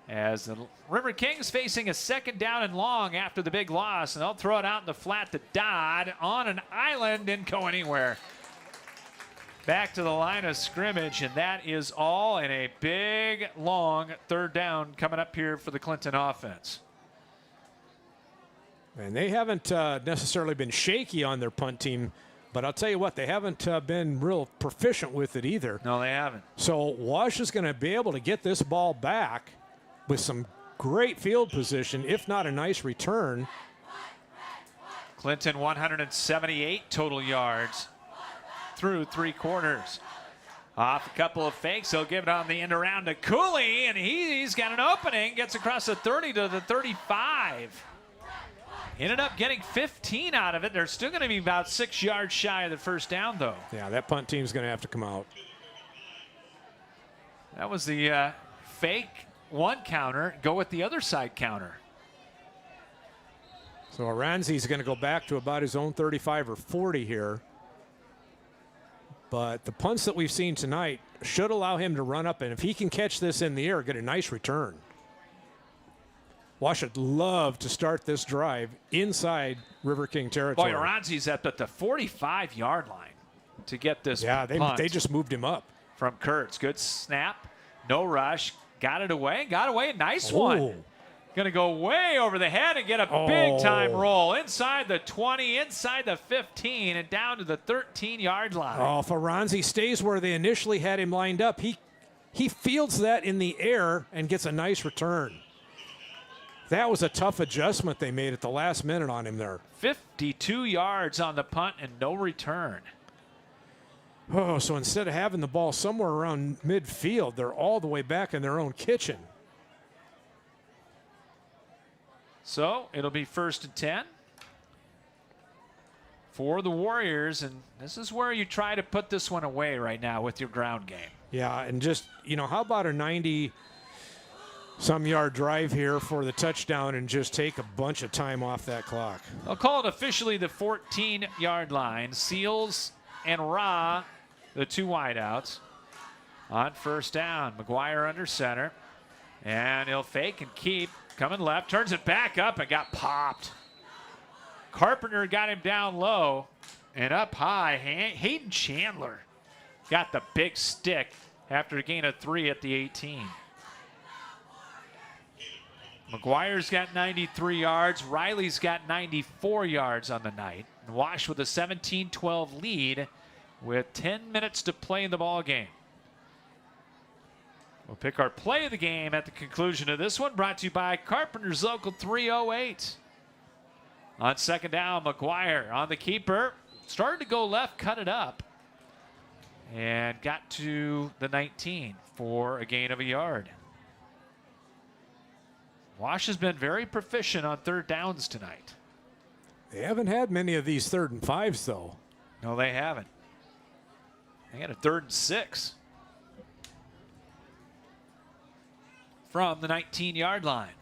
As the River Kings facing a 2nd down and long after the big loss, and they'll throw it out in the flat to Dodd on an island, didn't go anywhere. Back to the line of scrimmage, and that is all in a big, long 3rd down coming up here for the Clinton offense. And they haven't necessarily been shaky on their punt team, but I'll tell you what, they haven't been real proficient with it either. No, they haven't. So Wash is going to be able to get this ball back with some great field position, if not a nice return. Clinton 178 total yards through 3 quarters. Off a couple of fakes, he'll give it on the end around to Cooley, and he's got an opening, gets across the 30 to the 35. Ended up getting 15 out of it. They're still going to be about 6 yards shy of the 1st down, though. Yeah, that punt team's going to have to come out. That was the fake one counter. Go with the other side counter. So Aranzi's going to go back to about his own 35 or 40 here. But the punts that we've seen tonight should allow him to run up, and if he can catch this in the air, get a nice return. Wash would love to start this drive inside River King territory. Boy, Aranzi's at the 45-yard line to get this Yeah, punt they just moved him up. from Kurtz. Good snap. No rush. Got it away. Got away. Nice Oh. one. Going to go way over the head and get a big-time roll inside the 20, inside the 15, and down to the 13-yard line. Oh, if Aranzi stays where they initially had him lined up, he fields that in the air and gets a nice return. That was a tough adjustment they made at the last minute on him there. 52 yards on the punt and no return. Oh, so instead of having the ball somewhere around midfield, they're all the way back in their own kitchen. So it'll be 1st and 10 for the Warriors, and this is where you try to put this one away right now with your ground game. Yeah, and just, how about a 90-some yard drive here for the touchdown and just take a bunch of time off that clock? I'll call it officially the 14-yard line. Seals and Ra, the two wideouts, on 1st down. McGuire under center, and he'll fake and keep. Coming left, turns it back up and got popped. Carpenter got him down low and up high. Hayden Chandler got the big stick after a gain of 3 at the 18. McGuire's got 93 yards. Riley's got 94 yards on the night. And Wash with a 17-12 lead with 10 minutes to play in the ball game. We'll pick our play of the game at the conclusion of this one, brought to you by Carpenter's Local 308. On 2nd down, McGuire on the keeper. Started to go left, cut it up, and got to the 19 for a gain of a yard. Wash has been very proficient on 3rd downs tonight. They haven't had many of these 3rd and 5s, though. No, they haven't. They had a 3rd and 6. From the 19-yard line.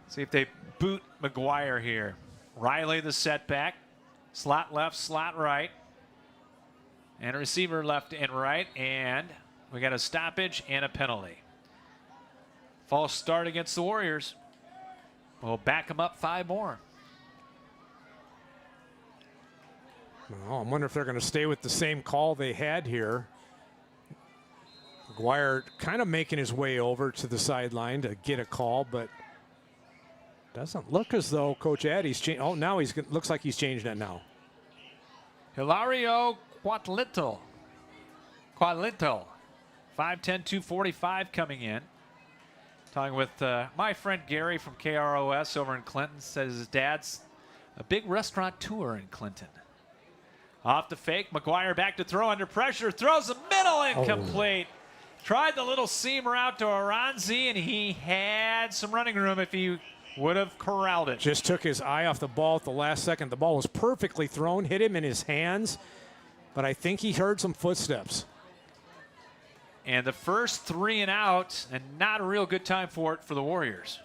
See if they boot McGuire here. Riley the setback. Slot left, slot right. And a receiver left and right. And we got a stoppage and a penalty. False start against the Warriors. We'll back them up 5 more. Well, I wonder if they're going to stay with the same call they had here. McGuire kind of making his way over to the sideline to get a call, but doesn't look as though Coach Addy's changed. Oh, now looks like he's changed it now. Hilario Quatlito. 5'10", 245 coming in. Talking with my friend Gary from KROS over in Clinton. Says his dad's a big restaurateur in Clinton. Off the fake, McGuire back to throw under pressure. Throws the middle, incomplete. Tried the little seam route to Aranzi, and he had some running room if he would have corralled it. Just took his eye off the ball at the last second. The ball was perfectly thrown, hit him in his hands, but I think he heard some footsteps. And the first 3 and out, and not a real good time for it for the Warriors.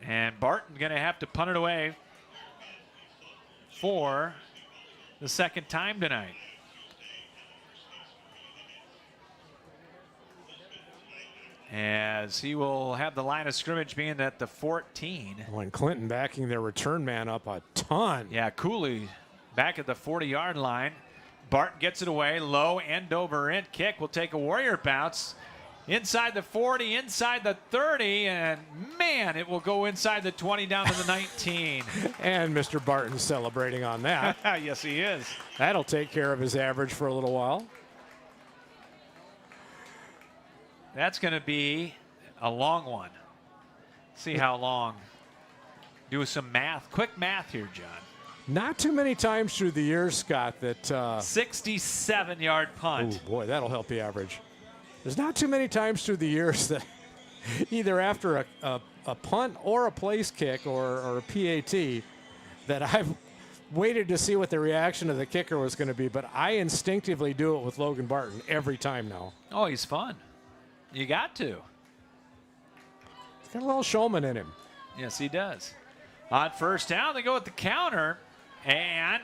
And Barton going to have to punt it away for the 2nd time tonight. As he will have the line of scrimmage being at the 14. When Clinton backing their return man up a ton. Yeah, Cooley back at the 40-yard line. Barton gets it away, low end over end kick will take a Warrior bounce. Inside the 40, inside the 30, and man, it will go inside the 20 down to the 19. And Mr. Barton's celebrating on that. Yes, he is. That'll take care of his average for a little while. That's going to be a long one. See how long. Do some math, quick math here, John. Not too many times through the years, Scott, that 67-yard punt. Oh, boy, that'll help the average. There's not too many times through the years that either after a punt or a place kick or a PAT that I've waited to see what the reaction of the kicker was going to be, but I instinctively do it with Logan Barton every time now. Oh, he's fun. You got to. He's got a little showman in him. Yes, he does. On 1st down, they go with the counter, And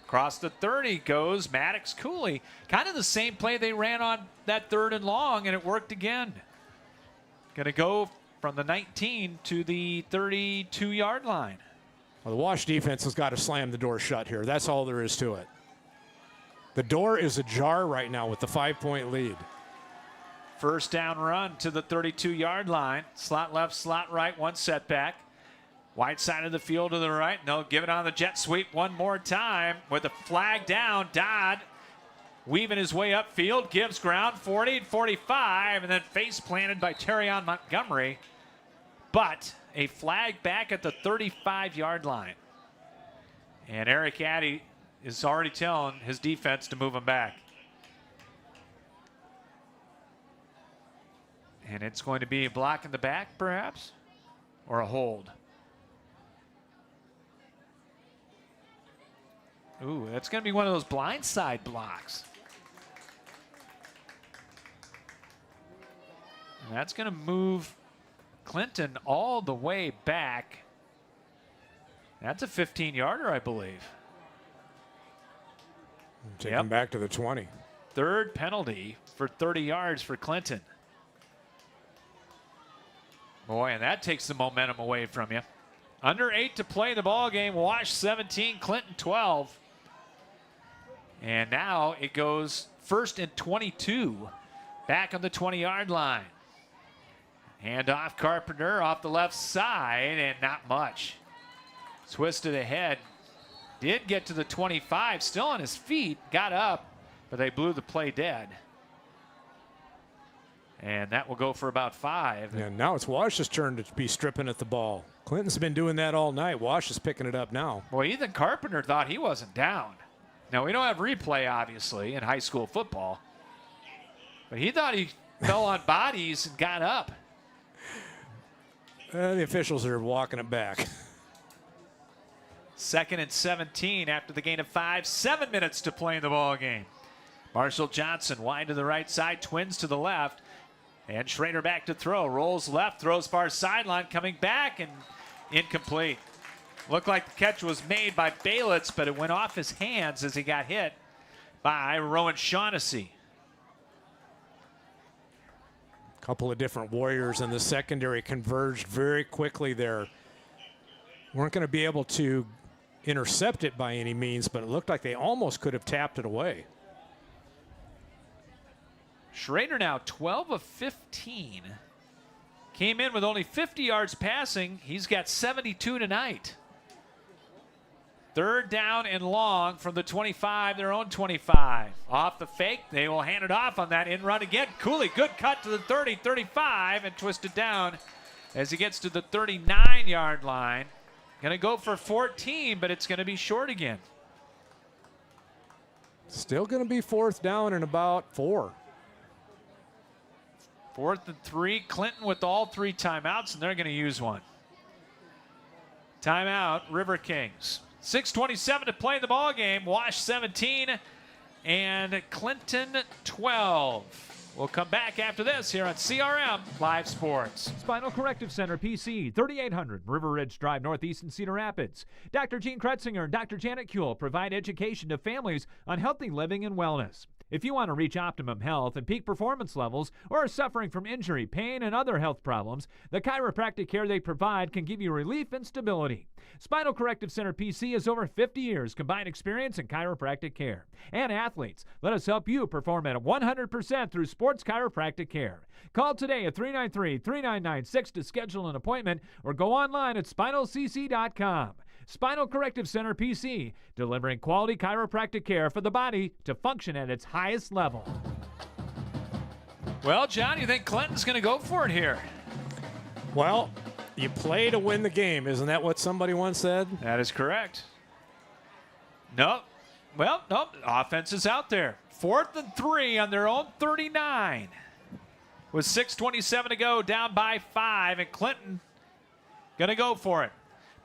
across the 30 goes Maddox Cooley. Kind of the same play they ran on that 3rd and long, and it worked again. Going to go from the 19 to the 32-yard line. Well, the Wash defense has got to slam the door shut here. That's all there is to it. The door is ajar right now with the 5-point lead. First down run to the 32-yard line. Slot left, slot right, one setback. Wide side of the field to the right. No, give it on the jet sweep one more time with a flag down. Dodd weaving his way upfield, gives ground, 40, 45, and then face planted by Terrion Montgomery. But a flag back at the 35-yard line. And Eric Addy is already telling his defense to move him back. And it's going to be a block in the back, perhaps, or a hold. Ooh, that's going to be one of those blindside blocks. And that's going to move Clinton all the way back. That's a 15-yarder, I believe. Take him back to the 20. 3rd penalty for 30 yards for Clinton. Boy, and that takes the momentum away from you. Under 8 to play the ball game. Wash 17, Clinton 12. And now it goes 1st and 22. Back on the 20-yard line. Hand off Carpenter off the left side, and not much. Twisted ahead. Did get to the 25, still on his feet, got up, but they blew the play dead. And that will go for about 5. And now it's Wash's turn to be stripping at the ball. Clinton's been doing that all night. Wash is picking it up now. Boy, Ethan Carpenter thought he wasn't down. Now, we don't have replay, obviously, in high school football. But he thought he fell on bodies and got up. The officials are walking it back. 2nd and 17 after the gain of 5. 7 minutes to play in the ball game. Marshall Johnson wide to the right side, Twins to the left. And Schrader back to throw. Rolls left, throws far sideline, coming back and incomplete. Looked like the catch was made by Baylitz, but it went off his hands as he got hit by Rowan Shaughnessy. Couple of different Warriors in the secondary converged very quickly there. Weren't going to be able to intercept it by any means, but it looked like they almost could have tapped it away. Schrader now 12 of 15. Came in with only 50 yards passing. He's got 72 tonight. 3rd down and long from the 25, their own 25. Off the fake, they will hand it off on that in run again. Cooley, good cut to the 30, 35, and twisted down as he gets to the 39-yard line. Going to go for 14, but it's going to be short again. Still going to be 4th down and about 4. 4th and 3. Clinton with all 3 timeouts, and they're going to use one. Timeout, River Kings. 6:27 to play in the ball game. Wash 17 and Clinton 12. We'll come back after this here on CRM Live Sports. Spinal Corrective Center, PC, 3800 River Ridge Drive, Northeast in Cedar Rapids. Dr. Gene Kretzinger and Dr. Janet Kuehl provide education to families on healthy living and wellness. If you want to reach optimum health and peak performance levels or are suffering from injury, pain, and other health problems, the chiropractic care they provide can give you relief and stability. Spinal Corrective Center PC has over 50 years combined experience in chiropractic care. And athletes, let us help you perform at 100% through sports chiropractic care. Call today at 393-3996 to schedule an appointment or go online at spinalcc.com. Spinal Corrective Center PC, delivering quality chiropractic care for the body to function at its highest level. Well, John, you think Clinton's going to go for it here? Well, you play to win the game. Isn't that what somebody once said? That is correct. Nope. Well, nope. Offense is out there. 4th and 3 on their own 39. With 6:27 to go, down by 5, and Clinton going to go for it.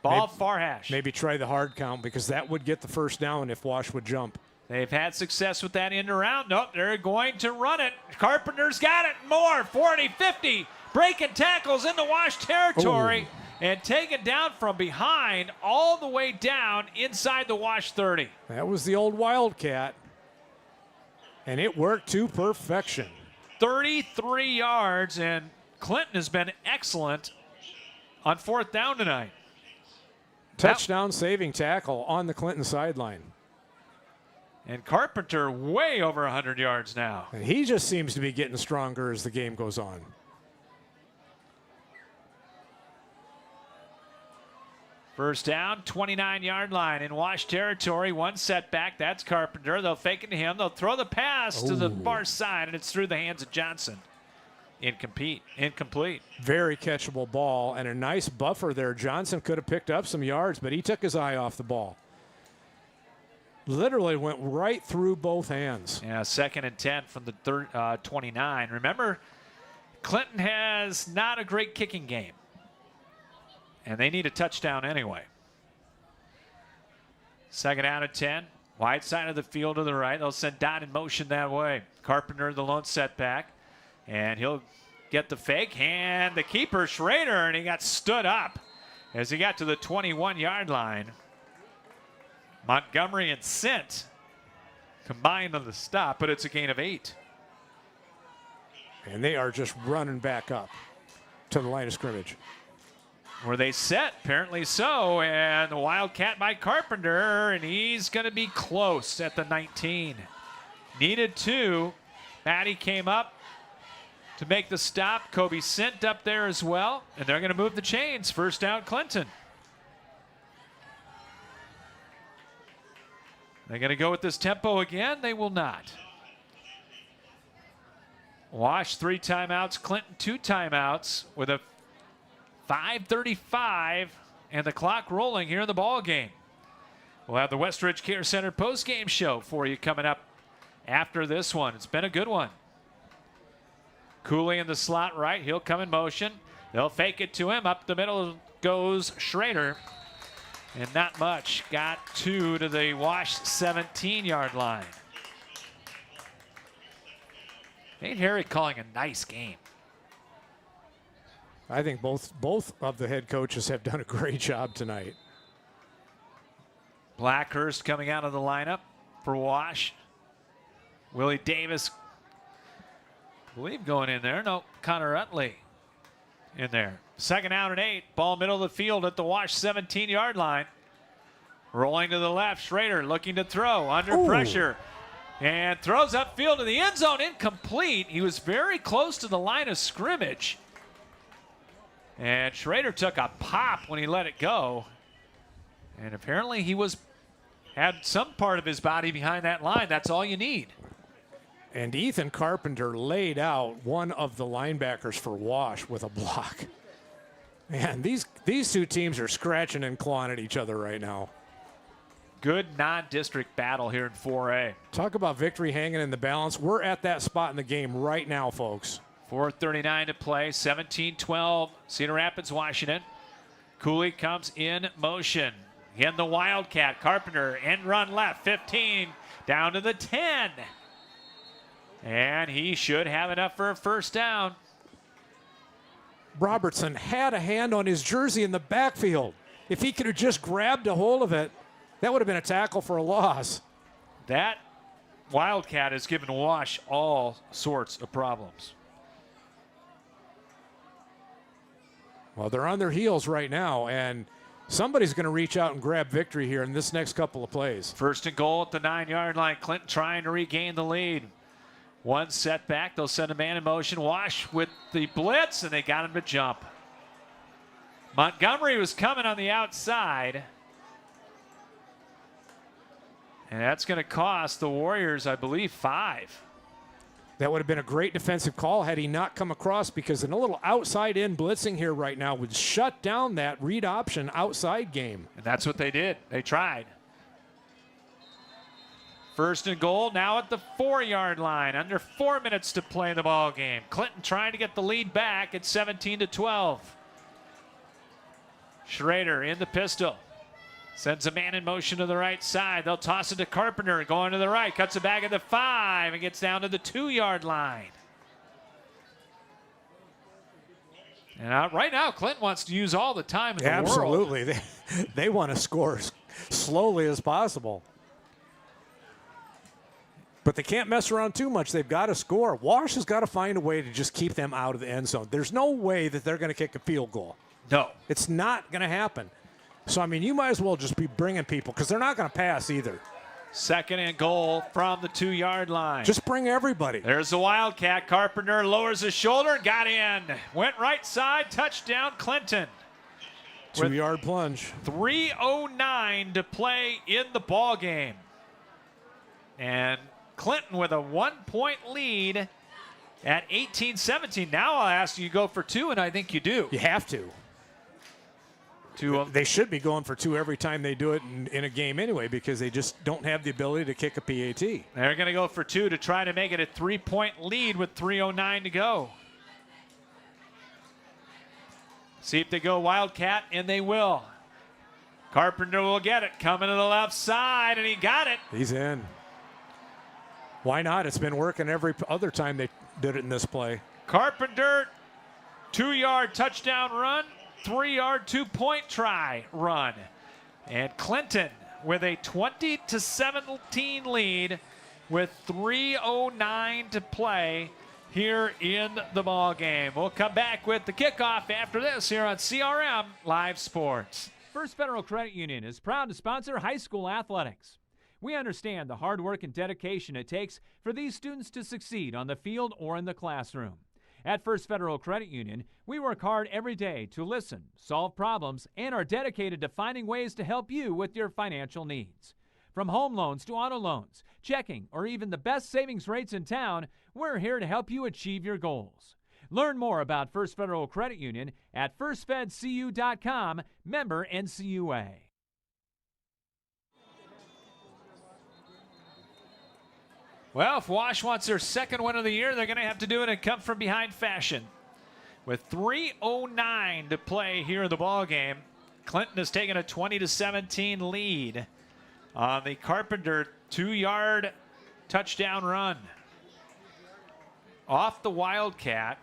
Ball far hash. Maybe try the hard count because that would get the 1st down if Wash would jump. They've had success with that end around. Nope, they're going to run it. Carpenter's got it. More. 40, 50. Breaking tackles into Wash territory. and taken down from behind all the way down inside the Wash 30. That was the old Wildcat, and it worked to perfection. 33 yards, and Clinton has been excellent on 4th down tonight. Touchdown saving tackle on the Clinton sideline. And Carpenter way over 100 yards now. And he just seems to be getting stronger as the game goes on. First down, 29-yard line in Wash territory. One setback. That's Carpenter. They'll fake it to him. They'll throw the pass to the far side, and it's through the hands of Johnson. Incomplete. Very catchable ball and a nice buffer there. Johnson could have picked up some yards, but he took his eye off the ball. Literally went right through both hands. Yeah, 2nd and 10 from the 29. Remember, Clinton has not a great kicking game, and they need a touchdown anyway. 2nd out of 10. Wide side of the field to the right. They'll send Dodd in motion that way. Carpenter, the lone setback. And he'll get the fake. And the keeper, Schrader, and he got stood up as he got to the 21-yard line. Montgomery and Sint combined on the stop, but it's a gain of 8. And they are just running back up to the line of scrimmage. Were they set? Apparently so. And the Wildcat by Carpenter, and he's going to be close at the 19. Needed 2. Matty came up to make the stop. Kobe Sint up there as well. And they're going to move the chains. First down, Clinton. They're going to go with this tempo again? They will not. Wash 3 timeouts. Clinton 2 timeouts with a 5:35 and the clock rolling here in the ball game. We'll have the Westridge Care Center post-game show for you coming up after this one. It's been a good one. Cooley in the slot right. He'll come in motion. They'll fake it to him. Up the middle goes Schrader. And not much. Got 2 to the Wash 17-yard line. Nate Harry calling a nice game. I think both of the head coaches have done a great job tonight. Blackhurst coming out of the lineup for Wash. Willie Davis, I believe, going in there. No, Connor Utley in there. 2nd out and 8. Ball middle of the field at the Wash 17-yard line. Rolling to the left. Schrader looking to throw under pressure. And throws upfield to the end zone. Incomplete. He was very close to the line of scrimmage. And Schrader took a pop when he let it go. And apparently he had some part of his body behind that line. That's all you need. And Ethan Carpenter laid out one of the linebackers for Wash with a block. Man, these 2 teams are scratching and clawing at each other right now. Good non-district battle here in 4A. Talk about victory hanging in the balance. We're at that spot in the game right now, folks. 4:39 to play, 17-12, Cedar Rapids, Washington. Cooley comes in motion. In the Wildcat, Carpenter, end run left, 15, down to the 10. And he should have enough for a first down. Robertson had a hand on his jersey in the backfield. If he could have just grabbed a hold of it, that would have been a tackle for a loss. That Wildcat has given Wash all sorts of problems. Well, they're on their heels right now, and somebody's going to reach out and grab victory here in this next couple of plays. 1st and goal at the 9-yard line. Clinton trying to regain the lead. One setback. They'll send a man in motion. Wash with the blitz, and they got him to jump. Montgomery was coming on the outside. And that's going to cost the Warriors, I believe, 5. That would have been a great defensive call had he not come across, because in a little outside-in blitzing here right now would shut down that read option outside game. And that's what they did. They tried. 1st and goal now at the 4-yard line. Under 4 minutes to play in the ball game. Clinton trying to get the lead back at 17-12. Schrader in the pistol. Sends a man in motion to the right side. They'll toss it to Carpenter going to the right. Cuts it back at the 5 and gets down to the 2-yard line. And right now, Clinton wants to use all the time in the world. Absolutely. They want to score as slowly as possible. But they can't mess around too much. They've got to score. Wash has got to find a way to just keep them out of the end zone. There's no way that they're going to kick a field goal. No. It's not going to happen. So, I mean, you might as well just be bringing people because they're not going to pass either. 2nd and goal from the 2-yard line. Just bring everybody. There's the Wildcat. Carpenter lowers his shoulder, got in. Went right side, touchdown Clinton. 2-yard plunge. 3:09 to play in the ball game. And Clinton with a 1-point lead at 18-17. Now I'll ask you to go for 2, and I think you do. You have to. They should be going for 2 every time they do it in a game anyway because they just don't have the ability to kick a PAT. They're going to go for 2 to try to make it a 3-point lead with 3:09 to go. See if they go Wildcat, and they will. Carpenter will get it. Coming to the left side, and he got it. He's in. Why not? It's been working every other time they did it in this play. Carpenter, 2-yard touchdown run, 3-yard 2-point try run. And Clinton with a 20-17 lead with 3:09 to play here in the ball game. We'll come back with the kickoff after this here on CRM Live Sports. First Federal Credit Union is proud to sponsor high school athletics. We understand the hard work and dedication it takes for these students to succeed on the field or in the classroom. At First Federal Credit Union, we work hard every day to listen, solve problems, and are dedicated to finding ways to help you with your financial needs. From home loans to auto loans, checking, or even the best savings rates in town, we're here to help you achieve your goals. Learn more about First Federal Credit Union at firstfedcu.com, member NCUA. Well, if Wash wants their 2nd win of the year, they're going to have to do it in come-from-behind fashion. With 3:09 to play here in the ball game, Clinton has taken a 20-17 lead on the Carpenter 2-yard touchdown run. Off the Wildcat.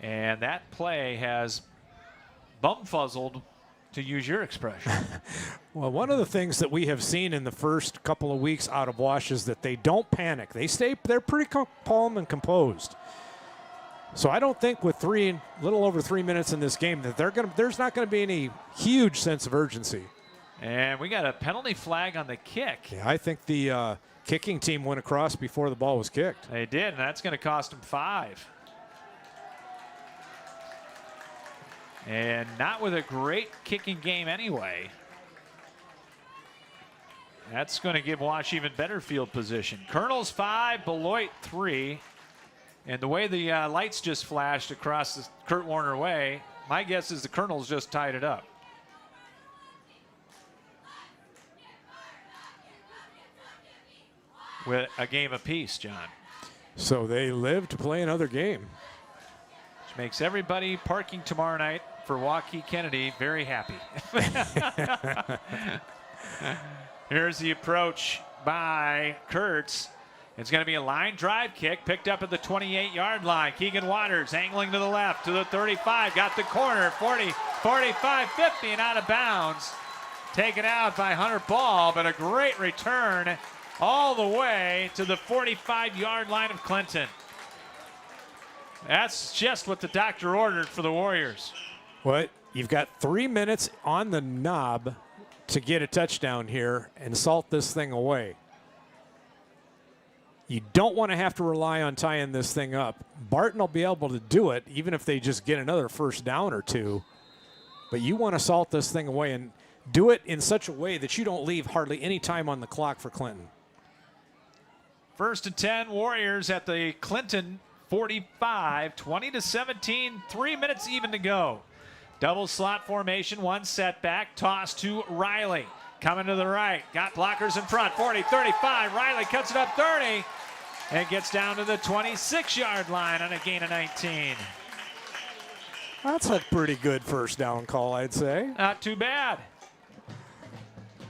And that play has bumfuzzled, to use your expression. Well, one of the things that we have seen in the first couple of weeks out of Wash is that they don't panic. They're pretty calm and composed. So I don't think with little over 3 minutes in this game that there's not going to be any huge sense of urgency. And we got a penalty flag on the kick. Yeah, I think the kicking team went across before the ball was kicked. They did, and that's going to cost them 5. And not with a great kicking game anyway. That's going to give Wash even better field position. Colonel's 5, Beloit 3. And the way the lights just flashed across the Kurt Warner way, my guess is the Colonels just tied it up. With a game apiece, John. So they live to play another game. Which makes everybody parking tomorrow night for Waukee Kennedy very happy. Here's the approach by Kurtz. It's going to be a line drive kick picked up at the 28-yard line. Keegan Waters angling to the left to the 35. Got the corner, 40, 45, 50, and out of bounds. Taken out by Hunter Ball, but a great return all the way to the 45-yard line of Clinton. That's just what the doctor ordered for the Warriors. What? You've got 3 minutes on the knob to get a touchdown here and salt this thing away. You don't want to have to rely on tying this thing up. Barton will be able to do it even if they just get another first down or two. But you want to salt this thing away and do it in such a way that you don't leave hardly any time on the clock for Clinton. 1st and 10, Warriors at the Clinton 45, 20-17, 3 minutes even to go. Double slot formation, one setback, toss to Riley. Coming to the right, got blockers in front, 40, 35, Riley cuts it up 30 and gets down to the 26-yard line on a gain of 19. That's a pretty good first down call, I'd say. Not too bad.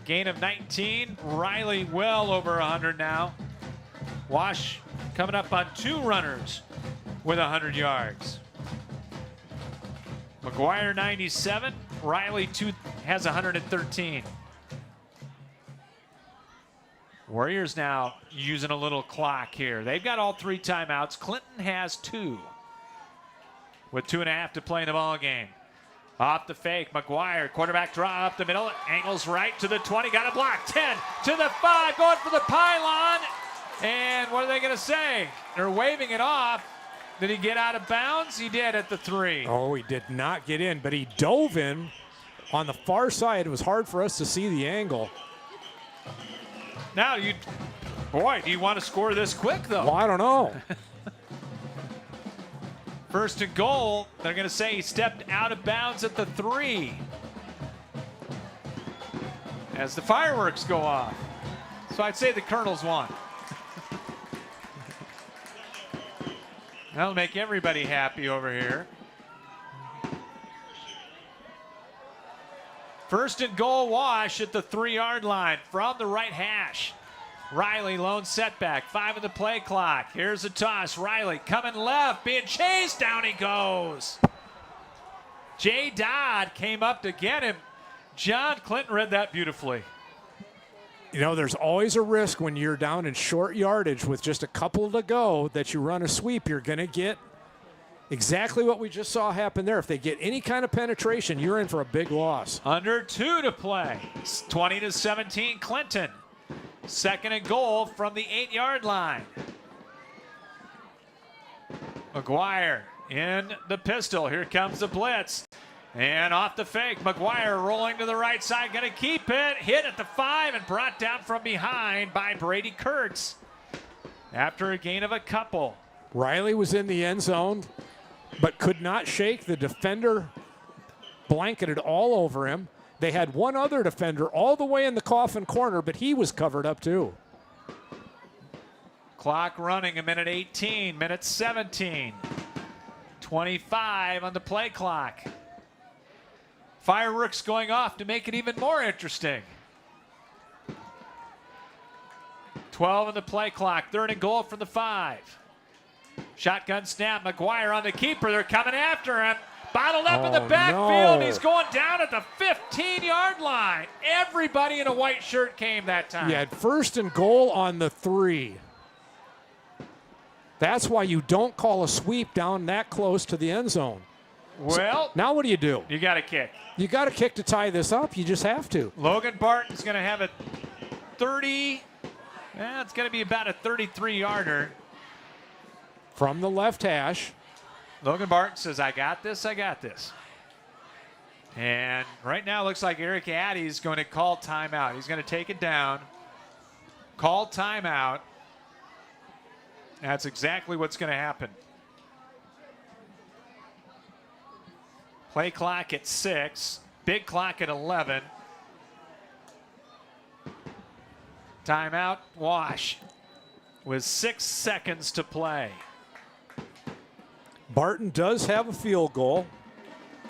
Gain of 19, Riley well over 100 now. Wash coming up on 2 runners with 100 yards. McGuire 97. Riley has 113. Warriors now using a little clock here. They've got all 3 timeouts. Clinton has 2 with 2.5 to play in the ball game. Off the fake, McGuire, quarterback draw up the middle, angles right to the 20, got a block, 10 to the 5, going for the pylon. And what are they going to say? They're waving it off. Did he get out of bounds? He did at the 3. Oh, he did not get in, but he dove in on the far side. It was hard for us to see the angle. Now, do you want to score this quick, though? Well, I don't know. First and goal, they're going to say he stepped out of bounds at the 3 as the fireworks go off. So I'd say the Colonels won. That'll make everybody happy over here. First and goal, Wash at the 3-yard line from the right hash. Riley, lone setback, 5 in the play clock. Here's a toss. Riley coming left, being chased. Down he goes. Jay Dodd came up to get him. John Clinton read that beautifully. You know, there's always a risk when you're down in short yardage with just a couple to go that you run a sweep. You're going to get exactly what we just saw happen there. If they get any kind of penetration, you're in for a big loss. Under 2 to play. It's 20-17 Clinton. Second and goal from the 8-yard line. McGuire in the pistol. Here comes the blitz. And off the fake, McGuire rolling to the right side, going to keep it. Hit at the 5 and brought down from behind by Brady Kurtz after a gain of a couple. Riley was in the end zone, but could not shake. The defender blanketed all over him. They had one other defender all the way in the coffin corner, but he was covered up too. Clock running, a minute 18, minute 17. 25 on the play clock. Fireworks going off to make it even more interesting. 12 on the play clock, third and goal from the 5. Shotgun snap, McGuire on the keeper. They're coming after him. Bottled up in the backfield. No. He's going down at the 15-yard line. Everybody in a white shirt came that time. You had first and goal on the 3. That's why you don't call a sweep down that close to the end zone. Well, Now what do? you got to kick. You got to kick to tie this up. You just have to. Logan Barton's going to have a 30. It's going to be about a 33-yarder. From the left hash. Logan Barton says, I got this, I got this. And right now it looks like Eric Addy's going to call timeout. He's going to take it down, call timeout. That's exactly what's going to happen. Play clock at 6, big clock at 11. Timeout, Wash, with 6 seconds to play. Barton does have a field goal,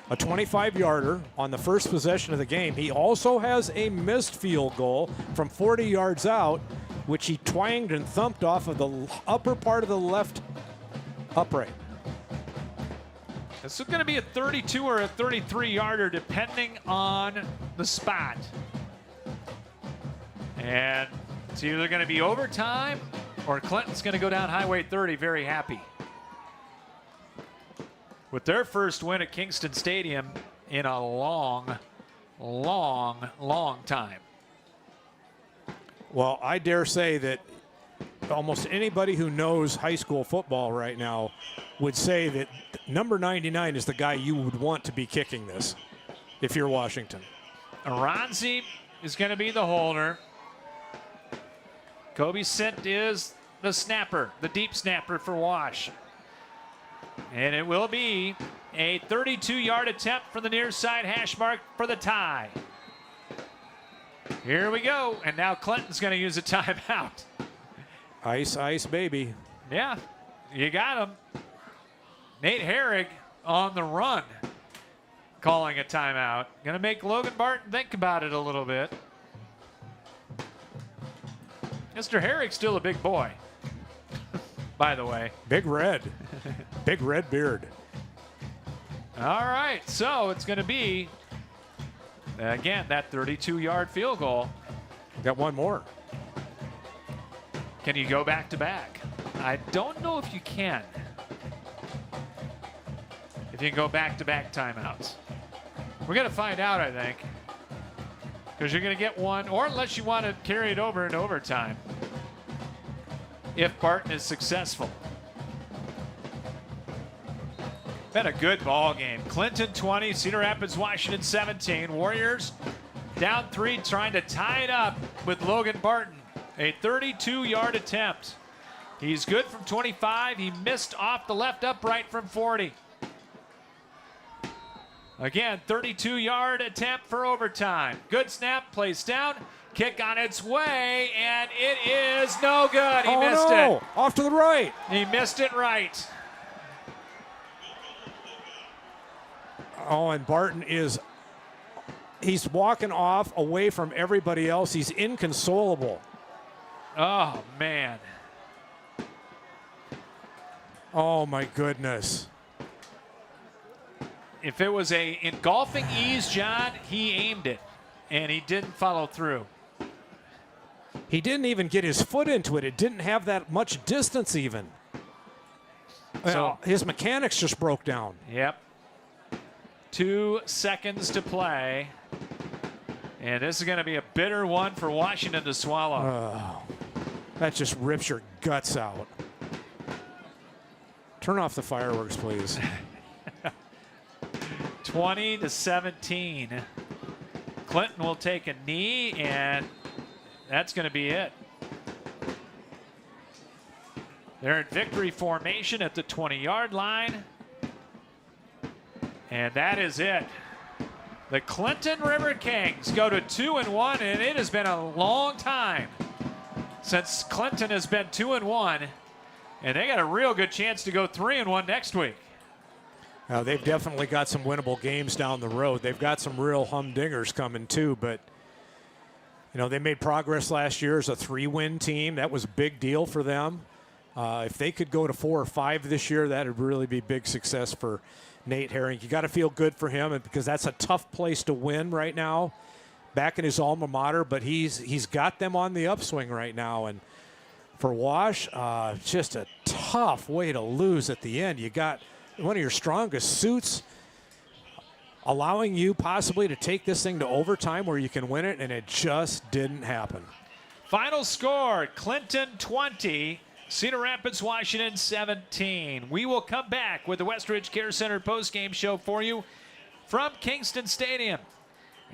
a 25-yarder on the first possession of the game. He also has a missed field goal from 40 yards out, which he twanged and thumped off of the upper part of the left upright. This is going to be a 32 or a 33-yarder depending on the spot. And it's either going to be overtime or Clinton's going to go down Highway 30 very happy. With their first win at Kingston Stadium in a long, long, long time. Well, I dare say that almost anybody who knows high school football right now would say that number 99 is the guy you would want to be kicking this if you're Washington. Aronzi is going to be the holder. Kobe Sint is the snapper, the deep snapper for Wash. And it will be a 32-yard attempt for the near side hash mark for the tie. Here we go. And now Clinton's going to use a timeout. Ice, ice, baby. Yeah, you got him. Nate Herrig on the run, calling a timeout. Going to make Logan Barton think about it a little bit. Mr. Herrig's still a big boy, by the way. Big red. Big red beard. All right, so it's going to be, again, that 32-yard field goal. Got one more. Can you go back to back? I don't know if you can. If you can go back to back timeouts. We're going to find out, I think. Because you're going to get one, or unless you want to carry it over into overtime. If Barton is successful. Been a good ball game. Clinton 20, Cedar Rapids, Washington 17. Warriors down 3, trying to tie it up with Logan Barton. A 32-yard attempt. He's good from 25. He missed off the left upright from 40. Again, 32-yard attempt for overtime. Good snap, placed down. Kick on its way, and it is no good. He missed it. Off to the right. He missed it right. Oh, and Barton he's walking off away from everybody else. He's inconsolable. Oh, man. Oh, my goodness. If it was a engulfing ease, John, he aimed it, and he didn't follow through. He didn't even get his foot into it. It didn't have that much distance even. So His mechanics just broke down. Yep. 2 seconds to play. And this is going to be a bitter one for Washington to swallow. That just rips your guts out. Turn off the fireworks, please. 20-17. Clinton will take a knee, and that's going to be it. They're in victory formation at the 20-yard line. And that is it. The Clinton River Kings go to 2-1, and it has been a long time since Clinton has been 2-1. And they got a real good chance to go 3-1 next week. They've definitely got some winnable games down the road. They've got some real humdingers coming too, but they made progress last year as a 3-win team. That was a big deal for them. If they could go to 4 or 5 this year, that would really be big success for Nate Herring. You got to feel good for him because that's a tough place to win right now, back in his alma mater. But he's got them on the upswing right now. And for Wash, just a tough way to lose at the end. You got one of your strongest suits allowing you possibly to take this thing to overtime where you can win it, and it just didn't happen. Final score, Clinton 20, Cedar Rapids, Washington 17. We will come back with the Westridge Care Center postgame show for you from Kingston Stadium.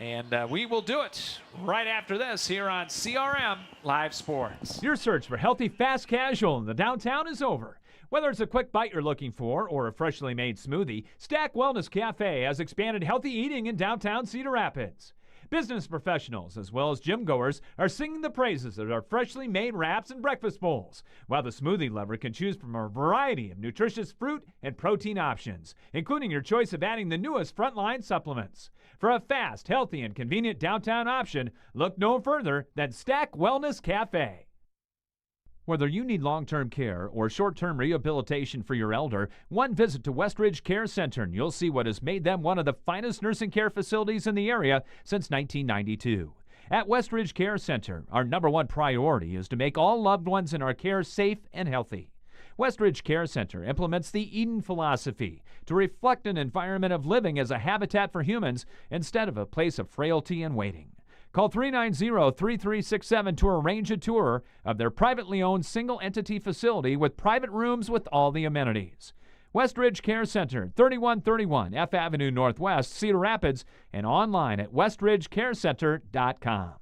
And we will do it right after this here on CRM Live Sports. Your search for healthy, fast casual in the downtown is over. Whether it's a quick bite you're looking for or a freshly made smoothie, Stack Wellness Cafe has expanded healthy eating in downtown Cedar Rapids. Business professionals as well as gym goers are singing the praises of our freshly made wraps and breakfast bowls, while the smoothie lover can choose from a variety of nutritious fruit and protein options, including your choice of adding the newest frontline supplements. For a fast, healthy, and convenient downtown option, look no further than Stack Wellness Cafe. Whether you need long-term care or short-term rehabilitation for your elder, one visit to Westridge Care Center and you'll see what has made them one of the finest nursing care facilities in the area since 1992. At Westridge Care Center, our #1 priority is to make all loved ones in our care safe and healthy. Westridge Care Center implements the Eden philosophy to reflect an environment of living as a habitat for humans instead of a place of frailty and waiting. Call 390-3367 to arrange a tour of their privately owned single-entity facility with private rooms with all the amenities. Westridge Care Center, 3131 F Avenue Northwest, Cedar Rapids, and online at westridgecarecenter.com.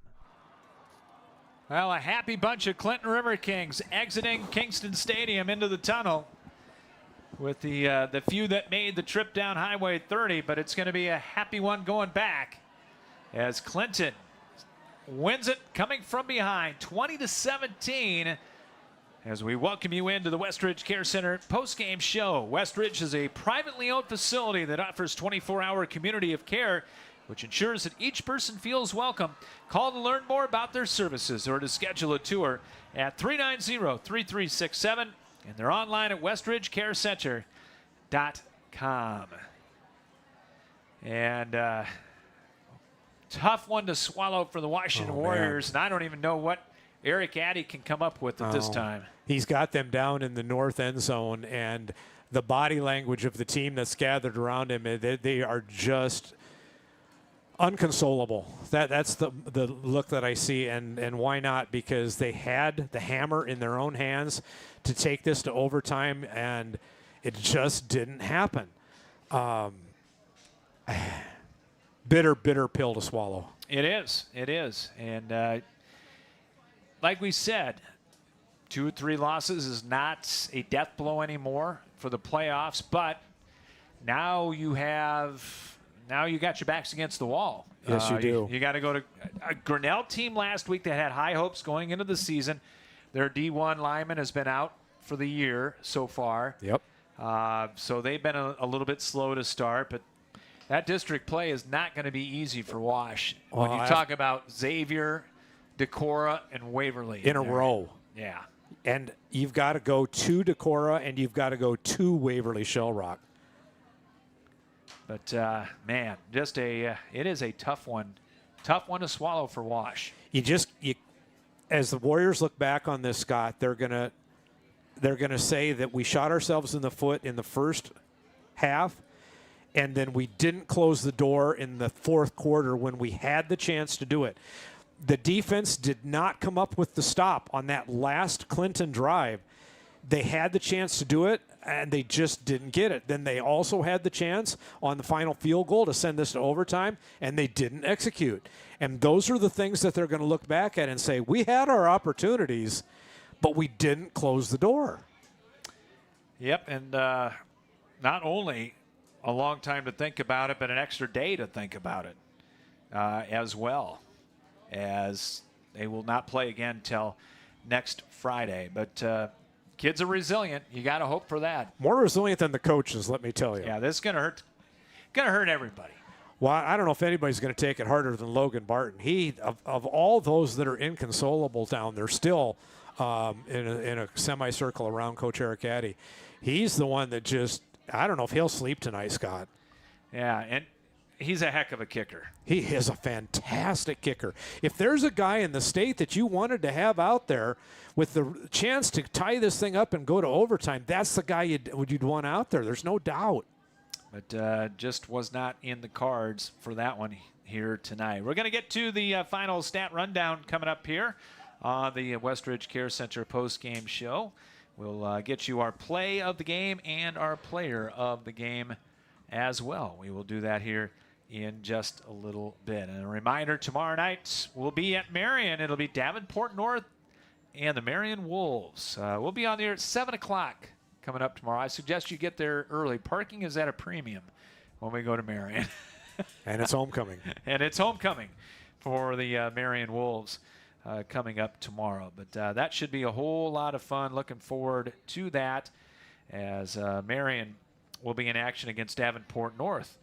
Well, a happy bunch of Clinton River Kings exiting Kingston Stadium into the tunnel with the few that made the trip down Highway 30, but it's going to be a happy one going back as Clinton wins it coming from behind 20-17 as we welcome you into the Westridge Care Center postgame show. Westridge is a privately owned facility that offers 24-hour community of care, which ensures that each person feels welcome. Call to learn more about their services or to schedule a tour at 390-3367. And they're online at westridgecarecenter.com. And tough one to swallow for the Washington Warriors. And I don't even know what Eric Addy can come up with at this time. He's got them down in the north end zone, and the body language of the team that's gathered around him, they are just unconsolable. That's the look that I see, and why not? Because they had the hammer in their own hands to take this to overtime, and it just didn't happen. Bitter pill to swallow. It is. And like we said, 2 or 3 losses is not a death blow anymore for the playoffs, but now you got your backs against the wall. Yes, you do. You got to go to a Grinnell team last week that had high hopes going into the season. Their D1 lineman has been out for the year so far. Yep. So they've been a little bit slow to start, but that district play is not going to be easy for Wash. When you talk about Xavier, Decorah, and Waverly. In a row. Yeah. And you've got to go to Decorah, and you've got to go to Waverly Shell Rock. But, man, just it is a tough one to swallow for Wash. As the Warriors look back on this, Scott, they're gonna say that we shot ourselves in the foot in the first half, and then we didn't close the door in the fourth quarter when we had the chance to do it. The defense did not come up with the stop on that last Clinton drive. They had the chance to do it, and they just didn't get it. Then they also had the chance on the final field goal to send this to overtime, and they didn't execute. And those are the things that they're going to look back at and say, we had our opportunities, but we didn't close the door. Yep, and not only a long time to think about it, but an extra day to think about it as well, as they will not play again till next Friday. But kids are resilient. You got to hope for that. More resilient than the coaches, let me tell you. Yeah, this is going to hurt. Going to hurt everybody. Well, I don't know if anybody's going to take it harder than Logan Barton. He, of all those that are inconsolable down there, still in a semicircle around Coach Eric Addy, he's the one that just, I don't know if he'll sleep tonight, Scott. Yeah, and he's a heck of a kicker. He is a fantastic kicker. If there's a guy in the state that you wanted to have out there with the chance to tie this thing up and go to overtime, that's the guy you'd want out there. There's no doubt. But just was not in the cards for that one here tonight. We're going to get to the final stat rundown coming up here on the Westridge Care Center post-game show. We'll get you our play of the game and our player of the game as well. We will do that here in just a little bit. And a reminder, tomorrow night we'll be at Marion. It'll be Davenport North and the Marion Wolves. We'll be on the air at 7 o'clock coming up tomorrow. I suggest you get there early. Parking is at a premium when we go to Marion. And it's homecoming. And it's homecoming for the Marion Wolves coming up tomorrow. But that should be a whole lot of fun. Looking forward to that, as Marion will be in action against Davenport North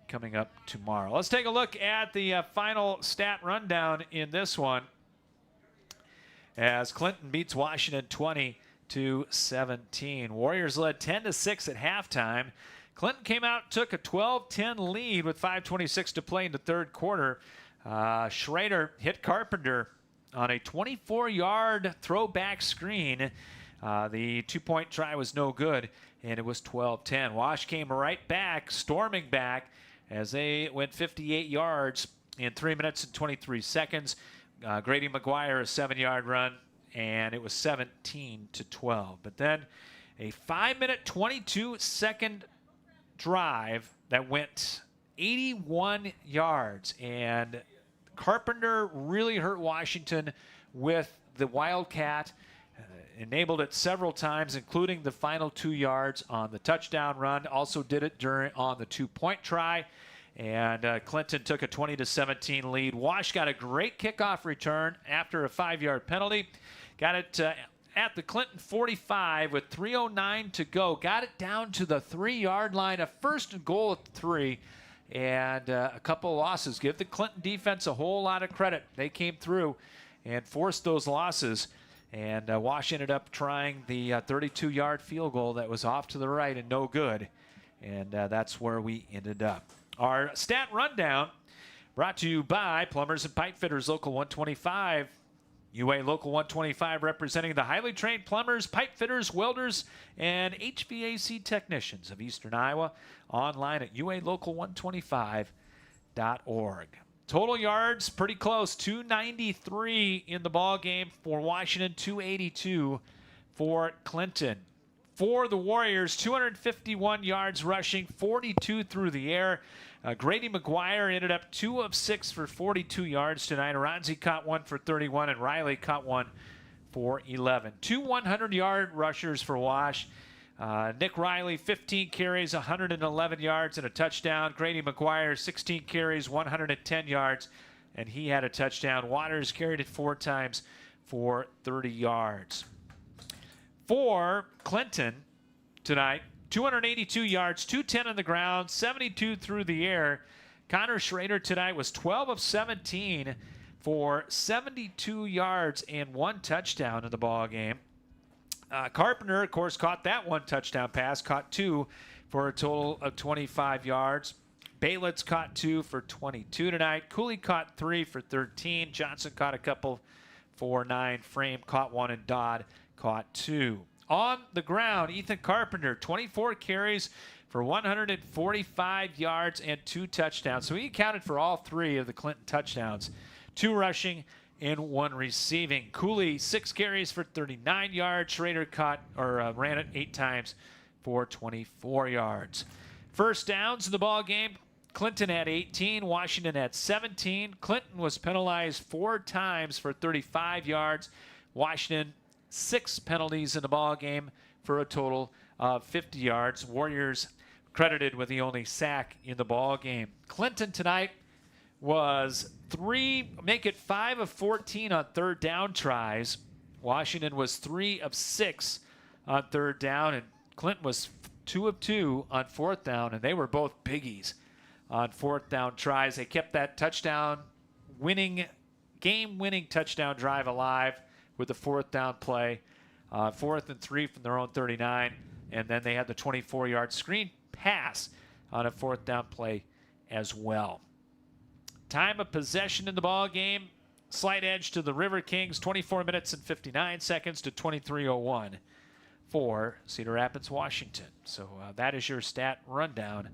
coming up tomorrow. Let's take a look at the final stat rundown in this one, as Clinton beats Washington 20-17. Warriors led 10-6 at halftime. Clinton came out, took a 12-10 lead with 5:26 to play in the third quarter. Schrader hit Carpenter on a 24-yard throwback screen. The two-point try was no good, and it was 12-10. Wash came right back, storming back, as they went 58 yards in 3 minutes and 23 seconds. Grady McGuire, a 7-yard run, and it was 17-12. But then a 5-minute, 22-second drive that went 81 yards, and Carpenter really hurt Washington with the Wildcat. Enabled it several times, including the final 2 yards on the touchdown run. Also did it on the two-point try. And Clinton took a 20-17 lead. Wash got a great kickoff return after a 5-yard penalty. Got it at the Clinton 45 with 3:09 to go. Got it down to the 3-yard line. A first and goal at the 3. And a couple of losses. Give the Clinton defense a whole lot of credit. They came through and forced those losses. And Wash ended up trying the 32-yard field goal that was off to the right and no good. And that's where we ended up. Our stat rundown brought to you by Plumbers and Pipe Fitters Local 125. UA Local 125 representing the highly trained plumbers, pipe fitters, welders, and HVAC technicians of Eastern Iowa. Online at ualocal125.org. Total yards pretty close, 293 in the ball game for Washington, 282 for Clinton. For the Warriors, 251 yards rushing, 42 through the air. Grady McGuire ended up 2 of 6 for 42 yards tonight. Aranzi caught one for 31, and Riley caught one for 11. Two 100-yard rushers for Wash. Nick Riley, 15 carries, 111 yards, and a touchdown. Grady McGuire, 16 carries, 110 yards, and he had a touchdown. Waters carried it 4 times for 30 yards. For Clinton tonight, 282 yards, 210 on the ground, 72 through the air. Connor Schrader tonight was 12 of 17 for 72 yards and 1 touchdown in the ball game. Carpenter, of course, caught that 1 touchdown pass, caught 2 for a total of 25 yards. Baylitz caught 2 for 22 tonight. Cooley caught 3 for 13. Johnson caught a couple for 9. Frame caught 1, and Dodd caught 2. On the ground, Ethan Carpenter, 24 carries for 145 yards and 2 touchdowns. So he accounted for all 3 of the Clinton touchdowns. 2 rushing and 1 receiving. Cooley, 6 carries for 39 yards. Schrader ran it 8 times for 24 yards. First downs in the ball game. Clinton had 18. Washington had 17. Clinton was penalized 4 times for 35 yards. Washington, 6 penalties in the ball game for a total of 50 yards. Warriors credited with the only sack in the ball game. Clinton tonight was 5 of 14 on 3rd down tries. Washington was 3 of 6 on 3rd down, and Clinton was 2 of 2 on 4th down, and they were both biggies on 4th down tries. They kept that game-winning touchdown drive alive with the 4th down play. 4th and 3 from their own 39, and then they had the 24-yard screen pass on a 4th down play as well. Time of possession in the ball game, slight edge to the River Kings, 24 minutes and 59 seconds to 23:01 for Cedar Rapids, Washington. So that is your stat rundown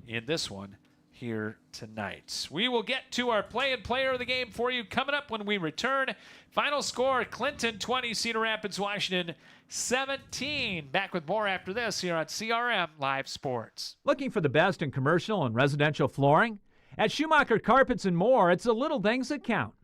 in this one here tonight. We will get to our play and player of the game for you coming up when we return. Final score, Clinton 20, Cedar Rapids, Washington 17. Back with more after this here on CRM Live Sports. Looking for the best in commercial and residential flooring? At Schumacher Carpets and More, it's the little things that count.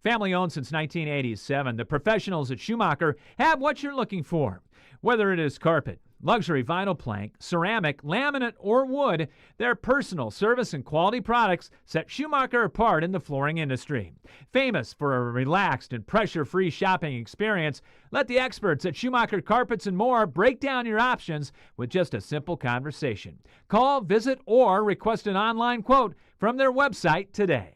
Family owned since 1987, the professionals at Schumacher have what you're looking for. Whether it is carpet, luxury vinyl plank, ceramic, laminate, or wood, their personal service and quality products set Schumacher apart in the flooring industry. Famous for a relaxed and pressure-free shopping experience, let the experts at Schumacher Carpets and More break down your options with just a simple conversation. Call, visit, or request an online quote from their website today.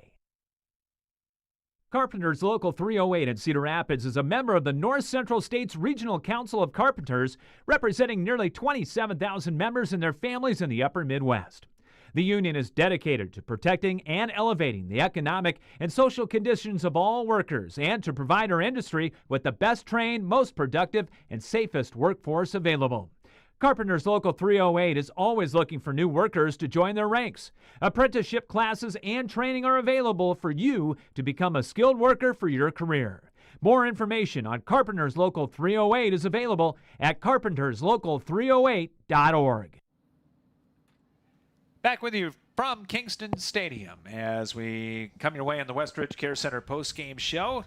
Carpenters Local 308 in Cedar Rapids is a member of the North Central States Regional Council of Carpenters, representing nearly 27,000 members and their families in the upper Midwest. The union is dedicated to protecting and elevating the economic and social conditions of all workers and to provide our industry with the best trained, most productive, and safest workforce available. Carpenters Local 308 is always looking for new workers to join their ranks. Apprenticeship classes and training are available for you to become a skilled worker for your career. More information on Carpenters Local 308 is available at carpenterslocal308.org. Back with you from Kingston Stadium as we come your way on the Westridge Care Center post-game show.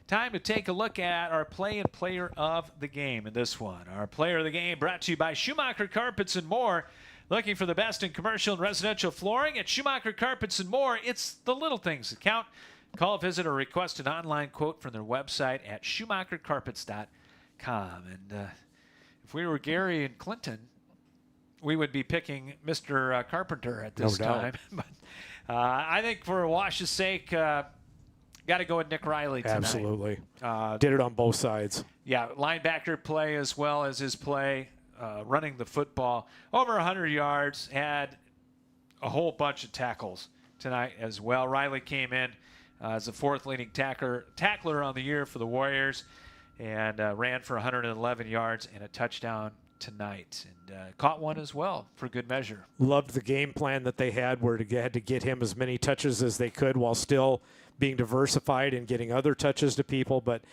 Time to take a look at our play and player of the game in this one. Our player of the game brought to you by Schumacher Carpets and More. Looking for the best in commercial and residential flooring at Schumacher Carpets and More. It's the little things that count. Call, visit, or request an online quote from their website at schumachercarpets.com. And if we were Gary and Clinton, we would be picking Mr. Carpenter at this time. But I think for Wash's sake, got to go with Nick Riley tonight. Absolutely. Did it on both sides. Yeah, linebacker play as well as his play running the football. Over 100 yards, had a whole bunch of tackles tonight as well. Riley came in as the fourth leading tackler on the year for the Warriors and ran for 111 yards and a touchdown tonight, and caught one as well for good measure. Loved the game plan that they had where they had to get him as many touches as they could while still being diversified and getting other touches to people. But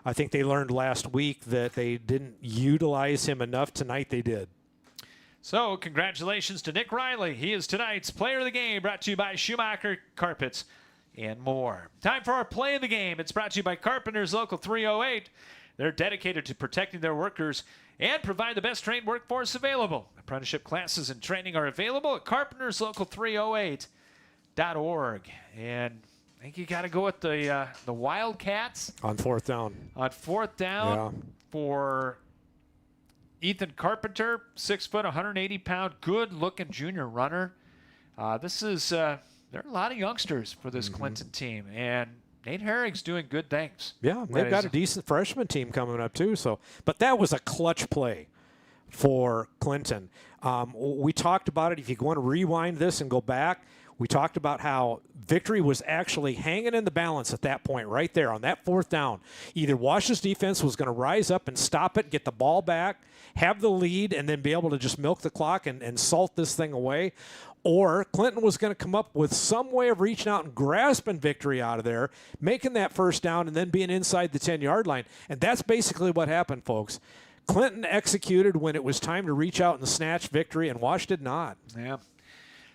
I think they learned last week that they didn't utilize him enough. Tonight they did. So congratulations to Nick Riley. He is tonight's player of the game, brought to you by Schumacher Carpets and more. Time for our play of the game. It's brought to you by Carpenters Local 308. They're dedicated to protecting their workers and provide the best trained workforce available. Apprenticeship classes and training are available at carpenterslocal308.org. And I think you got to go with the Wildcats On fourth down. on fourth down for Ethan Carpenter, 6 foot, 180-pound, good-looking junior runner. This is there are a lot of youngsters for this Clinton team, and Nate Herring's doing good things. Yeah, they've got a decent freshman team coming up too. So, but that was a clutch play for Clinton. We talked about it. If you want to rewind this and go back, we talked about how Victory was actually hanging in the balance at that point right there on that fourth down. Either Wash's defense was going to rise up and stop it, get the ball back, have the lead, and then be able to just milk the clock and salt this thing away, or Clinton was going to come up with some way of reaching out and grasping Victory out of there, making that first down, and then being inside the 10-yard line. And that's basically what happened, folks. Clinton executed when it was time to reach out and snatch Victory, and Wash did not. Yeah.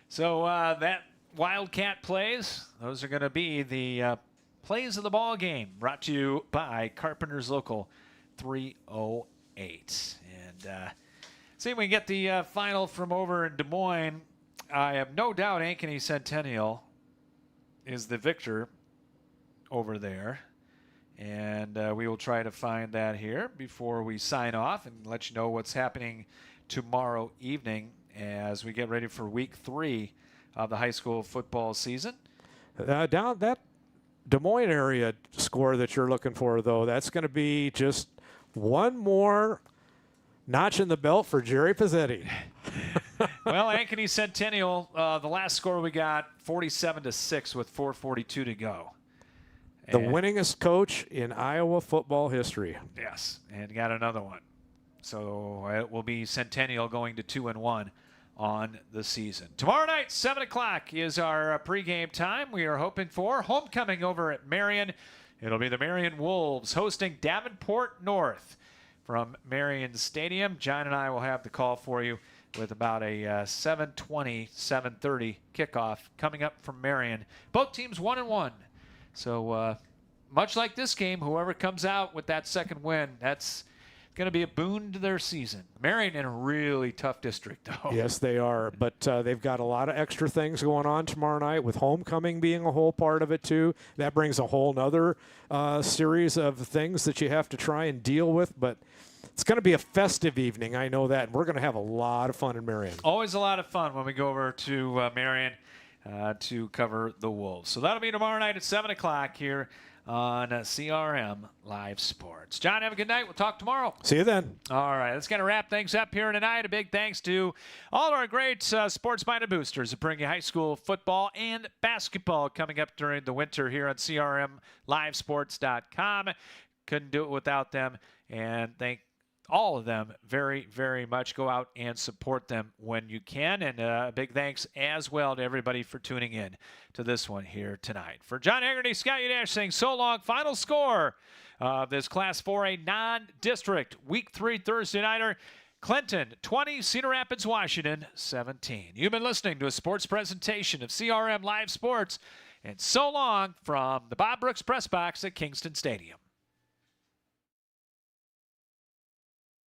So that Wildcat plays, those are going to be the plays of the ball game, brought to you by Carpenters Local 308. And see if we can get the final from over in Des Moines. I have no doubt Ankeny Centennial is the victor over there. And we will try to find that here before we sign off and let you know what's happening tomorrow evening as we get ready for week 3 of the high school football season. Down that Des Moines area score that you're looking for, though, that's going to be just one more notch in the belt for Jerry Pizzetti. Well, Ankeny Centennial, the last score we got, 47-6 with 4:42 to go. The And- winningest coach in Iowa football history. Yes, and got another one. So it will be Centennial going to 2-1 on the season. Tomorrow night, 7 o'clock is our pregame time. We are hoping for homecoming over at Marion. It'll be the Marion Wolves hosting Davenport North from Marion Stadium. John and I will have the call for you with about a 7:20, 7:30 kickoff coming up from Marion. Both teams 1-1. So much like this game, whoever comes out with that second win, that's going to be a boon to their season. Marion in a really tough district, though. Yes, they are. But they've got a lot of extra things going on tomorrow night, with homecoming being a whole part of it, too. That brings a whole other series of things that you have to try and deal with. But it's going to be a festive evening, I know that. And we're going to have a lot of fun in Marion. Always a lot of fun when we go over to Marion to cover the Wolves. So that'll be tomorrow night at 7 o'clock here on CRM Live Sports. John, have a good night. We'll talk tomorrow. See you then. All right, that's going to wrap things up here tonight. A big thanks to all of our great sports-minded boosters that bring you high school football and basketball coming up during the winter here on CRMLiveSports.com. Couldn't do it without them, and thank all of them very, very much. Go out and support them when you can. And a big thanks as well to everybody for tuning in to this one here tonight. For John Haggerty, Scott Udash saying so long. Final score of this Class 4A non-district Week 3 Thursday nighter. Clinton 20, Cedar Rapids, Washington 17. You've been listening to a sports presentation of CRM Live Sports. And so long from the Bob Brooks Press Box at Kingston Stadium.